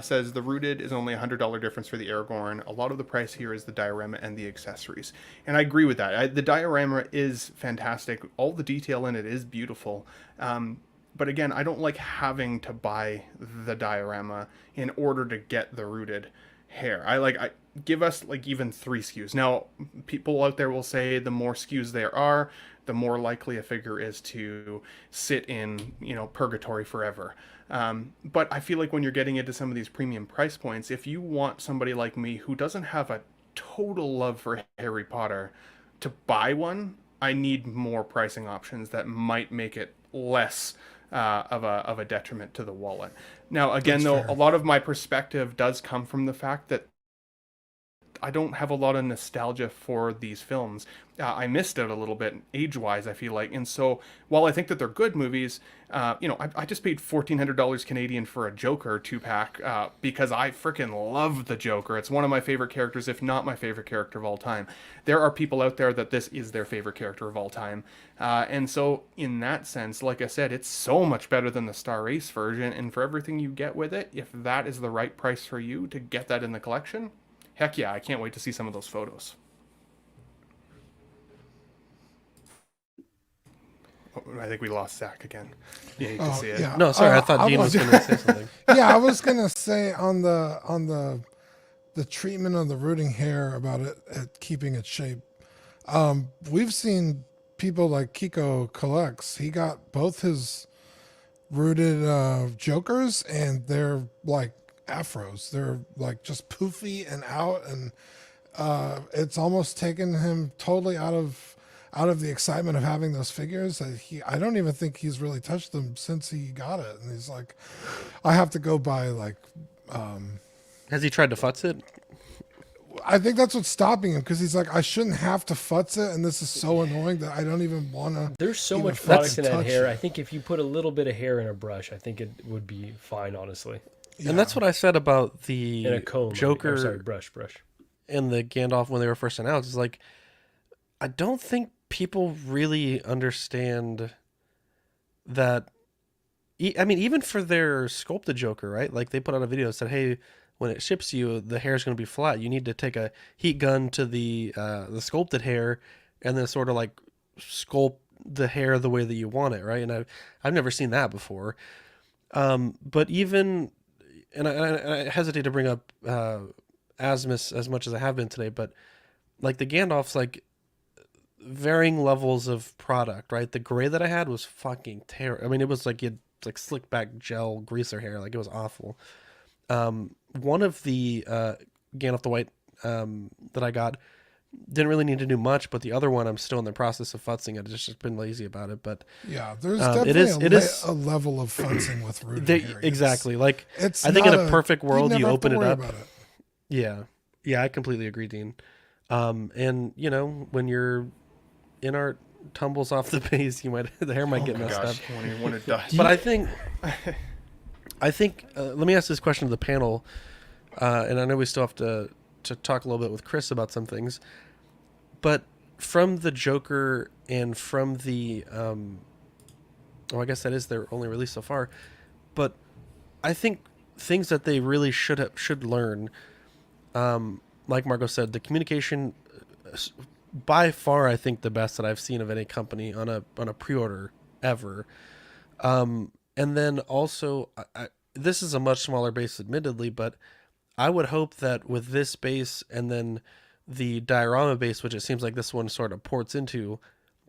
says the rooted is only $100 difference for the Aragorn. A lot of the price here is the diorama and the accessories. And I agree with that. The diorama is fantastic. All the detail in it is beautiful. But again, I don't like having to buy the diorama in order to get the rooted hair. I give us even 3 SKUs. Now, people out there will say the more SKUs there are, the more likely a figure is to sit in, purgatory forever. But I feel like when you're getting into some of these premium price points, if you want somebody like me who doesn't have a total love for Harry Potter to buy one, I need more pricing options that might make it less of a detriment to the wallet. Now, again, though, a lot of my perspective does come from the fact that I don't have a lot of nostalgia for these films. I missed out a little bit age-wise, I feel like. And so while I think that they're good movies, I just paid $1,400 Canadian for a Joker 2-pack because I freaking love the Joker. It's one of my favorite characters, if not my favorite character of all time. There are people out there that this is their favorite character of all time. And so in that sense, like I said, it's so much better than the Star Race version. And for everything you get with it, if that is the right price for you to get that in the collection, heck yeah, I can't wait to see some of those photos. Oh, I think we lost Zach again. You hate to see it. Yeah. No, sorry, I thought Dean was going to say something. Yeah, I was gonna say on the treatment of the rooting hair about it keeping its shape. We've seen people like Kiko Collects. He got both his rooted Jokers, and they're like afros. They're like just poofy and out, and it's almost taken him totally out of the excitement of having those figures. I don't even think he's really touched them since he got it, and he's like, I have to go buy Has he tried to futz it? I think that's what's stopping him, because he's like, I shouldn't have to futz it, and this is so annoying that I don't even want to. There's so much product in that hair. I think if you put a little bit of hair in a brush, I think it would be fine, honestly. Yeah. And that's what I said about the in a comb, Joker brush. And the Gandalf when they were first announced. Is like, I don't think people really understand that. I mean, even for their sculpted Joker, right? Like they put out a video that said, hey, when it ships you, the hair is going to be flat. You need to take a heat gun to the sculpted hair and then sort of like sculpt the hair the way that you want it, right? And I've never seen that before. But even, and I hesitate to bring up Asmus as much as I have been today, but like the Gandalf's like varying levels of product, right? The gray that I had was fucking terrible. I mean, it was like you'd like slick back gel greaser hair, like it was awful. One of the Gandalf the White that I got didn't really need to do much, but the other one I'm still in the process of futzing. I've just been lazy about it, but yeah, there's definitely a level of futzing with rooted Harry. Exactly. Like it's I think in a perfect world you open it up. It. Yeah, I completely agree, Dean. And you know, when your Inart tumbles off the base, the hair might get messed up. When it does. But I think let me ask this question to the panel, and I know we still have to talk a little bit with Chris about some things, but from the Joker and from the I guess that is their only release so far, but I think things that they really should learn, like Marco said, the communication, by far I think the best that I've seen of any company on a pre-order ever. And then also, this is a much smaller base, admittedly, but I would hope that with this base and then the diorama base, which it seems like this one sort of ports into,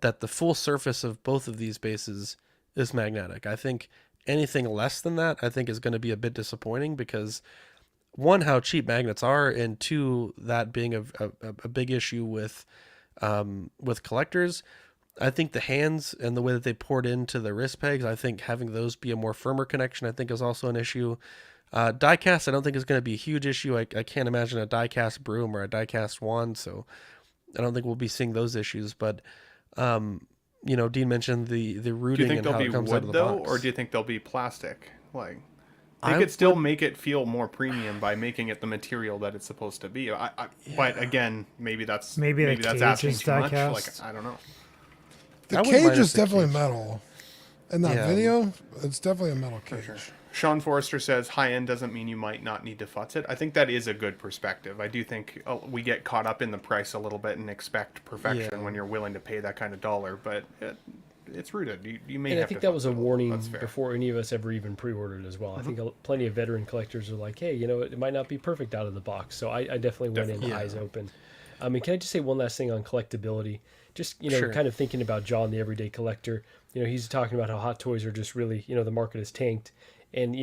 that the full surface of both of these bases is magnetic. I think anything less than that, I think, is going to be a bit disappointing because, one, how cheap magnets are, and two, that being a big issue with collectors. I think the hands and the way that they poured into the wrist pegs, I think having those be a more firmer connection, I think is also an issue. Diecast, I don't think is going to be a huge issue. I can't imagine a diecast broom or a diecast wand, so I don't think we'll be seeing those issues. But Dean mentioned the rooting and how it comes out of the box. Do you think they'll be wood though, or do you think they'll be plastic? Like, they could still make it feel more premium by making it the material that it's supposed to be. But again, maybe that's asking too much. Like, I don't know. The cage is definitely metal. In that video, it's definitely a metal cage. Sure. Sean Forrester says high end doesn't mean you might not need to futz it. I think that is a good perspective. I do think we get caught up in the price a little bit and expect perfection when you're willing to pay that kind of dollar, but it's rooted. You may. And have I think to that was a warning fair. Before any of us ever even pre-ordered as well. Mm-hmm. I think plenty of veteran collectors are like, hey, it might not be perfect out of the box. So I definitely went in eyes open. And can I just say one last thing on collectability? Just, kind of thinking about John, the everyday collector. He's talking about how Hot Toys are just really, the market is tanked. And,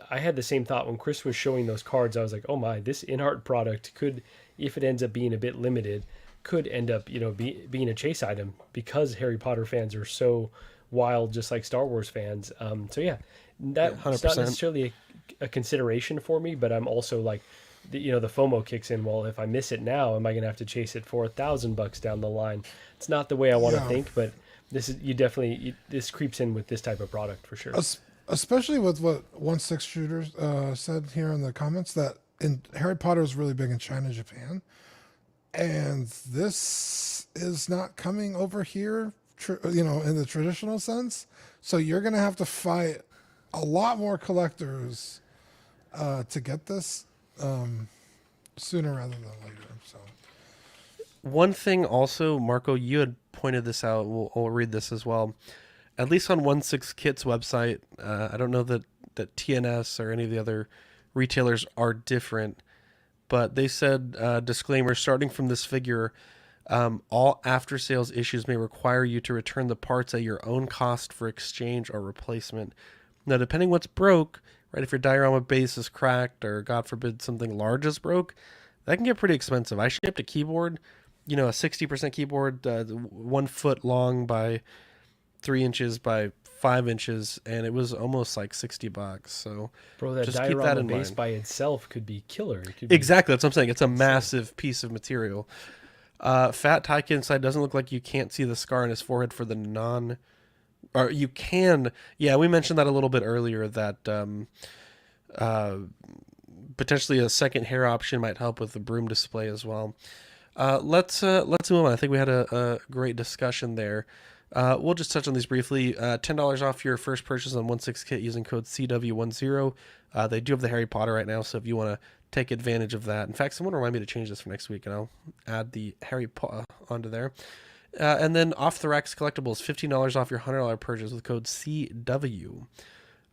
I had the same thought when Chris was showing those cards. I was like, oh my, this Inart product could, if it ends up being a bit limited, could end up, being a chase item because Harry Potter fans are so wild, just like Star Wars fans. So yeah, that's not necessarily a consideration for me, but I'm also like, the FOMO kicks in. Well, if I miss it now, am I going to have to chase it for $1,000 down the line? It's not the way I want to think, but this is this creeps in with this type of product for sure. Especially with what 1/6 Shooters said here in the comments, that Harry Potter is really big in China and Japan, and this is not coming over here, in the traditional sense. So you're going to have to fight a lot more collectors to get this sooner rather than later. So one thing also, Marco, you had pointed this out. We'll read this as well. At least on 1/6 Kit's website, I don't know that TNS or any of the other retailers are different, but they said, disclaimer, starting from this figure, all after-sales issues may require you to return the parts at your own cost for exchange or replacement. Now, depending what's broke, right, if your diorama base is cracked or, God forbid, something large is broke, that can get pretty expensive. I shipped a keyboard, a 60% keyboard, 1 foot long by 3 inches by 5 inches, and it was almost like $60. So, bro, that just diorama keep that in base mind. by itself could be killer. Exactly, that's what I'm saying. It's a massive piece of material. Fat Tyke inside doesn't look like you can't see the scar on his forehead for the or you can. Yeah, we mentioned that a little bit earlier, that potentially a second hair option might help with the broom display as well. Let's move on. I think we had a great discussion there. We'll just touch on these briefly. $10 off your first purchase on 1/6 Kit using code CW10. They do have the Harry Potter right now, so if you want to take advantage of that. In fact, someone remind me to change this for next week, and I'll add the Harry Potter onto there. And then Off the Racks Collectibles, $15 off your $100 purchase with code CW.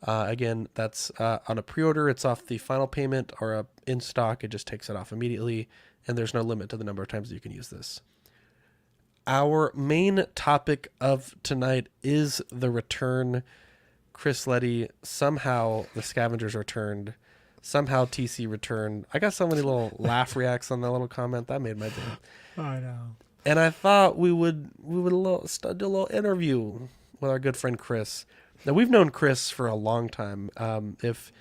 Again, that's on a pre-order. It's off the final payment, or in stock, it just takes it off immediately, and there's no limit to the number of times that you can use this. Our main topic of tonight is the return. Chris Leddy, somehow the Scavengers returned. somehow TC returned. I got so many little laugh reacts on that little comment. That made my day. I know. And I thought we would do a little interview with our good friend Chris. Now, we've known Chris for a long time. If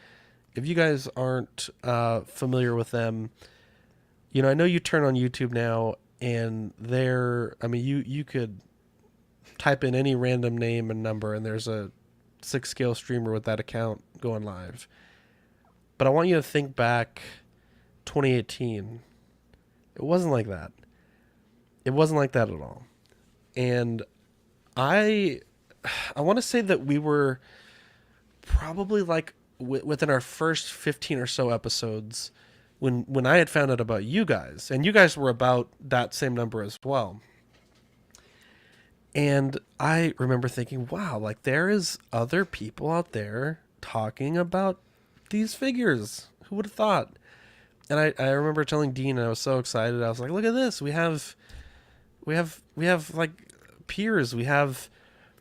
you guys aren't familiar with them, you know, I know you turn on YouTube now, and you could type in any random name and number, and there's a Sixth Scale streamer with that account going live. But I want you to think back 2018. It wasn't like that. It wasn't like that at all. And I want to say that we were probably like within our first 15 or so episodes when I had found out about you guys, and you guys were about that same number as well. And I remember thinking, wow, like there is other people out there talking about these figures. Who would have thought? And I remember telling Dean, and I was so excited. I was like, look at this. We have like peers. We have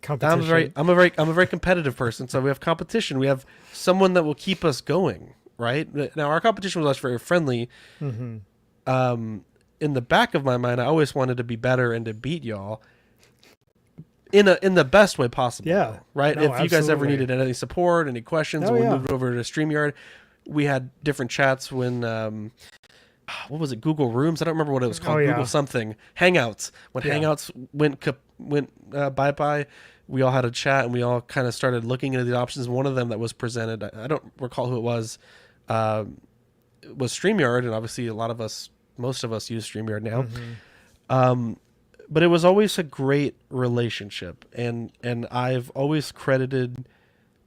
Competition. I'm a very competitive person, so we have competition. We have someone that will keep us going, right? Now our competition was very friendly. Mm-hmm. In the back of my mind, I always wanted to be better and to beat y'all in the best way possible. Yeah. Right. No, If you guys ever absolutely. needed any support, any questions, Oh, when we yeah. moved over to StreamYard, we had different chats when what was it? Google Rooms? I don't remember what it was called. Oh, yeah. Google something. Hangouts. When Yeah. Hangouts went bye-bye, we all had a chat and we all kind of started looking into the options. One of them that was presented, I don't recall who it was StreamYard, and obviously most of us use StreamYard now. Mm-hmm. But it was always a great relationship, and I've always credited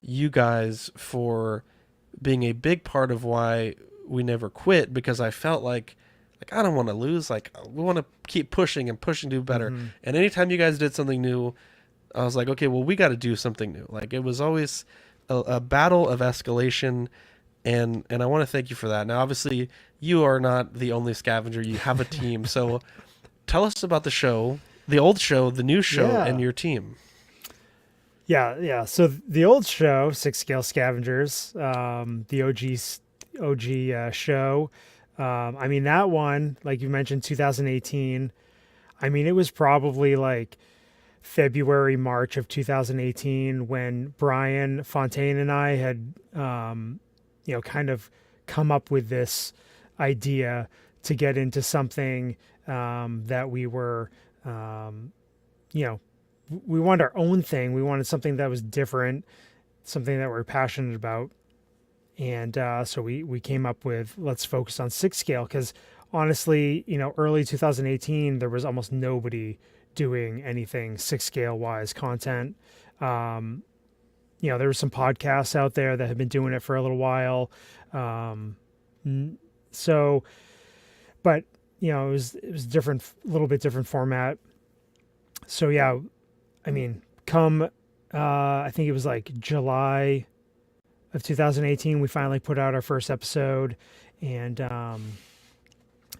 you guys for being a big part of why we never quit, because I felt like I don't want to lose. Like, we want to keep pushing and pushing to do better. Mm-hmm. And anytime you guys did something new, I was like, okay, well, we got to do something new. Like, it was always a battle of escalation, and I want to thank you for that. Now, obviously, you are not the only scavenger. You have a team. So tell us about the show, the old show, the new show, Yeah. and your team. Yeah. So the old show, Sixth Scale Scavengers, the OG show. I mean, that one, like you mentioned, 2018. I mean, it was probably like February, March of 2018 when Brian Fontaine and I had, kind of come up with this idea to get into something that we were, we wanted our own thing. We wanted something that was different, something that we're passionate about. And so we came up with, let's focus on Sixth Scale, because honestly, early 2018, there was almost nobody doing anything Sixth Scale wise content. There were some podcasts out there that had been doing it for a little while. But it was different, a little bit different format. So yeah, I mean, I think it was like July of 2018, we finally put out our first episode, and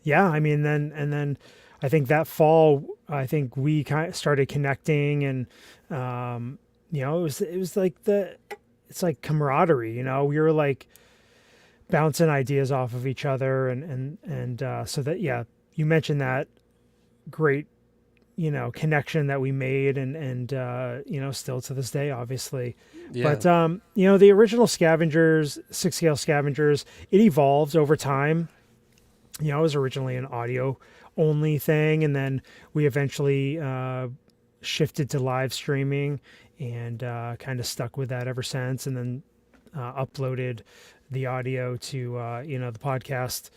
then I think that fall, I think we kind of started connecting, and it was like it's like camaraderie, we were like bouncing ideas off of each other, and so that, yeah, you mentioned that great connection that we made, and still to this day, obviously. Yeah. But the original Scavengers, Sixth Scale Scavengers, it evolves over time. It was originally an audio only thing, and then we eventually shifted to live streaming, and kind of stuck with that ever since, and then uploaded the audio to the podcast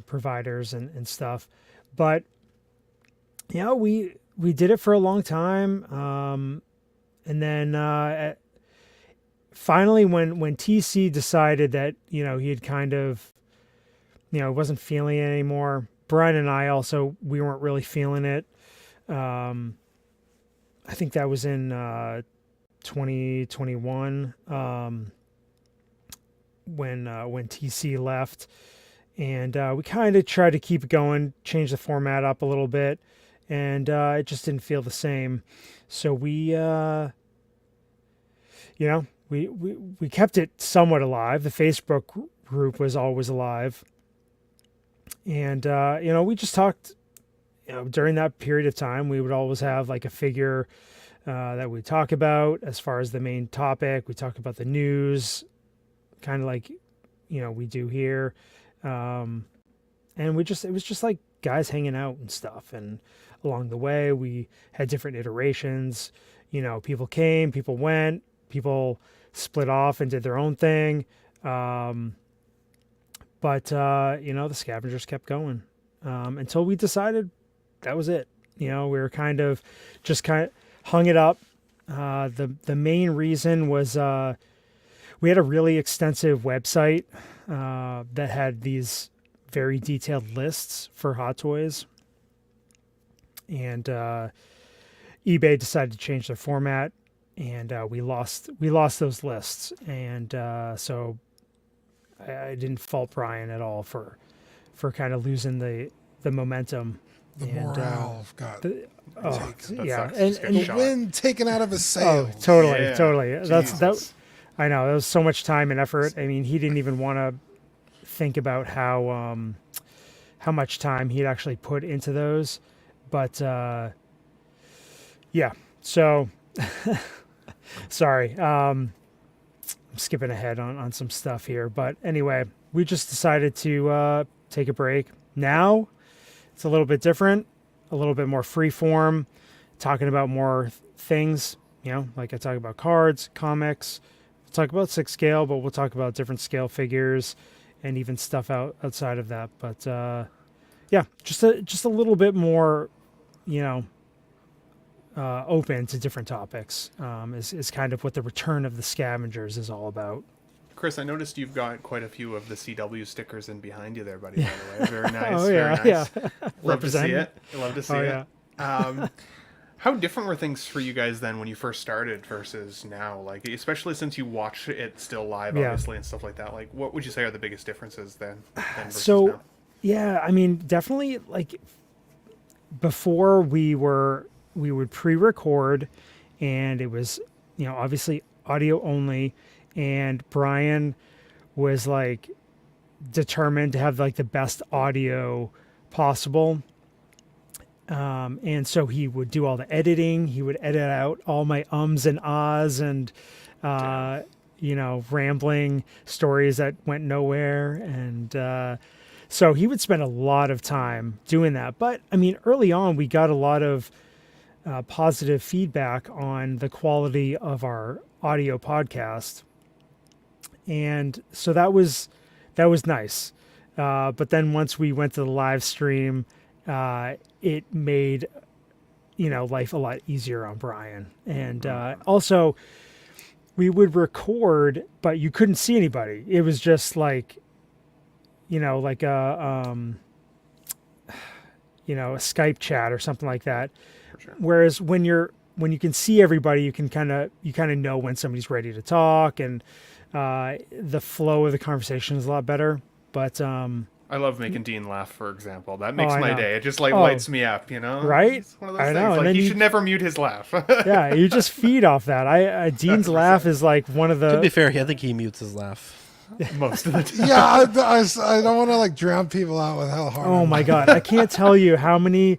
providers and stuff. But we did it for a long time, and then finally, when TC decided that he had kind of wasn't feeling it anymore, Brian and I also, we weren't really feeling it. I think that was in 2021 when TC left, and we kind of tried to keep it going, change the format up a little bit, and it just didn't feel the same. So we kept it somewhat alive. The Facebook group was always alive. And, we just talked, during that period of time, we would always have like a figure that we'd talk about as far as the main topic. We talk about the news, kind of like, we do here. And it was just like guys hanging out and stuff. And along the way, we had different iterations. People came, people went, people split off and did their own thing. But the Scavengers kept going until we decided that was it. We were kind of hung it up. The main reason was we had a really extensive website that had these very detailed lists for Hot Toys. And eBay decided to change their format, and we lost those lists. And so I didn't fault Brian at all for kind of losing the momentum. The morale got taken. Yeah, and the wind taken out of his sails. Oh, totally. That. I know, that was so much time and effort. I mean, he didn't even want to think about how much time he'd actually put into those. But yeah, so sorry. I'm skipping ahead on some stuff here, but anyway, we just decided to take a break. Now it's a little bit different, a little bit more free form, talking about more things, like I talk about cards, comics, we'll talk about Sixth Scale, but we'll talk about different scale figures and even stuff outside of that. But yeah, just a little bit more, open to different topics is kind of what the return of the Scavengers is all about. Chris, I noticed you've got quite a few of the CW stickers in behind you there, buddy, by the way. Very nice. Oh, very nice. Yeah. Love to see it. Love to see it. Yeah. How different were things for you guys then when you first started versus now? Like, especially since you watch it still live, obviously, and stuff like that. Like, what would you say are the biggest differences then versus now? Yeah, I mean, definitely, like, before we would pre-record, and it was, obviously audio only, and Brian was like determined to have like the best audio possible. And so he would do all the editing. He would edit out all my ums and ahs and, rambling stories that went nowhere. And so he would spend a lot of time doing that. But I mean, early on, we got a lot of positive feedback on the quality of our audio podcast. And so that was nice. But then once we went to the live stream, it made, life a lot easier on Brian. And also we would record, but you couldn't see anybody. It was just like, like a Skype chat or something like that. Sure. Whereas when you can see everybody, you kind of know when somebody's ready to talk, and the flow of the conversation is a lot better. But I love making Dean laugh, for example. That makes my know. day. It just lights me up, Right? It's one of those I things. know. Like, And you then should never mute his laugh. Yeah, you just feed off that. Dean's laugh is like one of the. To be fair, I think he mutes his laugh most of the time. Yeah, I don't want to like drown people out with how hard. Oh my god, I can't tell you how many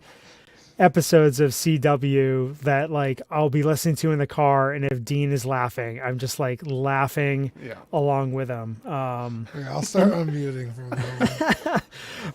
episodes of CW that like I'll be listening to in the car, and if Dean is laughing, I'm just like laughing along with him. I'll start unmuting from now.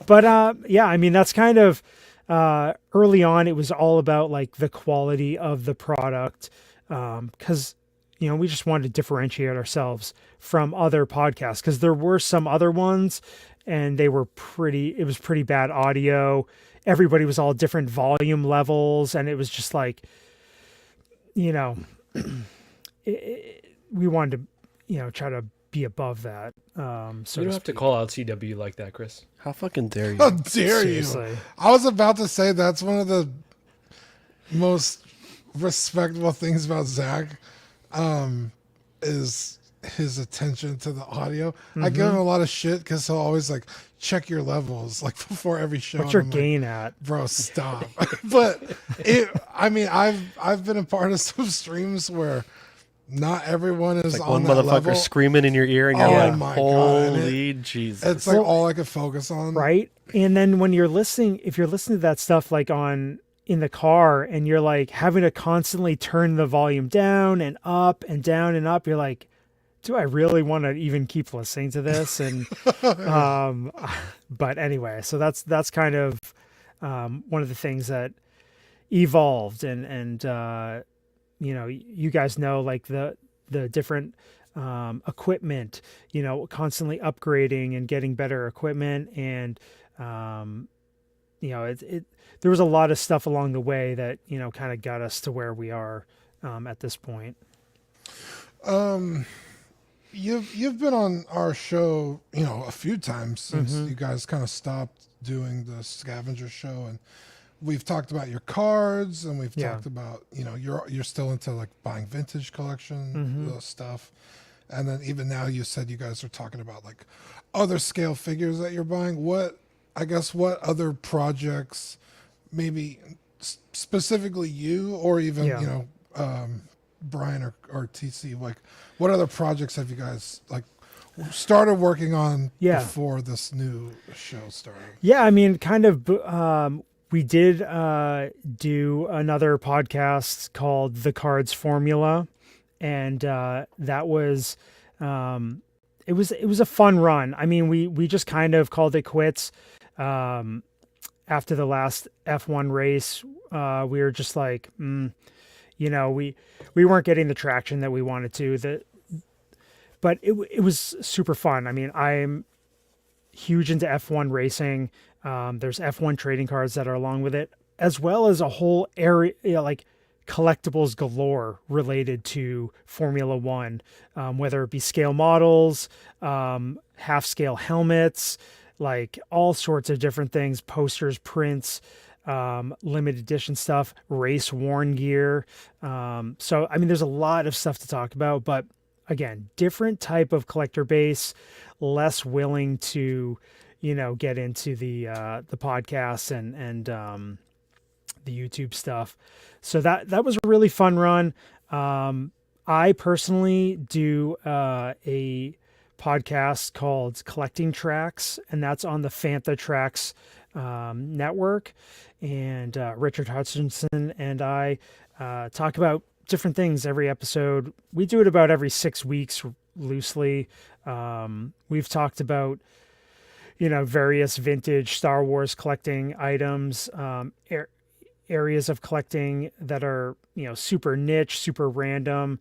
But yeah, I mean, that's kind of early on. It was all about like the quality of the product, because we just wanted to differentiate ourselves from other podcasts, because there were some other ones and it was pretty bad audio. Everybody was all different volume levels, and it was just like, we wanted to, try to be above that. So you don't have to call out CW like that, Chris. How fucking dare you? How dare Seriously. you? I was about to say that's one of the most respectable things about Zach, is his attention to the audio. I give him a lot of shit because he'll always like check your levels like before every show. What's your I'm gain like, at? Bro, stop. But I've been a part of some streams where not everyone is It's like on one that motherfucker level. screaming in your ear, and you're Oh like, my God. And "Holy Jesus!" It's like all I could focus on. Right. And then when you're listening, if you're listening to that stuff like in the car and you're like having to constantly turn the volume down and up and down and up, you're like, do I really want to even keep listening to this? And, but anyway, so that's kind of, one of the things that evolved and, you guys know, like the different, equipment, constantly upgrading and getting better equipment. And, there was a lot of stuff along the way that, kind of got us to where we are, at this point. You've been on our show, a few times since you guys kind of stopped doing the scavenger show, and we've talked about your cards, and we've talked about, you're still into like buying vintage collection stuff. And then even now you said you guys are talking about like other scale figures that you're buying. What other projects, maybe specifically you or even, Brian or TC, like what other projects have you guys like started working on before this new show started? Yeah. I mean, kind of, we did, do another podcast called The Cards Formula. And, that was, it was a fun run. I mean, we just kind of called it quits. After the last F1 race, we were just like, we weren't getting the traction that we wanted to. But it was super fun. I mean, I'm huge into F1 racing. There's F1 trading cards that are along with it, as well as a whole area, like collectibles galore related to Formula One, whether it be scale models, half scale helmets, like all sorts of different things, posters, prints, limited edition stuff, race worn gear. So, I mean, there's a lot of stuff to talk about, but again, different type of collector base, less willing to, get into the podcasts and the YouTube stuff. So that was a really fun run. I personally do a podcast called Collecting Tracks, and that's on the Fantha Tracks network. And Richard Hutchinson and I talk about different things every episode. We do it about every 6 weeks loosely. We've talked about, various vintage Star Wars collecting items, areas of collecting that are, super niche, super random.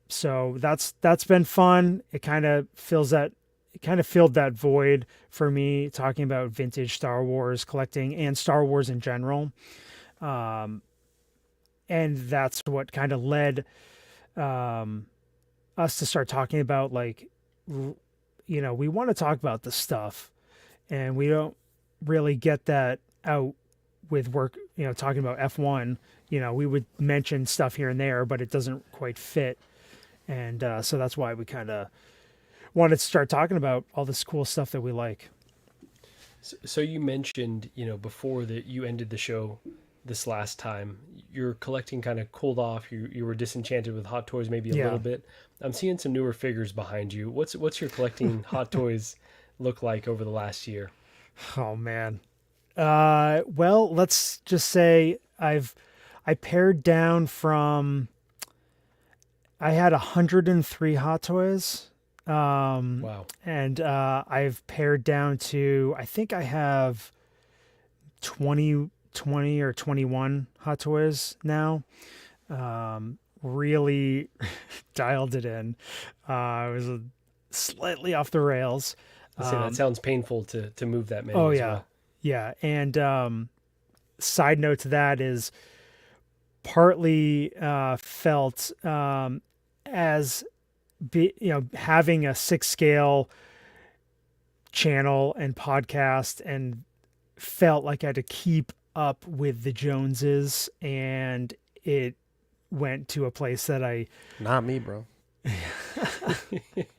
So that's been fun. It kind of filled that void for me, talking about vintage Star Wars collecting and Star Wars in general. And that's what kind of led us to start talking about, like, we want to talk about this stuff, and we don't really get that out with work, talking about F1. We would mention stuff here and there, but it doesn't quite fit. And so that's why we kind of wanted to start talking about all this cool stuff that we like. So you mentioned, before that you ended the show this last time, your collecting kind of cooled off. You were disenchanted with Hot Toys maybe a little bit. I'm seeing some newer figures behind you. What's your collecting Hot Toys look like over the last year? Oh man. Well, let's just say I pared down from, I had 103 Hot Toys. Wow. And I've pared down to, I think I have 20 or 21 Hot Toys now. Really dialed it in. I was slightly off the rails. That sounds painful to move that many. Oh as yeah. well. Yeah. And side note to that is partly felt as having a Sixth Scale channel and podcast, and felt like I had to keep up with the Joneses, and it went to a place that Not me, bro.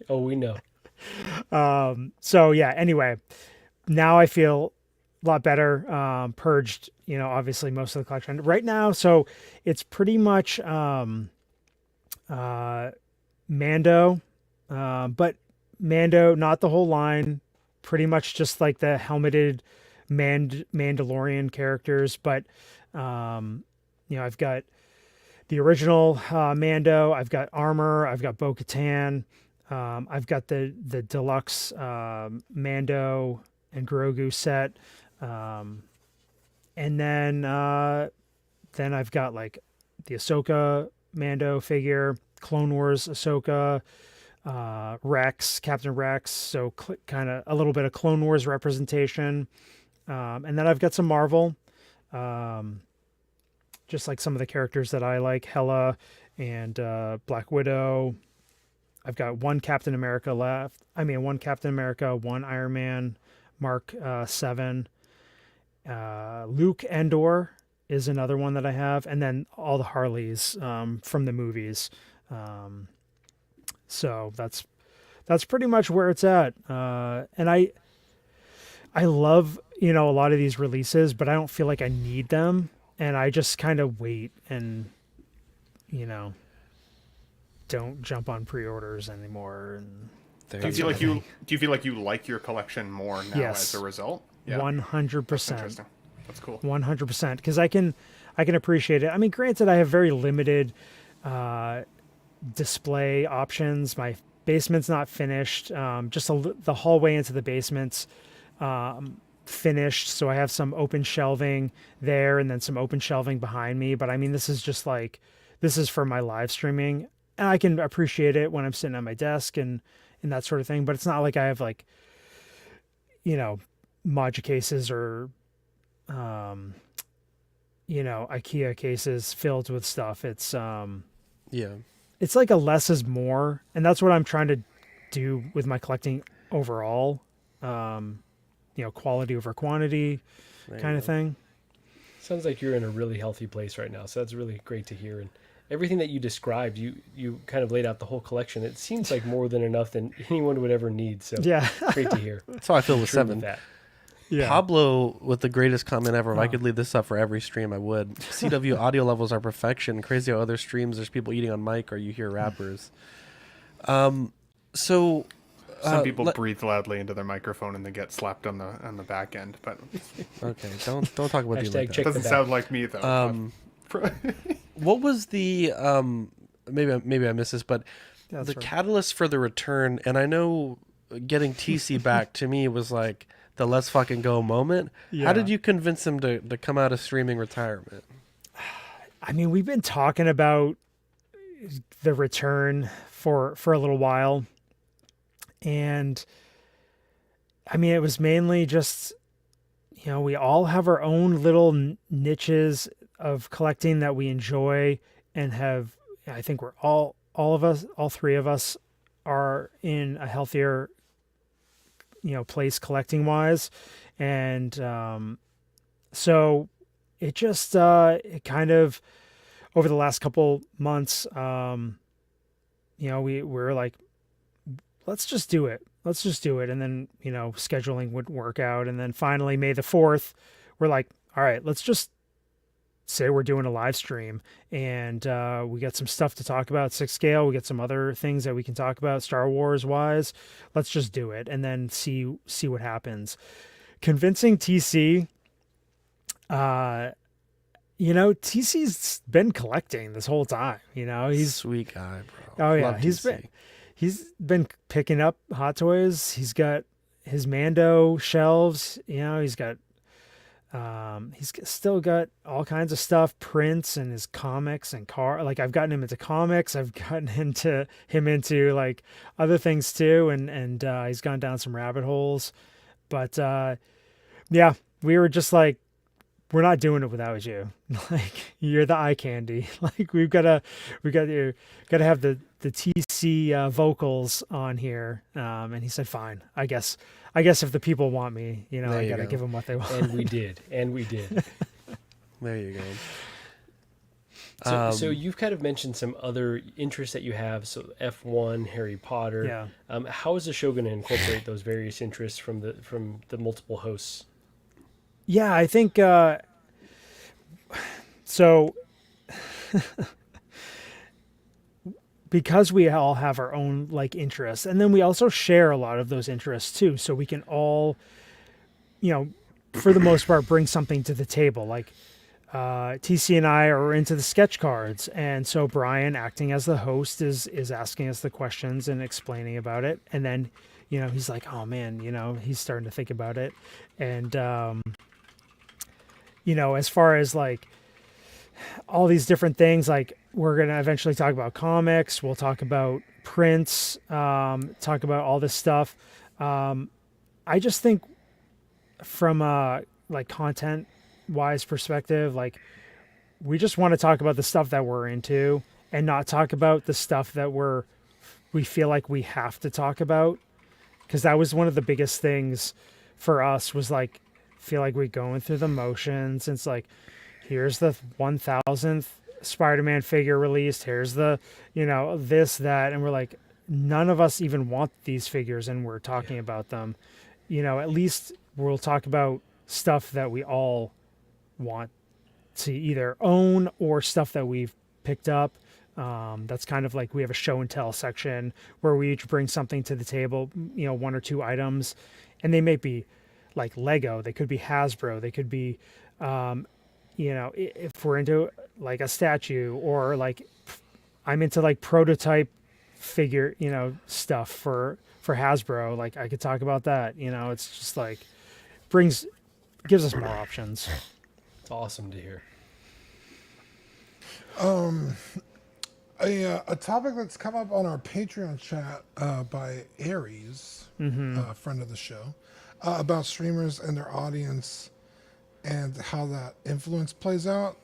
Oh, we know. So yeah, anyway, now I feel a lot better, purged, obviously most of the collection right now. So it's pretty much, Mando, but Mando, not the whole line, pretty much just like the helmeted Mandalorian characters. But, I've got the original Mando, I've got Armor, I've got Bo-Katan, I've got the deluxe Mando and Grogu set. And then I've got like the Ahsoka Mando figure, Clone Wars Ahsoka, Rex, Captain Rex, so kind of a little bit of Clone Wars representation. And then I've got some Marvel, just like some of the characters that I like, Hela and Black Widow. I've got one Captain America left. One Captain America, one Iron Man, Mark 7. Luke Endor is another one that I have, and then all the Harleys from the movies. So that's pretty much where it's at. And I love, a lot of these releases, but I don't feel like I need them, and I just kind of wait and, don't jump on pre-orders anymore. And do you feel like you like your collection more now as a result? Yeah. 100%. That's interesting. That's cool. 100%, because I can appreciate it. Granted, I have very limited display options. My basement's not finished. Just the hallway into the basement's finished, so I have some open shelving there, and then some open shelving behind me. But this is just this is for my live streaming, and I can appreciate it when I'm sitting at my desk and that sort of thing. But it's not like I have Modja cases or IKEA cases filled with stuff. It's it's like a less is more, and that's what I'm trying to do with my collecting overall. Quality over quantity kind of thing. Sounds like you're in a really healthy place right now, so that's really great to hear. And everything that you described, you kind of laid out the whole collection. It seems like more than enough than anyone would ever need, so yeah. Great to hear. That's how I feel with 7. That. Yeah. Pablo with the greatest comment ever. If I could leave this up for every stream, I would. CW audio levels are perfection. Crazy how other streams there's people eating on mic or you hear rappers. Some people breathe loudly into their microphone and they get slapped on the back end. But okay, don't talk about you like that. Doesn't sound like me though. What was the maybe I missed this, but the catalyst for the return? And I know getting TC back to me was like the let's fucking go moment. Yeah. How did you convince him to come out of streaming retirement? We've been talking about the return for a little while. And it was mainly just, we all have our own little niches of collecting that we enjoy and have. I think we're all three of us are in a healthier, place collecting wise. And, so it just, it kind of over the last couple months, we're like, let's just do it. And then, scheduling would work out. And then finally May the 4th, we're like, all right, let's just say we're doing a live stream, and we got some stuff to talk about. Sixth Scale, we got some other things that we can talk about Star Wars wise. Let's just do it and then see what happens. Convincing TC, TC's been collecting this whole time. He's sweet guy, bro. Oh yeah, he's been picking up Hot Toys. He's got his Mando shelves. He's still got all kinds of stuff, prints and his comics and I've gotten him into comics. I've gotten him into like other things too. And he's gone down some rabbit holes, but yeah, we were just like, we're not doing it without you. Like, you're the eye candy. Like, we got to have the TC vocals on here. And he said, fine, I guess if the people want me, I got to give them what they want. And we did. There you go. So you've kind of mentioned some other interests that you have. So F1, Harry Potter. Yeah. How is the show going to incorporate those various interests from the multiple hosts? Yeah, I think so. because we all have our own like interests, and then we also share a lot of those interests too, so we can all, for the most part, bring something to the table. Like TC and I are into the sketch cards, and so Brian, acting as the host, is asking us the questions and explaining about it, and then he's like, oh man, he's starting to think about it, and as far as like all these different things, like we're going to eventually talk about comics, we'll talk about prints, talk about all this stuff. I just think from a like content wise perspective, like we just want to talk about the stuff that we're into and not talk about the stuff that we feel like we have to talk about. Cause that was one of the biggest things for us, was like, feel like we're going through the motions. It's like, here's the 1000th Spider-Man figure released. Here's the, this, that. And we're like, none of us even want these figures, and we're talking about them. At least we'll talk about stuff that we all want to either own or stuff that we've picked up. That's kind of like, we have a show and tell section where we each bring something to the table, 1 or 2 items, and they may be like Lego, they could be Hasbro, they could be, if we're into like a statue, or like I'm into like prototype figure, stuff for Hasbro, like I could talk about that. It's just like gives us more options. It's awesome to hear. A topic that's come up on our Patreon chat by Aries, a friend of the show, about streamers and their audience and how that influence plays out.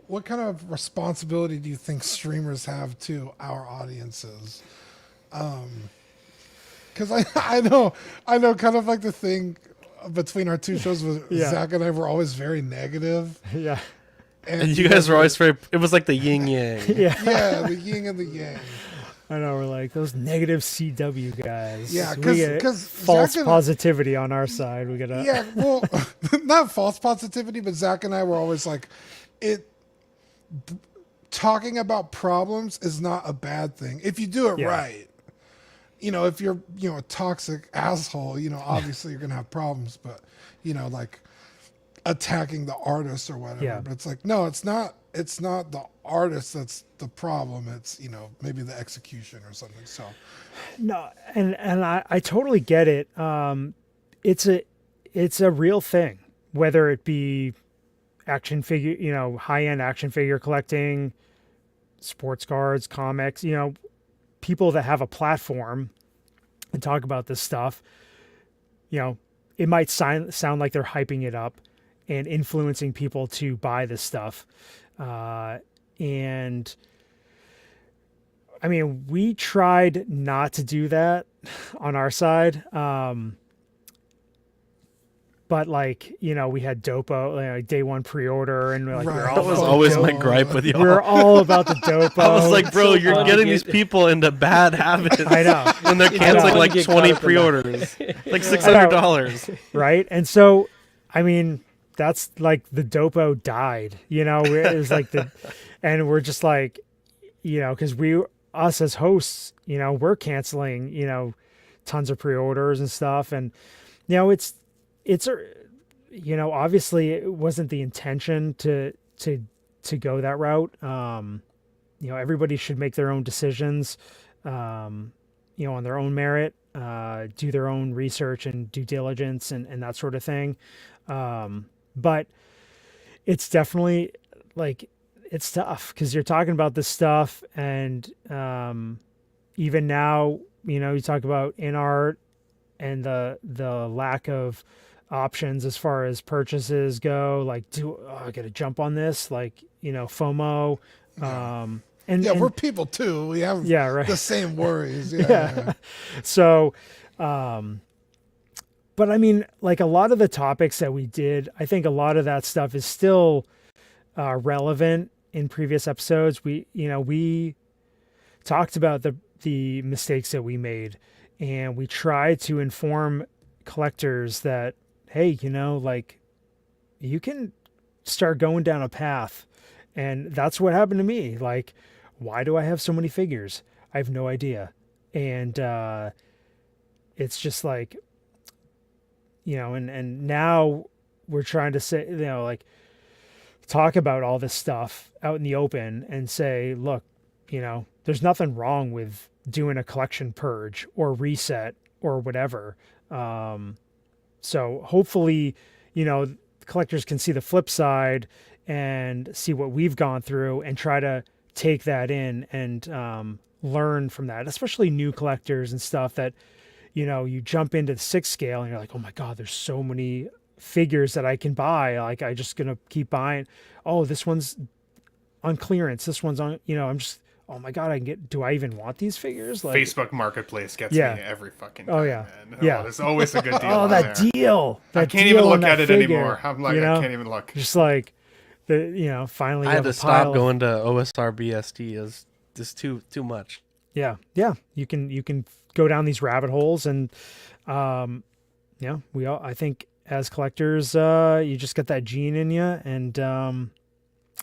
What kind of responsibility do you think streamers have to our audiences? Because I know kind of like the thing between our two shows was Zach and I were always very negative. Yeah. And you guys were always it was like the yin yang. Yeah, the yin and the yang. I know, we're like those negative CW guys. Yeah, because false positivity on our side. We gotta. Yeah, well, not false positivity, but Zach and I were always like, talking about problems is not a bad thing if you do it right. If you're a toxic asshole, obviously you're gonna have problems. But like attacking the artist or whatever. Yeah. But it's like, no, it's not the artist that's the problem. It's maybe the execution or something. So no, and I totally get it. It's a real thing, whether it be action figure, high-end action figure collecting, sports cards, comics, people that have a platform and talk about this stuff. It might sound like they're hyping it up and influencing people to buy this stuff. And I mean, we tried not to do that on our side. But like, we had Dopo, like day one pre-order, and like, we're all that was always my gripe with y'all. We're all about the Dopo. I was like, bro, you're getting these people into bad habits. I know. When they're canceling like 20 pre-orders, like $600. Right. And so, I mean, that's like the Dopo died, it was like and we're just like, cause us as hosts, we're canceling, tons of pre-orders and stuff. And, obviously it wasn't the intention to go that route. Everybody should make their own decisions, on their own merit, do their own research and due diligence and that sort of thing. But it's definitely like, it's tough because you're talking about this stuff. And, even now, you talk about Inart and the lack of options as far as purchases go, like, I got to jump on this, like, FOMO. And we're people too. We have the same worries. Yeah. So, but I mean, like a lot of the topics that we did, I think a lot of that stuff is still relevant in previous episodes. We talked about the mistakes that we made, and we tried to inform collectors that, hey, like you can start going down a path. And that's what happened to me. Like why do I have so many figures? I have no idea. And it's just like, and now we're trying to say, like, talk about all this stuff out in the open and say, look, there's nothing wrong with doing a collection purge or reset or whatever. So hopefully, collectors can see the flip side and see what we've gone through and try to take that in and learn from that, especially new collectors and stuff that, you jump into the 6th scale and you're like, oh my God, there's so many figures that I can buy. Like, I just gonna keep buying. Oh, this one's on clearance. This one's on, I'm just, oh my God, do I even want these figures? Like, Facebook Marketplace gets me every fucking time, yeah. man. Yeah. There's always a good deal. Oh, on that there. deal. I can't even look at it anymore. I'm like, I can't even look. Just like, finally I had to stop going to OSR BST is just too much. Yeah. Yeah. You can go down these rabbit holes and, I think as collectors, you just get that gene in you and,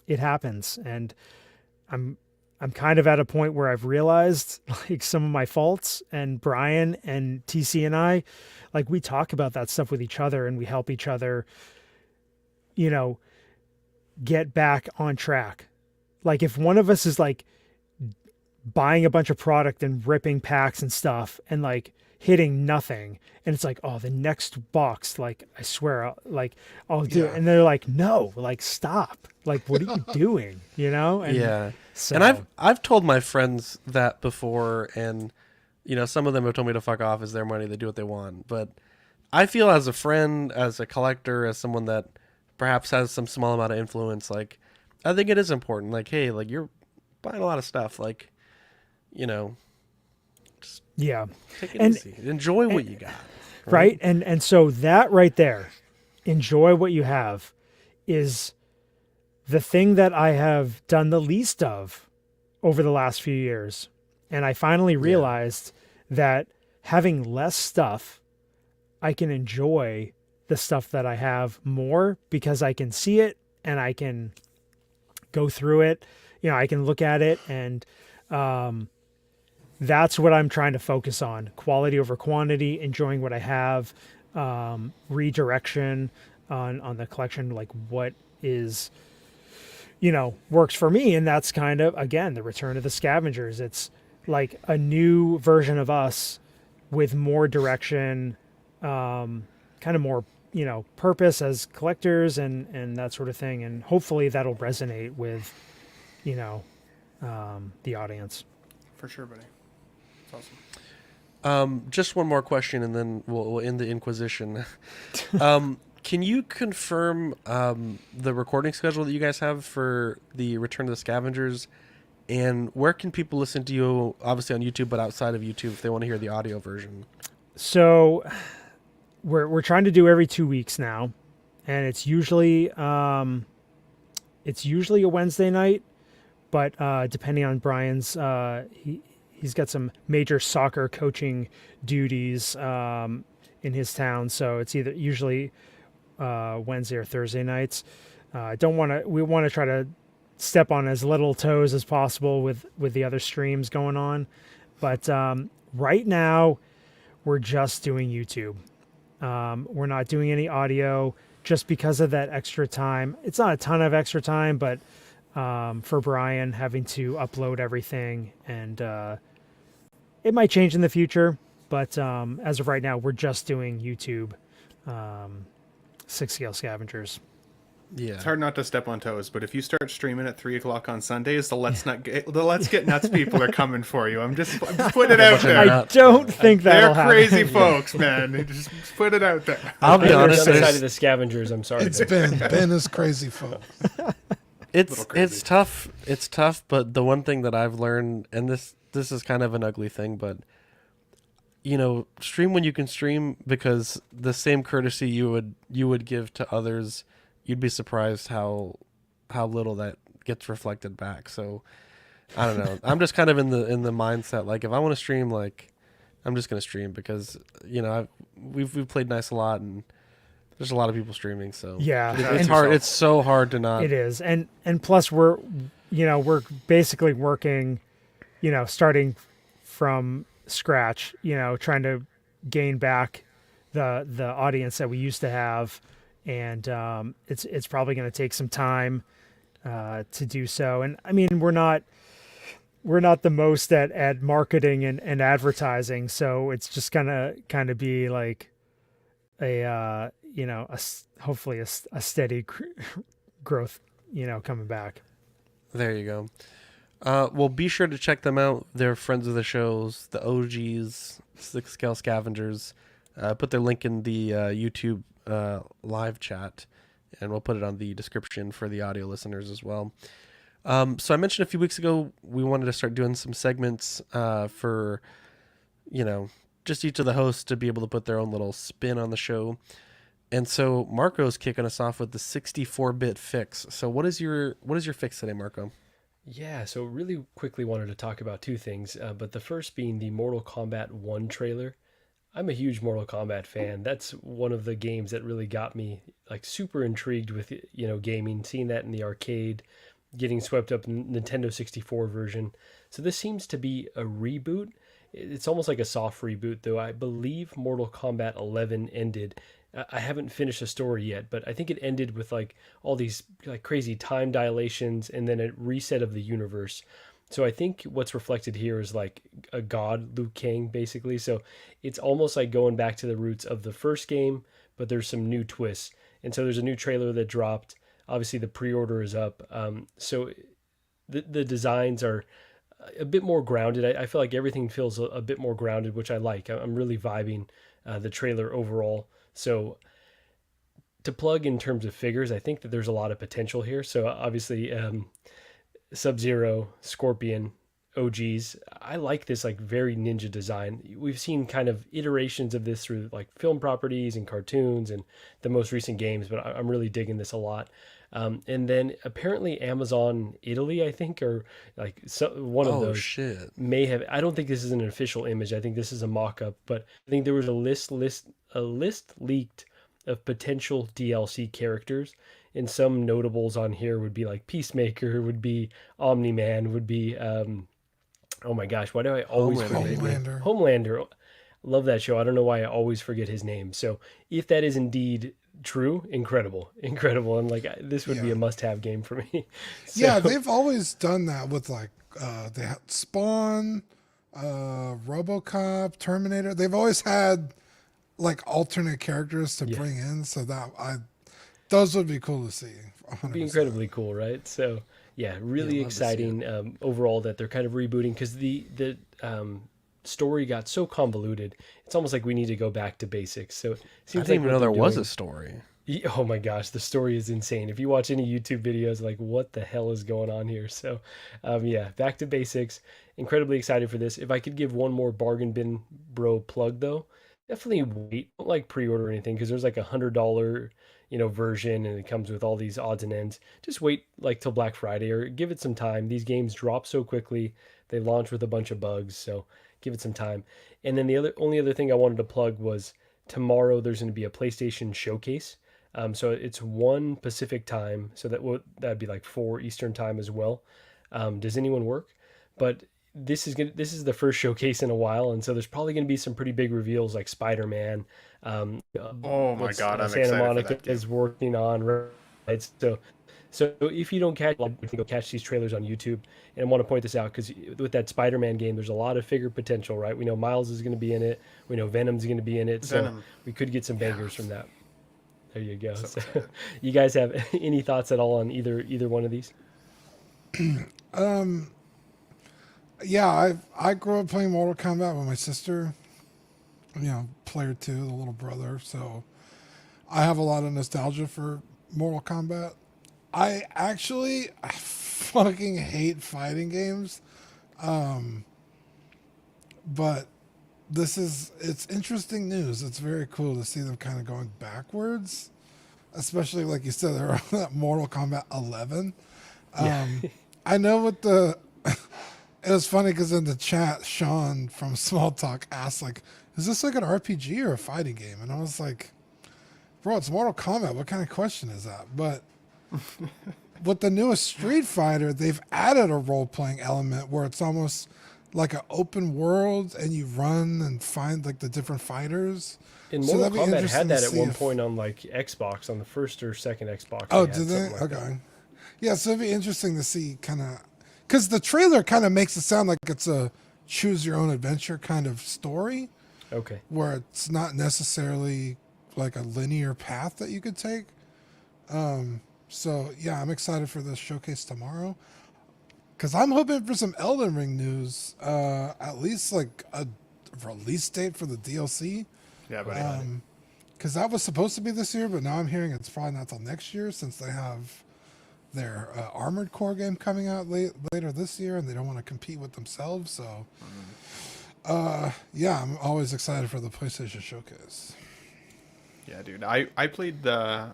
it happens. And I'm kind of at a point where I've realized like some of my faults, and Brian and TC and I, like, we talk about that stuff with each other and we help each other, get back on track. Like, if one of us is like buying a bunch of product and ripping packs and stuff and like hitting nothing, and it's like, oh, the next box, like, I swear, I'll do it. And they're like, no, like, stop. Like, what are you doing? And yeah. So, and I've told my friends that before, and some of them have told me to fuck off. It's their money, they do what they want. But I feel, as a friend, as a collector, as someone that perhaps has some small amount of influence, like, I think it is important. Like, hey, like, you're buying a lot of stuff, like, just take it easy. Enjoy what you got. Right? And so that right there, enjoy what you have, is the thing that I have done the least of over the last few years. And I finally realized that having less stuff, I can enjoy the stuff that I have more, because I can see it and I can go through it. I can look at it, and that's what I'm trying to focus on. Quality over quantity, enjoying what I have, redirection on the collection, like what is, works for me. And that's kind of, again, the return of the Scavengers. It's like a new version of us with more direction, kind of more, purpose as collectors and that sort of thing. And hopefully that'll resonate with, the audience. For sure, buddy. That's awesome. Just one more question, and then we'll end the Inquisition. Can you confirm the recording schedule that you guys have for the Return of the Scavengers? And where can people listen to you, obviously on YouTube, but outside of YouTube, if they want to hear the audio version? So we're trying to do every 2 weeks now, and it's usually a Wednesday night, but depending on Brian's, he's got some major soccer coaching duties in his town, so it's usually Wednesday or Thursday nights. We want to try to step on as little toes as possible with the other streams going on, but right now we're just doing YouTube. We're not doing any audio just because of that extra time. It's not a ton of extra time, but for Brian having to upload everything, and it might change in the future, but as of right now, we're just doing YouTube, Sixth Scale Scavengers. Yeah, it's hard not to step on toes, but if you start streaming at 3:00 on Sundays, the Let's Get Nuts people are coming for you. I'm just putting it out there. I don't think that'll They're crazy folks, man. Just put it out there. I'll be honest. On the side of the Scavengers, I'm sorry. It's Ben is crazy folks. It's tough. It's tough, but the one thing that I've learned, and this is kind of an ugly thing, but stream when you can stream, because the same courtesy you would give to others, you'd be surprised how little that gets reflected back. So I don't know. I'm just kind of in the mindset, like, if I want to stream, like, I'm just going to stream, because we've played nice a lot, and there's a lot of people streaming. So yeah, it's hard. It's so hard to not. It is, and plus we're we're basically working, starting from scratch, trying to gain back the audience that we used to have, and it's probably going to take some time to do so. And I mean, we're not the most at marketing and advertising, so it's just gonna kind of be like hopefully a steady growth, coming back. There you go. Well, be sure to check them out. They're friends of the shows, the OGs, Sixth Scale Scavengers. Put their link in the YouTube live chat, and we'll put it on the description for the audio listeners as well. So I mentioned a few weeks ago we wanted to start doing some segments for, just each of the hosts to be able to put their own little spin on the show. And so Marco's kicking us off with the 64-bit fix. So what is your fix today, Marco? Yeah, so really quickly wanted to talk about two things, but the first being the Mortal Kombat 1 trailer. I'm a huge Mortal Kombat fan. That's one of the games that really got me like super intrigued with, gaming, seeing that in the arcade, getting swept up in Nintendo 64 version. So this seems to be a reboot. It's almost like a soft reboot, though. I believe Mortal Kombat 11 ended. I haven't finished the story yet, but I think it ended with like all these like crazy time dilations and then a reset of the universe. So I think what's reflected here is like a god, Liu Kang, basically. So it's almost like going back to the roots of the first game, but there's some new twists. And so there's a new trailer that dropped. Obviously the pre-order is up. So the designs are a bit more grounded. I feel like everything feels a bit more grounded, which I like. I'm really vibing the trailer overall. So to plug in terms of figures, I think that there's a lot of potential here. So obviously Sub-Zero, Scorpion, OGs. I like this like very ninja design. We've seen kind of iterations of this through like film properties and cartoons and the most recent games, but I'm really digging this a lot. And then apparently Amazon Italy, I think, or like one of those shit. may have. I don't think this is an official image. I think this is a mock-up, but I think there was a list leaked of potential DLC characters, and some notables on here would be like Peacemaker, would be Omni-Man, would be oh my gosh, why do I always forget Homelander? Love that show. I don't know why I always forget his name. So if that is indeed true, incredible, and like this would be a must-have game for me. So, yeah, they've always done that with like they had Spawn, RoboCop, Terminator. They've always had like alternate characters to bring in, so that those would be cool to see. 100%. It'd be incredibly cool, right? So yeah, really exciting overall that they're kind of rebooting, because the story got so convoluted. It's almost like we need to go back to basics. So it seems I didn't even know there was a story. Oh my gosh, the story is insane. If you watch any YouTube videos, like what the hell is going on here? So yeah, back to basics. Incredibly excited for this. If I could give one more bargain bin bro plug though, definitely wait. Don't like pre-order anything, because there's like $100 version, and it comes with all these odds and ends. Just wait like till Black Friday, or give it some time. These games drop so quickly. They launch with a bunch of bugs, so give it some time. And then the only other thing I wanted to plug was tomorrow there's going to be a PlayStation showcase. So it's 1 Pacific time, so that'd be like 4 Eastern time as well. Does anyone work? But this is the first showcase in a while, and so there's probably going to be some pretty big reveals like Spider-Man. Oh my god, I'm Santa excited Monica for that game. is working on, right? So if you don't catch, you can go catch these trailers on YouTube. And I want to point this out because with that Spider-Man game, there's a lot of figure potential, right? We know Miles is going to be in it. We know Venom's going to be in it. So we could get some bangers from that. There you go. So you guys have any thoughts at all on either one of these? Yeah, I grew up playing Mortal Kombat with my sister. Player 2, the little brother. So I have a lot of nostalgia for Mortal Kombat. I fucking hate fighting games. But it's interesting news. It's very cool to see them kind of going backwards. Especially like you said, they're on that Mortal Kombat 11. I know what it was funny because in the chat, Sean from Small Talk asked like, is this like an RPG or a fighting game? And I was like, bro, it's Mortal Kombat. What kind of question is that? But with the newest Street Fighter, they've added a role-playing element where it's almost like an open world, and you run and find like the different fighters. And So Mortal that'd be Kombat interesting had to that at see one if- point on like Xbox, on the first or second Xbox. Oh, had did they? something like that. Okay. Yeah, so it'd be interesting to see kind of, because the trailer kind of makes it sound like it's a choose your own adventure kind of story, Okay. where it's not necessarily like a linear path that you could take. So yeah, I'm excited for this showcase tomorrow, because I'm hoping for some Elden Ring news, at least like a release date for the DLC. Yeah, buddy. Because that was supposed to be this year, but now I'm hearing it's probably not till next year, since they have their Armored Core game coming out later this year, and they don't want to compete with themselves. So, yeah, I'm always excited for the PlayStation Showcase. Yeah, dude. I played the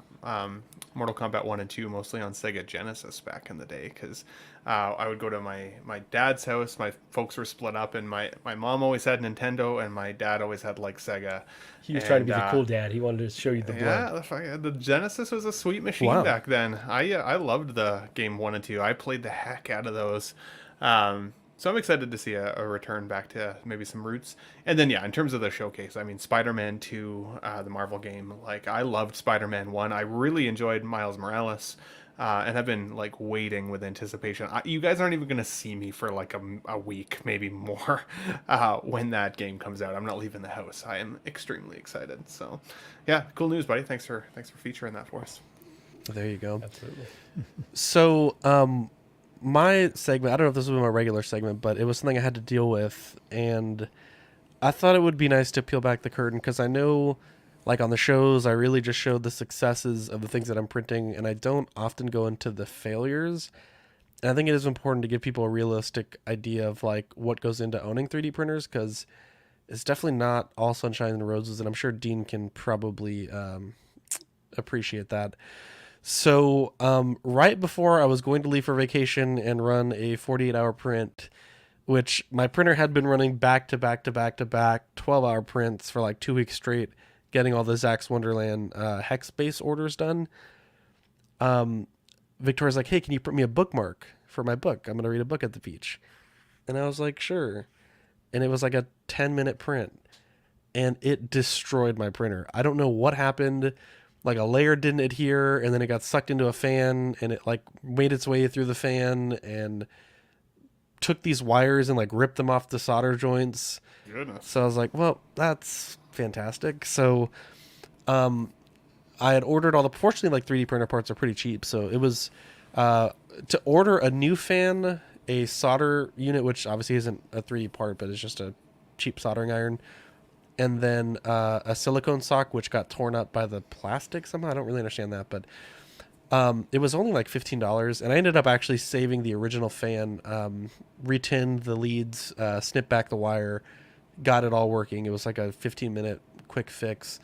Mortal Kombat 1 and 2 mostly on Sega Genesis back in the day, because I would go to my dad's house. My folks were split up, and my mom always had Nintendo, and my dad always had like Sega. He was trying to be the cool dad. He wanted to show you the blood. Yeah, the Genesis was a sweet machine back then. I loved the game 1 and 2. I played the heck out of those. So I'm excited to see a return back to maybe some roots. And then, yeah, in terms of the showcase, I mean, Spider-Man 2, the Marvel game, like, I loved Spider-Man 1. I really enjoyed Miles Morales, and I've been, like, waiting with anticipation. You guys aren't even going to see me for, like, a week, maybe more, when that game comes out. I'm not leaving the house. I am extremely excited. So, yeah, cool news, buddy. Thanks for featuring that for us. There you go. Absolutely. So, my segment, I don't know if this was my regular segment, but it was something I had to deal with, and I thought it would be nice to peel back the curtain, because I know, like on the shows, I really just showed the successes of the things that I'm printing, and I don't often go into the failures. And I think it is important to give people a realistic idea of like what goes into owning 3D printers, because it's definitely not all sunshine and roses, and I'm sure Dean can probably appreciate that. So right before I was going to leave for vacation and run a 48-hour print, which my printer had been running back to back 12-hour prints for like 2 weeks straight, getting all the Zack's Wonderland hex base orders done. Victoria's like, hey, can you print me a bookmark for my book? I'm going to read a book at the beach. And I was like, sure. And it was like a 10-minute print, and it destroyed my printer. I don't know what happened. Like a layer didn't adhere, and then it got sucked into a fan, and it like made its way through the fan and took these wires and like ripped them off the solder joints. Goodness. So I was like, well, that's fantastic. So I had ordered all the, fortunately, like 3D printer parts are pretty cheap. So it was to order a new fan, a solder unit, which obviously isn't a 3D part, but it's just a cheap soldering iron. And then a silicone sock, which got torn up by the plastic somehow. I don't really understand that, but it was only like $15. And I ended up actually saving the original fan, retinned the leads, snipped back the wire, got it all working. It was like a 15-minute quick fix.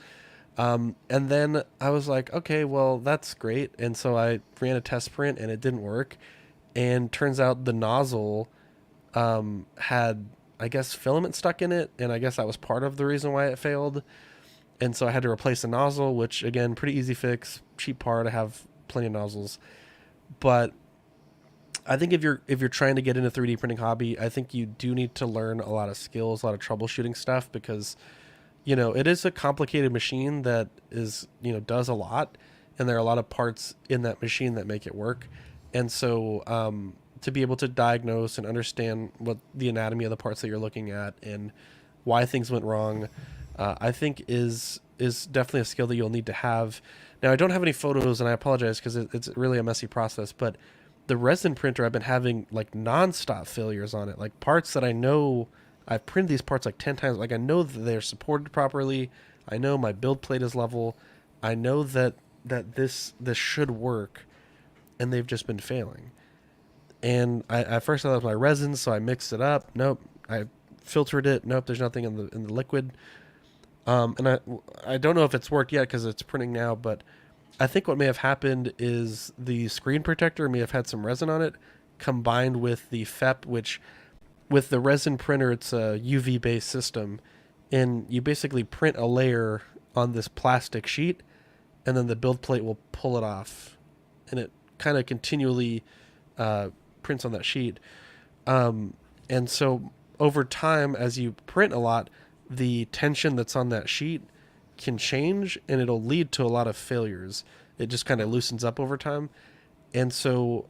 And then I was like, okay, well, that's great. And so I ran a test print, and it didn't work. And turns out the nozzle had, I guess, filament stuck in it, and I guess that was part of the reason why it failed. And so I had to replace the nozzle, which, again, pretty easy fix, cheap part. I have plenty of nozzles. But I think if you're trying to get into 3D printing hobby, I think you do need to learn a lot of skills, a lot of troubleshooting stuff, because, you know, it is a complicated machine that is, you know, does a lot, and there are a lot of parts in that machine that make it work. And so to be able to diagnose and understand what the anatomy of the parts that you're looking at and why things went wrong, I think is definitely a skill that you'll need to have. Now, I don't have any photos, and I apologize because it's really a messy process, but the resin printer, I've been having like nonstop failures on it, like parts that I know I've printed these parts like 10 times. Like I know that they're supported properly. I know my build plate is level. I know that this should work, and they've just been failing. And I first thought that was my resin, so I mixed it up. Nope. I filtered it. Nope, there's nothing in the liquid. And I don't know if it's worked yet because it's printing now, but I think what may have happened is the screen protector may have had some resin on it, combined with the FEP, which with the resin printer, it's a UV-based system, and you basically print a layer on this plastic sheet, and then the build plate will pull it off, and it kind of continually prints on that sheet. And so over time, as you print a lot, the tension that's on that sheet can change, and it'll lead to a lot of failures. It just kind of loosens up over time. And so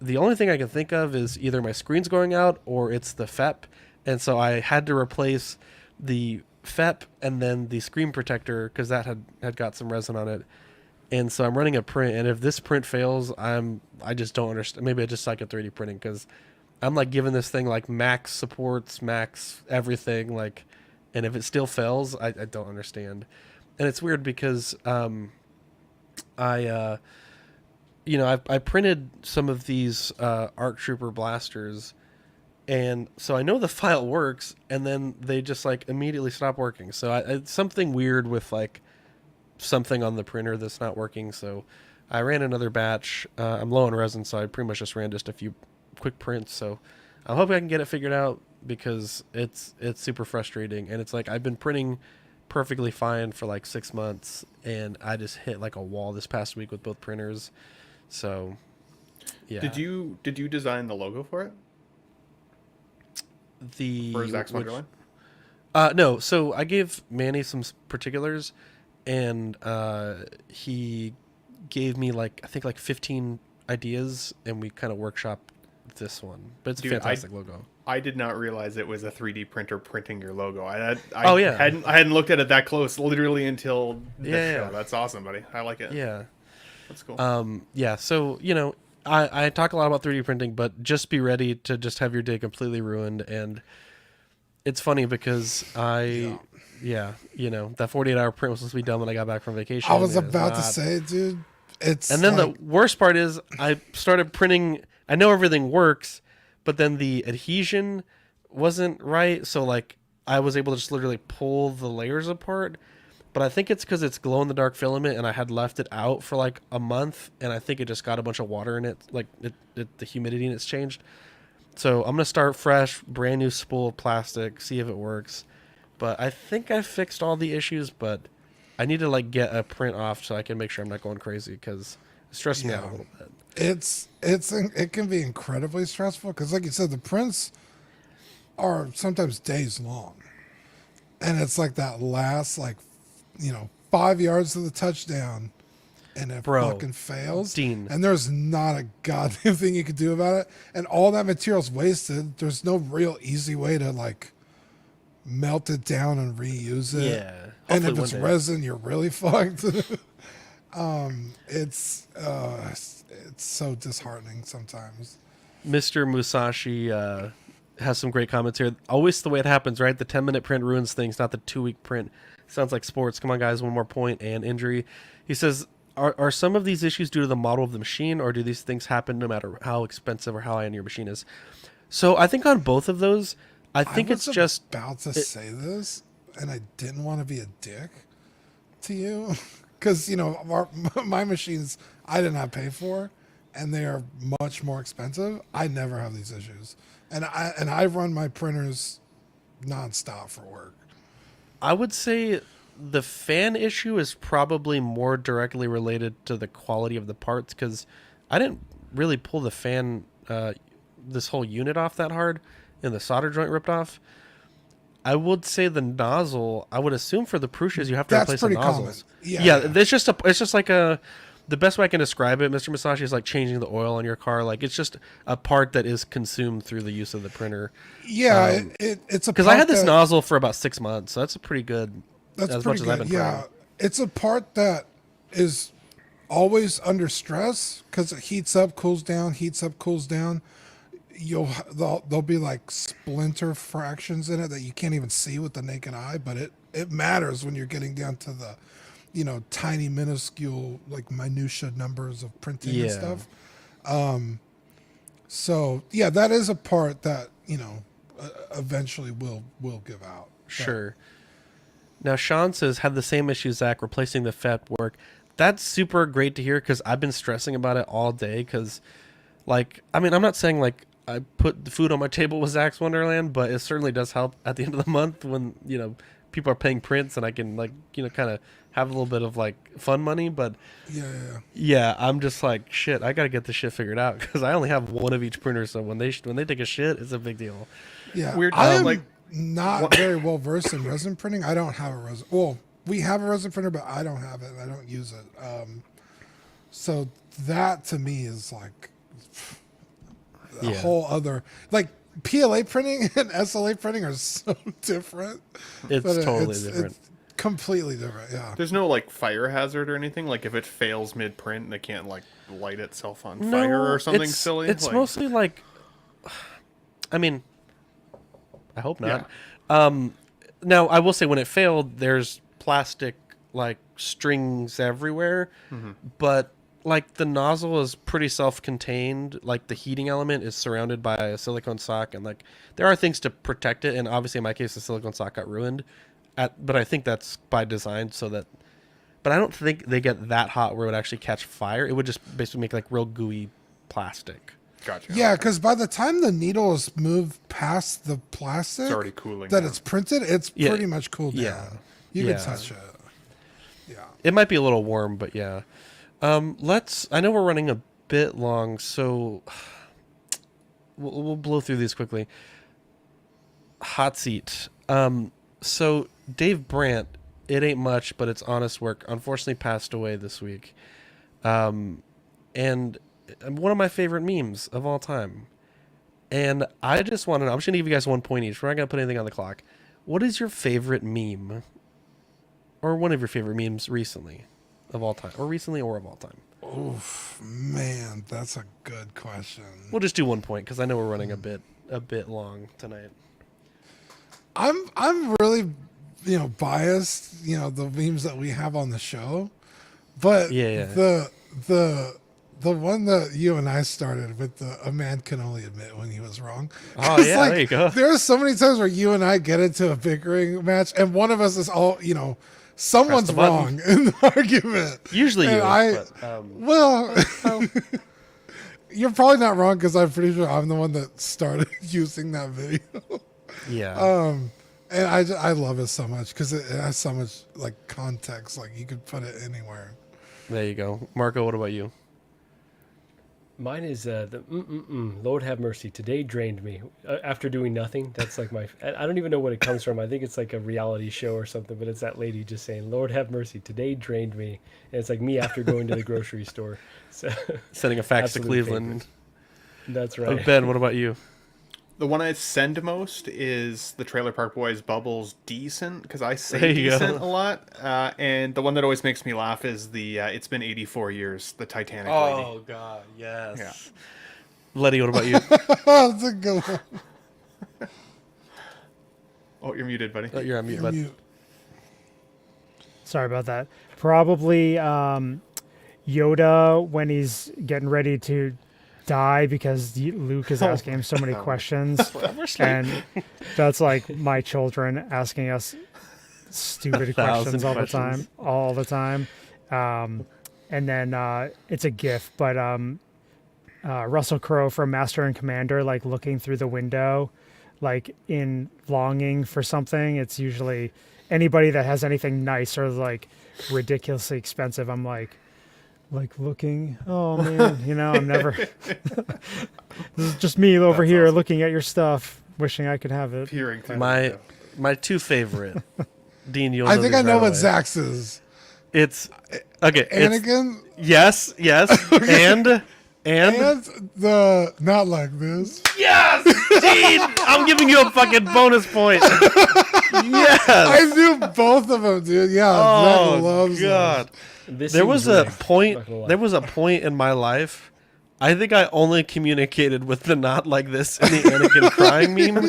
the only thing I can think of is either my screen's going out or it's the FEP. And so I had to replace the FEP and then the screen protector because that had got some resin on it. And so I'm running a print, and if this print fails, I just don't understand. Maybe I just suck at 3D printing because I'm like giving this thing like max supports, max everything, like, and if it still fails, I don't understand. And it's weird because I printed some of these ARC Trooper blasters, and so I know the file works, and then they just like immediately stop working. So it's something weird with like something on the printer that's not working. So I ran another batch. I'm low on resin, so I pretty much just ran just a few quick prints. So I'm hoping I can get it figured out because it's super frustrating. And it's like I've been printing perfectly fine for like 6 months, and I just hit like a wall this past week with both printers. So yeah. Did you design the logo for it? For Zach's Wonderland? No. So I gave Manny some particulars, and he gave me I think 15 ideas, and we kind of workshopped this one. But it's a fantastic logo. I did not realize it was a 3D printer printing your logo. I hadn't looked at it that close literally until this show. That's awesome, buddy. I like it. Yeah. That's cool. So, I talk a lot about 3D printing, but just be ready to just have your day completely ruined. And it's funny because that 48-hour print was supposed to be done when I got back from vacation. I was about to say, dude, and then the worst part is I started printing. I know everything works, but then the adhesion wasn't right. So like I was able to just literally pull the layers apart. But I think it's because it's glow-in-the-dark filament, and I had left it out for like a month, and I think it just got a bunch of water in it, like the humidity in it's changed. So I'm gonna start fresh, brand new spool of plastic, see if it works. But I think I fixed all the issues, but I need to like get a print off so I can make sure I'm not going crazy because it stresses me out a little bit. It can be incredibly stressful because, like you said, the prints are sometimes days long, and it's like that last 5 yards to the touchdown, and it fucking fails. Dean. And there's not a goddamn thing you can do about it. And all that material's wasted. There's no real easy way to melt it down and reuse it. Yeah. And if it's resin, you're really fucked. It's so disheartening sometimes. Mr. Musashi has some great comments here. Always the way it happens, right? The 10-minute print ruins things, not the 2-week print. Sounds like sports. Come on, guys. One more point and injury. He says, are some of these issues due to the model of the machine, or do these things happen no matter how expensive or how high-end your machine is? So I think on both of those, I think it's just about to say this, and I didn't want to be a dick to you because my machines I did not pay for, and they are much more expensive. I never have these issues, and I run my printers nonstop for work. I would say the fan issue is probably more directly related to the quality of the parts because I didn't really pull the fan, this whole unit off that hard, and the solder joint ripped off. I would say the nozzle, I would assume for the Prussias you have to replace the nozzles. Yeah, it's just like the best way I can describe it, Mr. Musashi, is like changing the oil on your car. Like it's just a part that is consumed through the use of the printer. Yeah, it's a because I had this nozzle for about 6 months, so that's a pretty good. That's as pretty much good. As I've been printing. It's a part that is always under stress because it heats up, cools down, heats up, cools down. There'll be like splinter fractions in it that you can't even see with the naked eye, but it matters when you're getting down to the tiny minuscule minutia numbers of printing and stuff. So yeah, that is a part that eventually will give out. Sure. Now Sean says had the same issue, Zach, replacing the FEP work. That's super great to hear because I've been stressing about it all day because I'm not saying I put the food on my table with Zach's Wonderland, but it certainly does help at the end of the month when people are paying prints and I can like kind of have a little bit of like fun money. But yeah, I'm just like shit. I gotta get this shit figured out because I only have one of each printer. So when they take a shit, it's a big deal. Yeah, Weird. I am not very well versed in resin printing. I don't have a resin. Well, we have a resin printer, but I don't have it. And I don't use it. So that to me is like a whole other like. PLA printing and SLA printing are so different. It's totally different. It's completely different. Yeah. There's no like fire hazard or anything. Like if it fails mid print, they can't like light itself on fire or something silly. It's like, mostly like, I mean, I hope not. Yeah. Now I will say when it failed, there's plastic like strings everywhere, but like the nozzle is pretty self-contained. Like the heating element is surrounded by a silicone sock, and like there are things to protect it. And obviously, in my case, the silicone sock got ruined. But I think that's by design, so that. But I don't think they get that hot where it would actually catch fire. It would just basically make like real gooey plastic. Gotcha. Yeah, because by the time the needle is moved past the plastic, it's already cooling. That it's printed, it's pretty much cooled down. Yeah. You can touch it. Yeah. It might be a little warm, but yeah. I know we're running a bit long, so we'll blow through these quickly. Hot seat. So Dave Brandt, it ain't much, but it's honest work, unfortunately passed away this week. And one of my favorite memes of all time. And I just want to know, I'm just going to give you guys 1 point each. We're not going to put anything on the clock. What is your favorite meme? Or one of your favorite memes recently? Of all time, or recently, or of all time? Oof, man, that's a good question. We'll just do 1 point because I know we're running a bit long tonight. I'm really, biased. The memes that we have on the show, but the one that you and I started with a man can only admit when he was wrong. Oh yeah, there you go. There's so many times where you and I get into a bickering match, and one of us is all someone's wrong in the argument. Usually and you're probably not wrong because I'm pretty sure I'm the one that started using that video. Yeah. And I love it so much because it has so much like context. Like you could put it anywhere. There you go, Marco. What about you? Mine is Lord have mercy. Today drained me after doing nothing. That's like I don't even know what it comes from. I think it's like a reality show or something. But it's that lady just saying, "Lord have mercy. Today drained me," and it's like me after going to the grocery store. So sending a fax to Cleveland. Favorite. That's right. Ben, what about you? The one I send most is the Trailer Park Boys Bubbles Decent, because I say decent a lot. And the one that always makes me laugh is the It's Been 84 Years, the Titanic lady. Oh, God, yes. Yeah. Letty, what about you? That's a good one. Oh, you're muted, buddy. Oh, you're on mute, bud. Sorry about that. Probably Yoda when he's getting ready to die because Luke is asking him so many questions, and that's like my children asking us stupid questions all the time. And then it's a GIF, but Russell Crowe from Master and Commander, like looking through the window, like in longing for something. It's usually anybody that has anything nice or like ridiculously expensive. I'm like looking, oh man, I'm never, this is just me over here looking at your stuff, wishing I could have it. Peering through my two favorite, Dean, you'll I know think these I know right what away. Zach's is. It's, okay. Anakin? Yes, and the not like this. Yes! Dean, I'm giving you a fucking bonus point. Yes! I knew both of them, dude. Yeah, Zach loves God. There was a point in my life. I think I only communicated with the not like this and the Anakin crying meme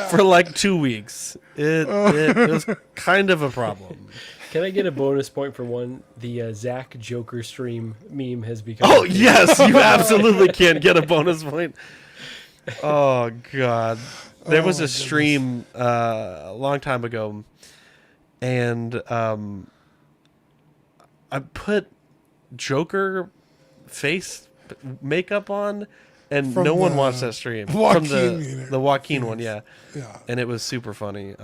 for like 2 weeks. It was kind of a problem. Can I get a bonus point for one? The Zach Joker stream meme has become. Oh yes, you absolutely can get a bonus point. Oh God, there was a stream a long time ago, and I put Joker face makeup on, and no one watched that stream. Joaquin from the Joaquin one, yeah. Yeah. And it was super funny.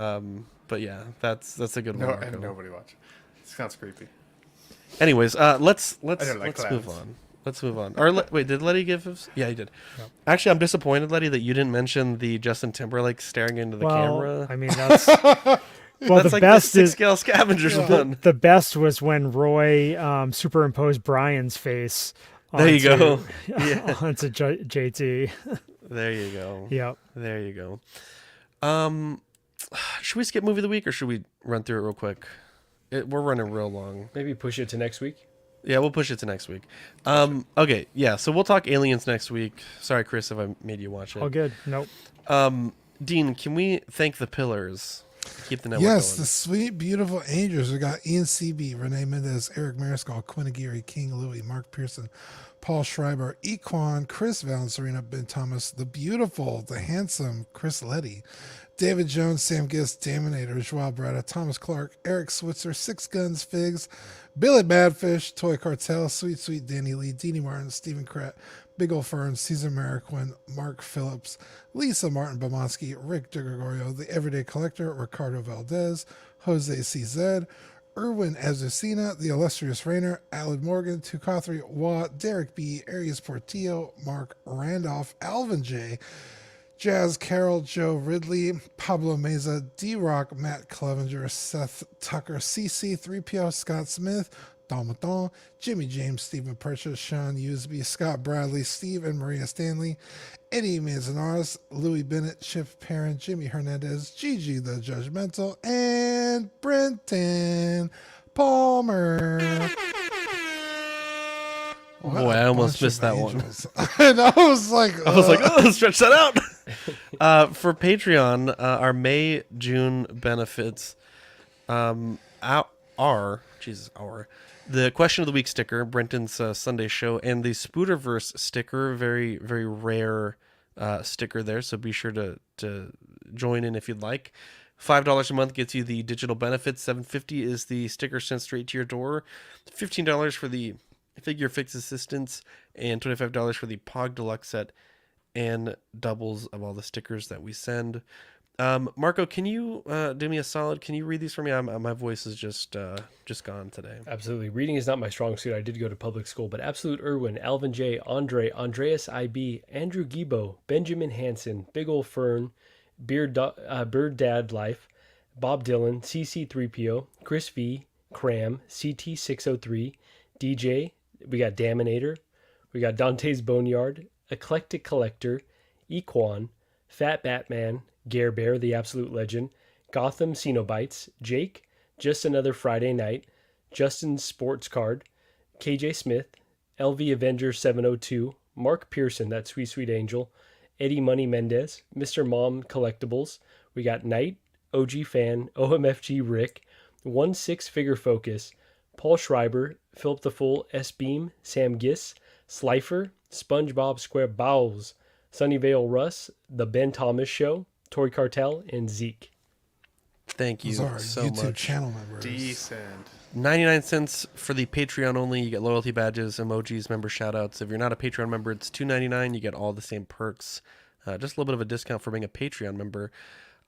But But yeah, that's a good one. No, Marco. and nobody watched. It sounds creepy. Anyways, let's like move clowns. on. Let's move on. Or wait, did Letty give us? Yeah, he did. Actually, I'm disappointed, Letty, that you didn't mention the Justin Timberlake staring into the camera. I mean, that's That's the like best the is Sixth Scale Scavengers one. the best was when Roy superimposed Brian's face. There you go. Onto JT. There you go. Yep. There you go. Should we skip movie of the week or should we run through it real quick? We're running real long. Maybe push it to next week. Yeah, we'll push it to next week. Okay, yeah, so we'll talk Aliens next week. Sorry, Chris, if I made you watch it. All good. Nope. Dean, can we thank the pillars to keep the network Yes, going? the sweet, beautiful angels. We got Ian CB, Renee Mendez, Eric Mariscal, Quinn Aguirre, King Louie, Mark Pearson, Paul Schreiber, Equan, Chris Val, Serena Ben Thomas, the beautiful, the handsome Chris Leddy, David Jones, Sam Gist, Daminator, Joao Bretta, Thomas Clark, Eric Switzer, Six Guns Figs, Billy Badfish, Toy Cartel, Sweet Danny Lee, Deanie Martin, Stephen Kratt, Big Ol' Fern, Caesar Mariquin, Mark Phillips, Lisa Martin Bomonsky, Rick DeGregorio, The Everyday Collector, Ricardo Valdez, Jose CZ, Erwin Azucena, The Illustrious Rainer, Alan Morgan, Tukathri Watt, Derek B., Arias Portillo, Mark Randolph, Alvin J., Jazz Carroll, Joe Ridley, Pablo Meza, D-Rock, Matt Clevenger, Seth Tucker, CC, 3PO, Scott Smith, Dalmaton, Jimmy James, Stephen Purchase, Sean Usby, Scott Bradley, Steve and Maria Stanley, Eddie Manzanares, Louis Bennett, Chip Perrin, Jimmy Hernandez, Gigi the Judgmental, and Brenton Palmer. Boy, I almost missed that one. And I was like, oh, stretch that out. For Patreon, our May, June benefits are the Question of the Week sticker, Brenton's Sunday show, and the Spooderverse sticker, very, very rare sticker there, so be sure to join in if you'd like. $5 a month gets you the digital benefits. $7.50 is the sticker sent straight to your door. $15 for the Figure Fix Assistance, and $25 for the Pog Deluxe set, and doubles of all the stickers that we send. Marco, can you do me a solid? Can you read these for me? My voice is just gone today. Absolutely. Reading is not my strong suit. I did go to public school, but Absolute Irwin, Alvin J, Andre, Andreas IB, Andrew Gibo, Benjamin Hansen, Big Ol' Fern, Bird Dad Life, Bob Dylan, CC3PO, Chris V, Cram, CT603, DJ, we got Daminator, we got Dante's Boneyard, Eclectic Collector, Equan, Fat Batman, Gare Bear, the Absolute Legend, Gotham Cenobites, Jake, Just Another Friday Night, Justin Sports Card, KJ Smith, LV Avenger 702, Mark Pearson, that sweet angel, Eddie Money Mendez, Mr. Mom Collectibles, we got Knight, OG Fan, OMFG Rick, 1/6 Figure Focus, Paul Schreiber, Philip the Fool, S-Beam, Sam Giss, Slifer, SpongeBob SquareBowls, Sunnyvale Russ, The Ben Thomas Show, Toy Cartel, and Zeke. Thank you so YouTube much. channel members. Decent. 99 cents for the Patreon only. You get loyalty badges, emojis, member shoutouts. If you're not a Patreon member, it's $2.99. You get all the same perks. Just a little bit of a discount for being a Patreon member.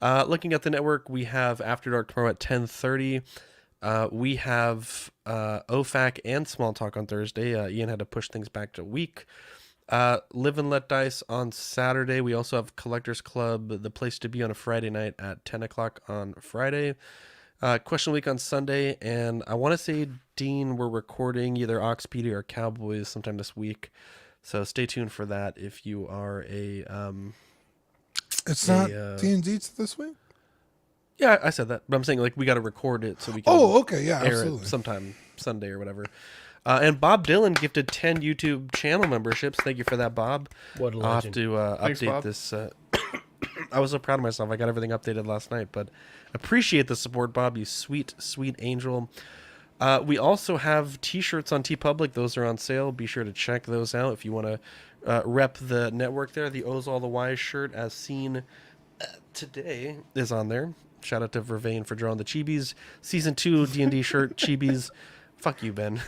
Looking at the network, we have After Dark tomorrow at 10:30. We have OFAC and Small Talk on Thursday. Ian had to push things back to a week. Live and Let Dice on Saturday. We also have Collectors Club, the place to be on a Friday night at 10 o'clock on Friday. Question Week on Sunday. And I want to say, Dean, we're recording either Ox PD or Cowboys sometime this week. So stay tuned for that if you are a... It's not D&D this week? Yeah, I said that. But I'm saying, like, we got to record it so we can okay, yeah, air absolutely. it sometime Sunday or whatever. And Bob Dylan gifted 10 YouTube channel memberships. Thank you for that, Bob. What a I'll have legend. to Thanks, update Bob. this. I was so proud of myself. I got everything updated last night, but appreciate the support, Bob. You sweet, sweet angel. We also have t-shirts on TeePublic. Those are on sale. Be sure to check those out if you want to rep the network there. The O's All the Wise shirt, as seen today, is on there. Shout out to Vervain for drawing the Chibis. Season 2 D&D shirt, Chibis. Fuck you, Ben.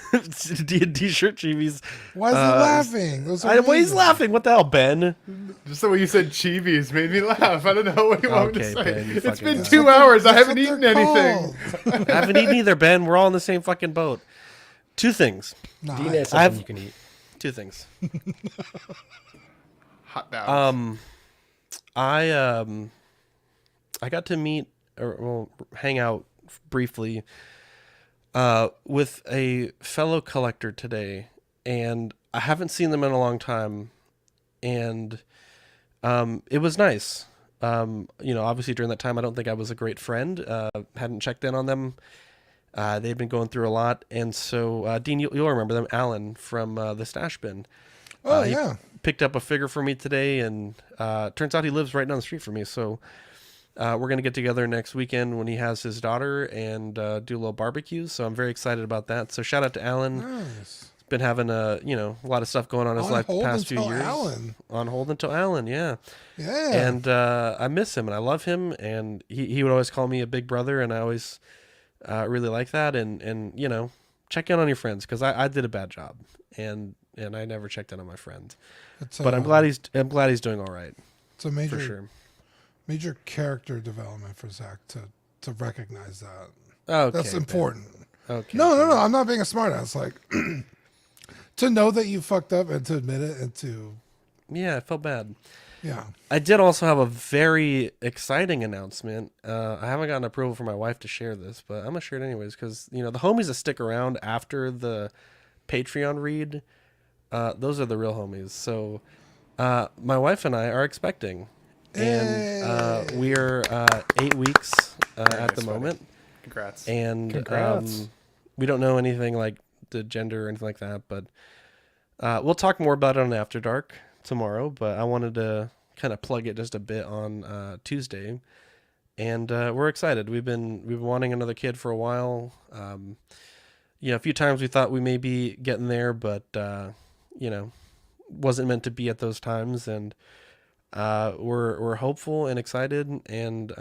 D&D shirt chibies. Why is he laughing? Those are Why he's amazing. laughing? What the hell, Ben? Just the way you said chibies made me laugh. I don't know what you want me to Okay, say. Ben, you It's fucking been guy. 2 hours. I That's haven't what eaten they're anything. called. I haven't eaten either, Ben. We're all in the same fucking boat. Two things. Nah, Dean has I have- something you can eat. Two things. Hot dogs. I got to meet or hang out briefly with a fellow collector today, and I haven't seen them in a long time, and it was nice. Obviously during that time, I don't think I was a great friend. Hadn't checked in on them. They'd been going through a lot, and so Dean, you'll remember them. Alan from the Stash Bin. Oh, He yeah. picked up a figure for me today, and turns out he lives right down the street from me. So we're gonna get together next weekend when he has his daughter and do a little barbecue. So I'm very excited about that. So shout out to Alan. Nice. He's been having a lot of stuff going on in his On life the hold past few until years. Alan. On hold until Alan, yeah. Yeah. And I miss him, and I love him, and he would always call me a big brother, and I always really like that. And check in on your friends, because I did a bad job, and I never checked in on my friends. But I'm glad he's doing all right. It's a major, for sure. major character development for Zach to recognize that. Okay, That's important. Okay. No. I'm not being a smartass. Like to know that you fucked up and to admit it and to Yeah, I felt bad. yeah. I did also have a very exciting announcement. I haven't gotten approval from my wife to share this, but I'm gonna share it anyways, because the homies that stick around after the Patreon read, those are the real homies. So my wife and I are expecting, and we're 8 weeks at the moment. Congrats. And Congrats. we don't know anything like the gender or anything like that, but we'll talk more about it on After Dark tomorrow. But I wanted to kind of plug it just a bit on Tuesday, and we're excited. We've been wanting another kid for a while. A few times we thought we may be getting there, but wasn't meant to be at those times. And we're hopeful and excited, and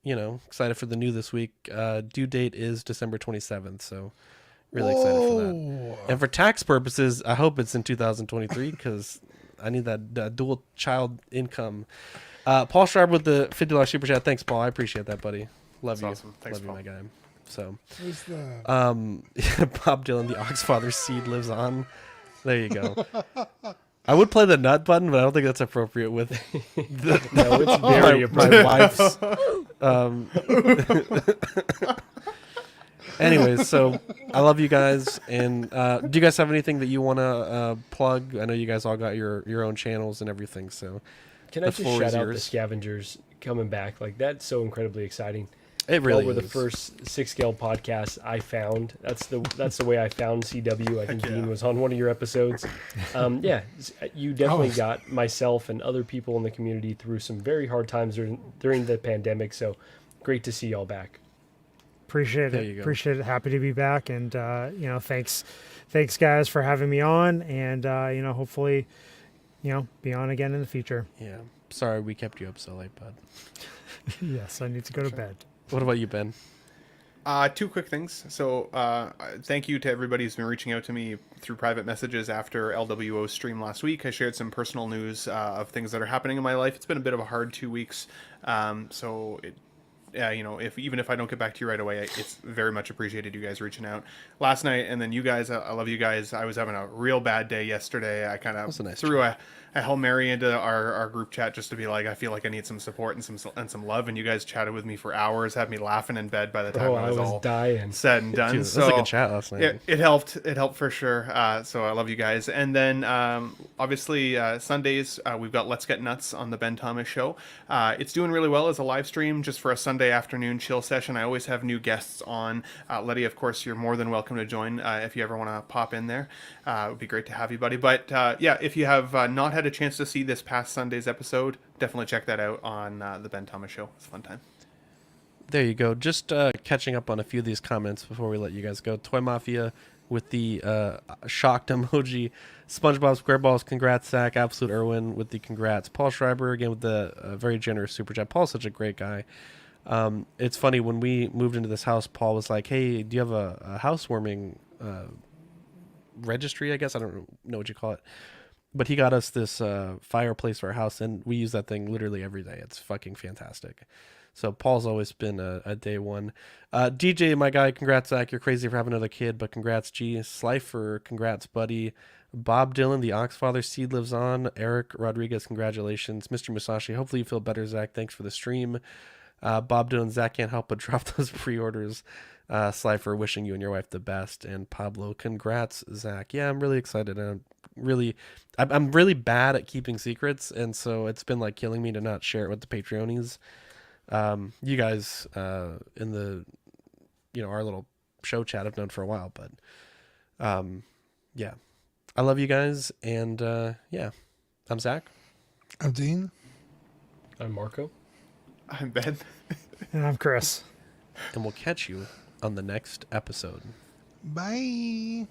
excited for the new this week. Due date is December 27th, so really excited for that. And for tax purposes, I hope it's in 2023, because I need that dual child income. Paul Schreiber with the $50 super chat. Thanks, Paul. I appreciate that, buddy. Love That's you. awesome. Thanks, Love Paul. you, my guy. So, Who's the Bob Dylan, the Oxfather seed lives on. There you go. I would play the nut button, but I don't think that's appropriate with No, it's very my wife's. Anyways, so I love you guys. And do you guys have anything that you want to plug? I know you guys all got your own channels and everything. So Can I the just floor shout is out the yours. Scavengers coming back? Like, that's so incredibly exciting. It really Y'all were the is. first Sixth Scale podcast I found. That's the way I found CW. I think Dean was on one of your episodes. You definitely got myself and other people in the community through some very hard times during the pandemic. So great to see y'all back. Appreciate There it. you go. Appreciate it. Happy to be back. And, thanks guys for having me on, and, hopefully, be on again in the future. Yeah. Sorry we kept you up so late, bud. Yes, I need to go to bed. What about you, Ben? Two quick things. So, thank you to everybody who's been reaching out to me through private messages after LWO's stream last week. I shared some personal news of things that are happening in my life. It's been a bit of a hard 2 weeks. Even if I don't get back to you right away, it's very much appreciated you guys reaching out last night. And then you guys, I love you guys. I was having a real bad day yesterday. I kind of threw a Hail Mary into our group chat just to be like, I feel like I need some support and some love. And you guys chatted with me for hours, had me laughing in bed by the time I was all dying. said and done. Dude, that was a good chat last night. It helped. It helped for sure. So I love you guys. And then obviously Sundays we've got Let's Get Nuts on the Ben Thomas Show. It's doing really well as a live stream just for a Sunday afternoon chill session. I always have new guests on. Letty, of course, you're more than welcome to join if you ever want to pop in there. It would be great to have you, buddy. But if you have not had a chance to see this past Sunday's episode, definitely check that out on the Ben Thomas Show. It's a fun time. There you go. Just catching up on a few of these comments before we let you guys go. Toy Mafia with the shocked emoji. SpongeBob SquareBalls, congrats, Zach. Absolute Irwin with the congrats. Paul Schreiber again with the very generous super chat. Paul's such a great guy. It's funny, when we moved into this house, Paul was like, hey, do you have a housewarming registry, I guess? I don't know what you call it. But he got us this fireplace for our house, and we use that thing literally every day. It's fucking fantastic. So Paul's always been a day one. DJ, my guy, congrats, Zach. You're crazy for having another kid, but congrats, G. Slifer, congrats, buddy. Bob Dylan, the Oxfather seed lives on. Eric Rodriguez, congratulations. Mr. Musashi, hopefully you feel better, Zach. Thanks for the stream. Bob Dylan, Zach can't help but drop those pre-orders. Slifer, wishing you and your wife the best. And Pablo, congrats, Zach. Yeah, I'm really excited. I'm really bad at keeping secrets, and so it's been like killing me to not share it with the Patreonies. You guys in the our little show chat have known for a while, but yeah, I love you guys, and yeah, I'm Zach. I'm Dean. I'm Marco. I'm Ben. And I'm Chris. And we'll catch you on the next episode. Bye.